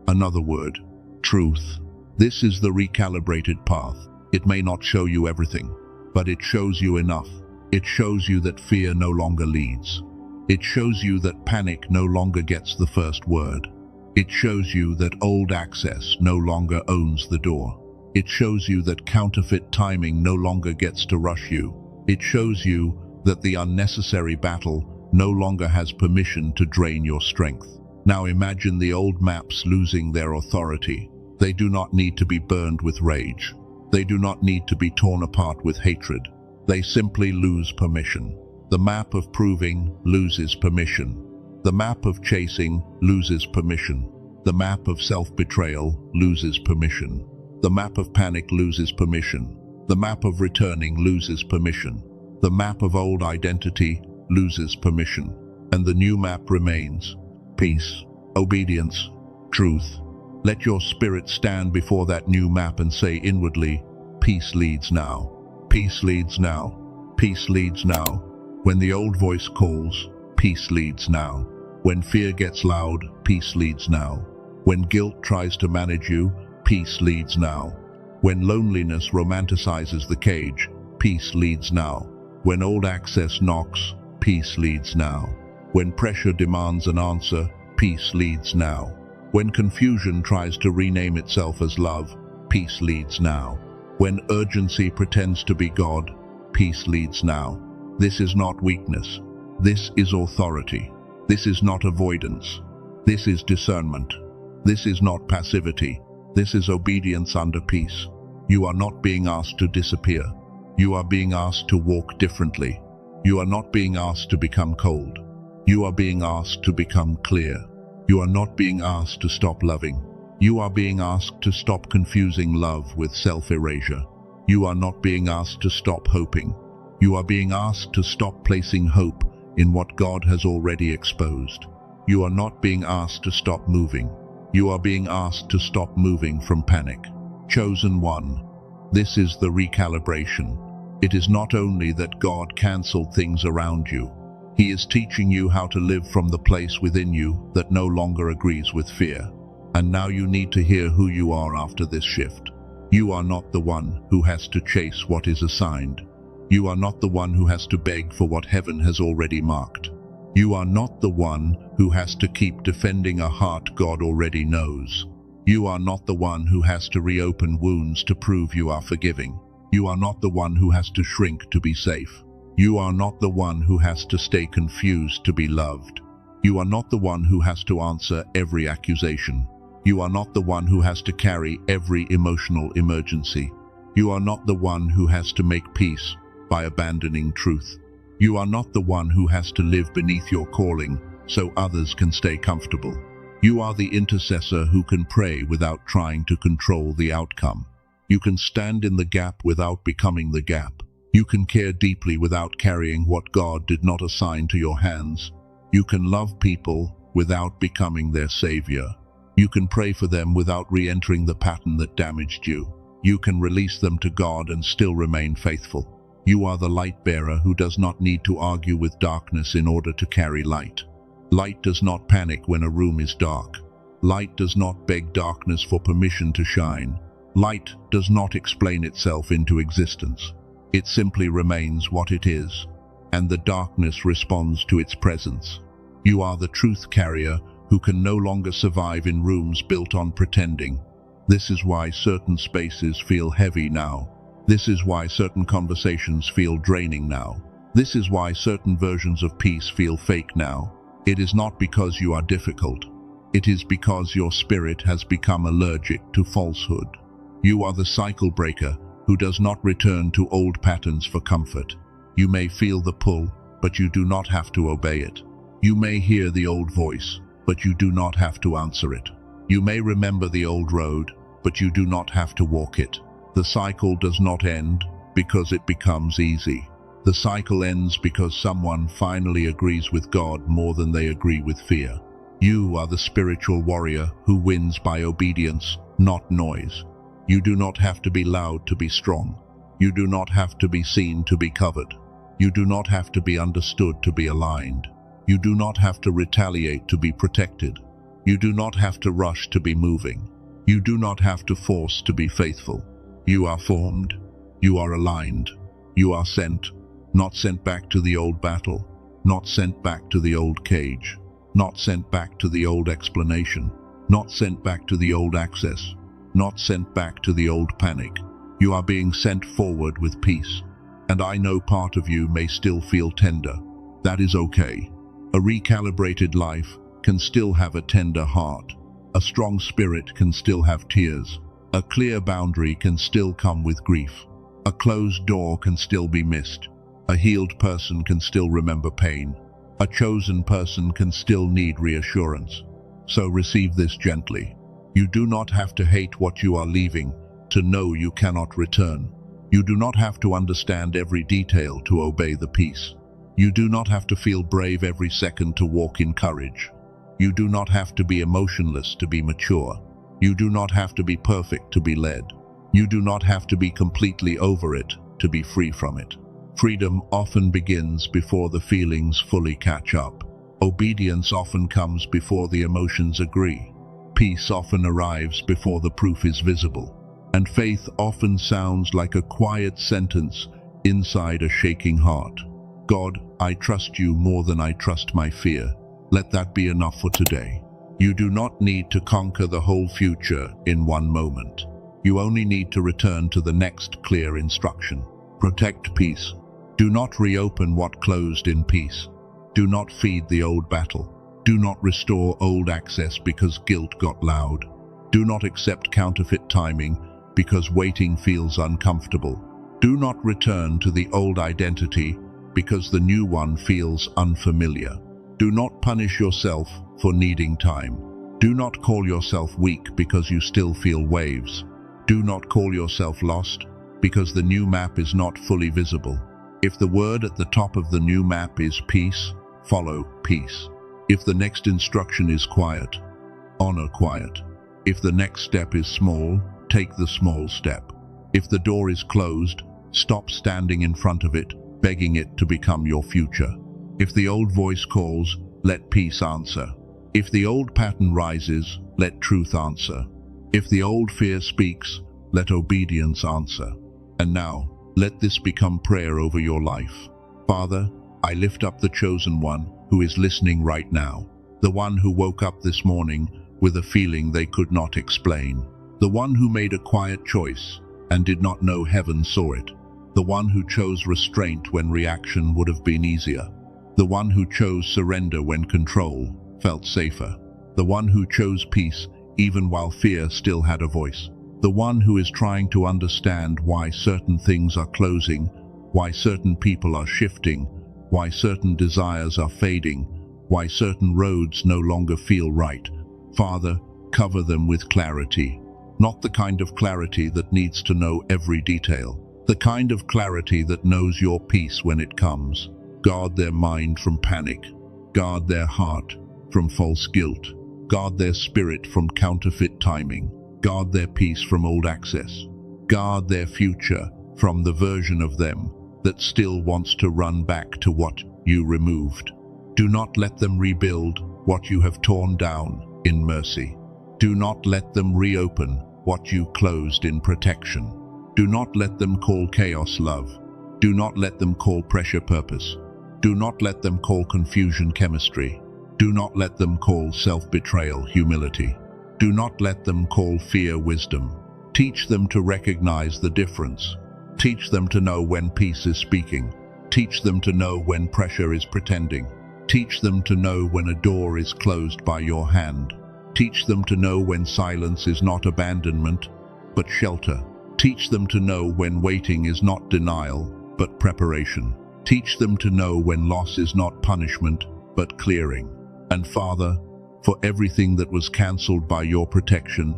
another word: truth. This is the recalibrated path. It may not show you everything, but it shows you enough. It shows you that fear no longer leads. It shows you that panic no longer gets the first word. It shows you that old access no longer owns the door. It shows you that counterfeit timing no longer gets to rush you. It shows you that the unnecessary battle no longer has permission to drain your strength. Now imagine the old maps losing their authority. They do not need to be burned with rage. They do not need to be torn apart with hatred. They simply lose permission. The map of proving loses permission. The map of chasing loses permission. The map of self-betrayal loses permission. The map of panic loses permission. The map of returning loses permission. The map of old identity loses permission. And the new map remains: peace, obedience, truth. Let your spirit stand before that new map and say inwardly, peace leads now. Peace leads now. Peace leads now. When the old voice calls, peace leads now. When fear gets loud, peace leads now. When guilt tries to manage you, peace leads now. When loneliness romanticizes the cage, peace leads now. When old access knocks, peace leads now. When pressure demands an answer, peace leads now. When confusion tries to rename itself as love, peace leads now. When urgency pretends to be God, peace leads now. This is not weakness. This is authority. This is not avoidance. This is discernment. This is not passivity. This is obedience under peace. You are not being asked to disappear. You are being asked to walk differently. You are not being asked to become cold. You are being asked to become clear. You are not being asked to stop loving. You are being asked to stop confusing love with self-erasure. You are not being asked to stop hoping. You are being asked to stop placing hope in what God has already exposed. You are not being asked to stop moving. You are being asked to stop moving from panic. Chosen one. This is the recalibration. It is not only that God cancelled things around you. He is teaching you how to live from the place within you that no longer agrees with fear. And now you need to hear who you are after this shift. You are not the one who has to chase what is assigned. You are not the one who has to beg for what heaven has already marked. You are not the one who has to keep defending a heart God already knows. You are not the one who has to reopen wounds to prove you are forgiving. You are not the one who has to shrink to be safe. You are not the one who has to stay confused to be loved. You are not the one who has to answer every accusation. You are not the one who has to carry every emotional emergency. You are not the one who has to make peace by abandoning truth. You are not the one who has to live beneath your calling so others can stay comfortable. You are the intercessor who can pray without trying to control the outcome. You can stand in the gap without becoming the gap. You can care deeply without carrying what God did not assign to your hands. You can love people without becoming their savior. You can pray for them without re-entering the pattern that damaged you. You can release them to God and still remain faithful. You are the light bearer who does not need to argue with darkness in order to carry light. Light does not panic when a room is dark. Light does not beg darkness for permission to shine. Light does not explain itself into existence. It simply remains what it is, and the darkness responds to its presence. You are the truth carrier who can no longer survive in rooms built on pretending. This is why certain spaces feel heavy now. This is why certain conversations feel draining now. This is why certain versions of peace feel fake now. It is not because you are difficult. It is because your spirit has become allergic to falsehood. You are the cycle breaker who does not return to old patterns for comfort. You may feel the pull, but you do not have to obey it. You may hear the old voice, but you do not have to answer it. You may remember the old road, but you do not have to walk it. The cycle does not end because it becomes easy. The cycle ends because someone finally agrees with God more than they agree with fear. You are the spiritual warrior who wins by obedience, not noise. You do not have to be loud to be strong. You do not have to be seen to be covered. You do not have to be understood to be aligned. You do not have to retaliate to be protected. You do not have to rush to be moving. You do not have to force to be faithful. You are formed. You are aligned. You are sent. Not sent back to the old battle. Not sent back to the old cage. Not sent back to the old explanation. Not sent back to the old access. Not sent back to the old panic. You are being sent forward with peace. And I know part of you may still feel tender. That is okay. A recalibrated life can still have a tender heart. A strong spirit can still have tears. A clear boundary can still come with grief. A closed door can still be missed. A healed person can still remember pain. A chosen person can still need reassurance. So receive this gently. You do not have to hate what you are leaving to know you cannot return. You do not have to understand every detail to obey the peace. You do not have to feel brave every second to walk in courage. You do not have to be emotionless to be mature. You do not have to be perfect to be led. You do not have to be completely over it to be free from it. Freedom often begins before the feelings fully catch up. Obedience often comes before the emotions agree. Peace often arrives before the proof is visible. And faith often sounds like a quiet sentence inside a shaking heart. God, I trust you more than I trust my fear. Let that be enough for today. You do not need to conquer the whole future in one moment. You only need to return to the next clear instruction. Protect peace. Do not reopen what closed in peace. Do not feed the old battle. Do not restore old access because guilt got loud. Do not accept counterfeit timing because waiting feels uncomfortable. Do not return to the old identity because the new one feels unfamiliar. Do not punish yourself for needing time. Do not call yourself weak because you still feel waves. Do not call yourself lost because the new map is not fully visible. If the word at the top of the new map is peace, follow peace. If the next instruction is quiet, honor quiet. If the next step is small, take the small step. If the door is closed, stop standing in front of it, begging it to become your future. If the old voice calls, let peace answer. If the old pattern rises, let truth answer. If the old fear speaks, let obedience answer. And now, let this become prayer over your life. Father, I lift up the chosen one who is listening right now. The one who woke up this morning with a feeling they could not explain. The one who made a quiet choice and did not know heaven saw it. The one who chose restraint when reaction would have been easier. The one who chose surrender when control felt safer. The one who chose peace even while fear still had a voice. The one who is trying to understand why certain things are closing, why certain people are shifting, why certain desires are fading, why certain roads no longer feel right. Father, cover them with clarity. Not the kind of clarity that needs to know every detail. The kind of clarity that knows your peace when it comes. Guard their mind from panic. Guard their heart from false guilt. Guard their spirit from counterfeit timing. Guard their peace from old access. Guard their future from the version of them that still wants to run back to what you removed. Do not let them rebuild what you have torn down in mercy. Do not let them reopen what you closed in protection. Do not let them call chaos love. Do not let them call pressure purpose. Do not let them call confusion chemistry. Do not let them call self-betrayal humility. Do not let them call fear wisdom. Teach them to recognize the difference. Teach them to know when peace is speaking. Teach them to know when pressure is pretending. Teach them to know when a door is closed by your hand. Teach them to know when silence is not abandonment, but shelter. Teach them to know when waiting is not denial, but preparation. Teach them to know when loss is not punishment, but clearing. And Father, for everything that was cancelled by your protection,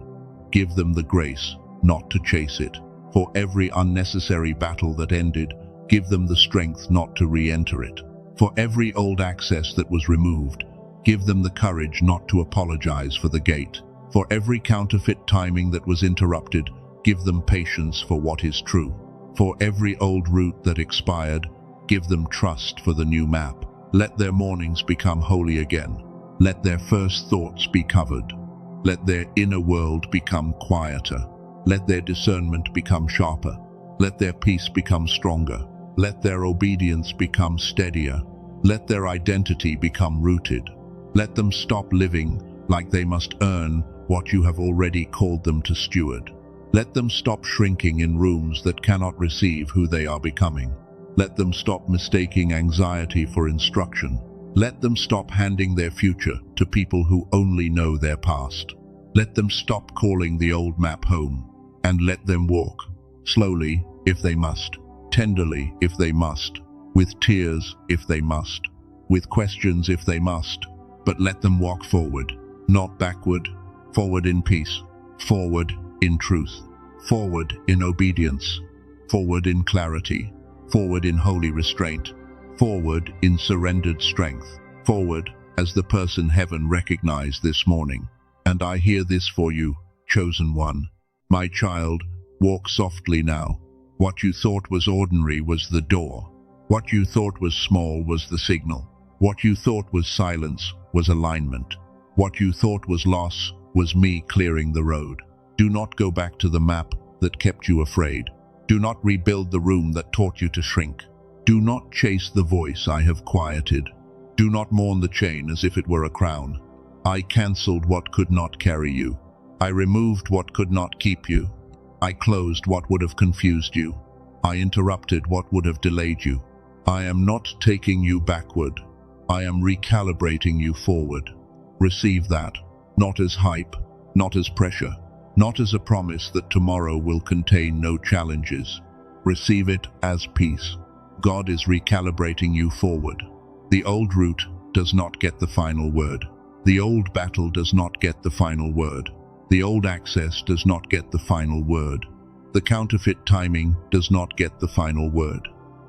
give them the grace not to chase it. For every unnecessary battle that ended, give them the strength not to re-enter it. For every old access that was removed, give them the courage not to apologize for the gate. For every counterfeit timing that was interrupted, give them patience for what is true. For every old route that expired, give them trust for the new map. Let their mornings become holy again. Let their first thoughts be covered. Let their inner world become quieter. Let their discernment become sharper. Let their peace become stronger. Let their obedience become steadier. Let their identity become rooted. Let them stop living like they must earn what you have already called them to steward. Let them stop shrinking in rooms that cannot receive who they are becoming. Let them stop mistaking anxiety for instruction. Let them stop handing their future to people who only know their past. Let them stop calling the old map home, and let them walk, slowly if they must, tenderly if they must, with tears if they must, with questions if they must, but let them walk forward, not backward, forward in peace, forward in truth, forward in obedience, forward in clarity, forward in holy restraint, forward in surrendered strength, forward as the person heaven recognized this morning. And I hear this for you, chosen one. My child, walk softly now. What you thought was ordinary was the door. What you thought was small was the signal. What you thought was silence was alignment. What you thought was loss was me clearing the road. Do not go back to the map that kept you afraid. Do not rebuild the room that taught you to shrink. Do not chase the voice I have quieted. Do not mourn the chain as if it were a crown. I cancelled what could not carry you. I removed what could not keep you. I closed what would have confused you. I interrupted what would have delayed you. I am not taking you backward. I am recalibrating you forward. Receive that, not as hype, not as pressure, not as a promise that tomorrow will contain no challenges. Receive it as peace. God is recalibrating you forward. The old route does not get the final word. The old battle does not get the final word. The old access does not get the final word. The counterfeit timing does not get the final word.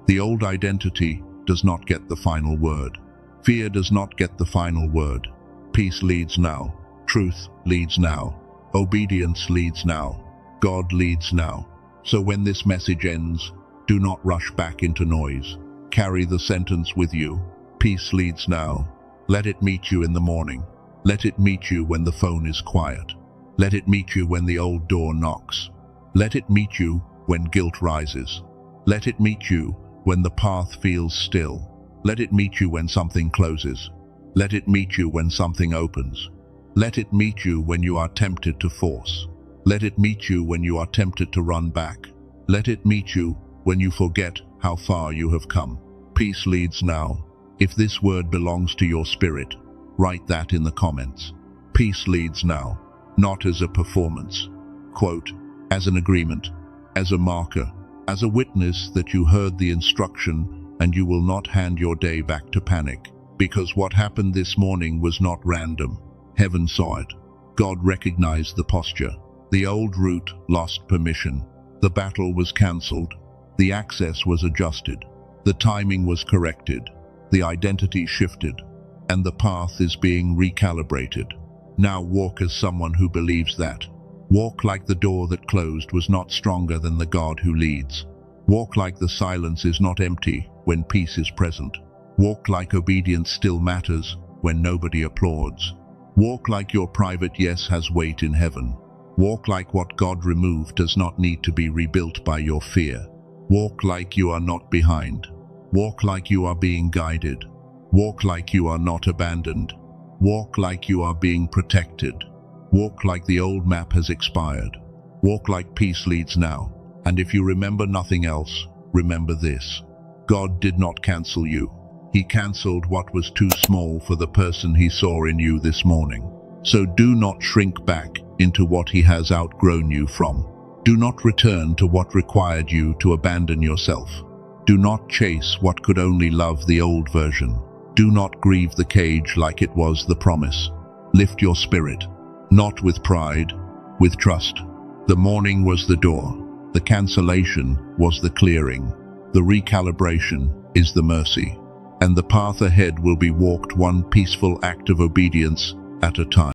The old identity does not get the final word. Fear does not get the final word. Peace leads now. Truth leads now. Obedience leads now. God leads now. So when this message ends, do not rush back into noise. Carry the sentence with you. Peace leads now. Let it meet you in the morning. Let it meet you when the phone is quiet. Let it meet you when the old door knocks. Let it meet you when guilt rises. Let it meet you when the path feels still. Let it meet you when something closes. Let it meet you when something opens. Let it meet you when you are tempted to force. Let it meet you when you are tempted to run back. Let it meet you when you forget how far you have come. Peace leads now. If this word belongs to your spirit, write that in the comments. Peace leads now, not as a performance. Quote, as an agreement, as a marker, as a witness that you heard the instruction and you will not hand your day back to panic. Because what happened this morning was not random. Heaven saw it. God recognized the posture. The old route lost permission. The battle was cancelled. The access was adjusted. The timing was corrected. The identity shifted. And the path is being recalibrated. Now walk as someone who believes that. Walk like the door that closed was not stronger than the God who leads. Walk like the silence is not empty when peace is present. Walk like obedience still matters when nobody applauds. Walk like your private yes has weight in heaven. Walk like what God removed does not need to be rebuilt by your fear. Walk like you are not behind. Walk like you are being guided. Walk like you are not abandoned. Walk like you are being protected. Walk like the old map has expired. Walk like peace leads now. And if you remember nothing else, remember this. God did not cancel you. He cancelled what was too small for the person He saw in you this morning. So do not shrink back into what He has outgrown you from. Do not return to what required you to abandon yourself. Do not chase what could only love the old version. Do not grieve the cage like it was the promise. Lift your spirit, not with pride, with trust. The morning was the door. The cancellation was the clearing. The recalibration is the mercy. And the path ahead will be walked one peaceful act of obedience at a time.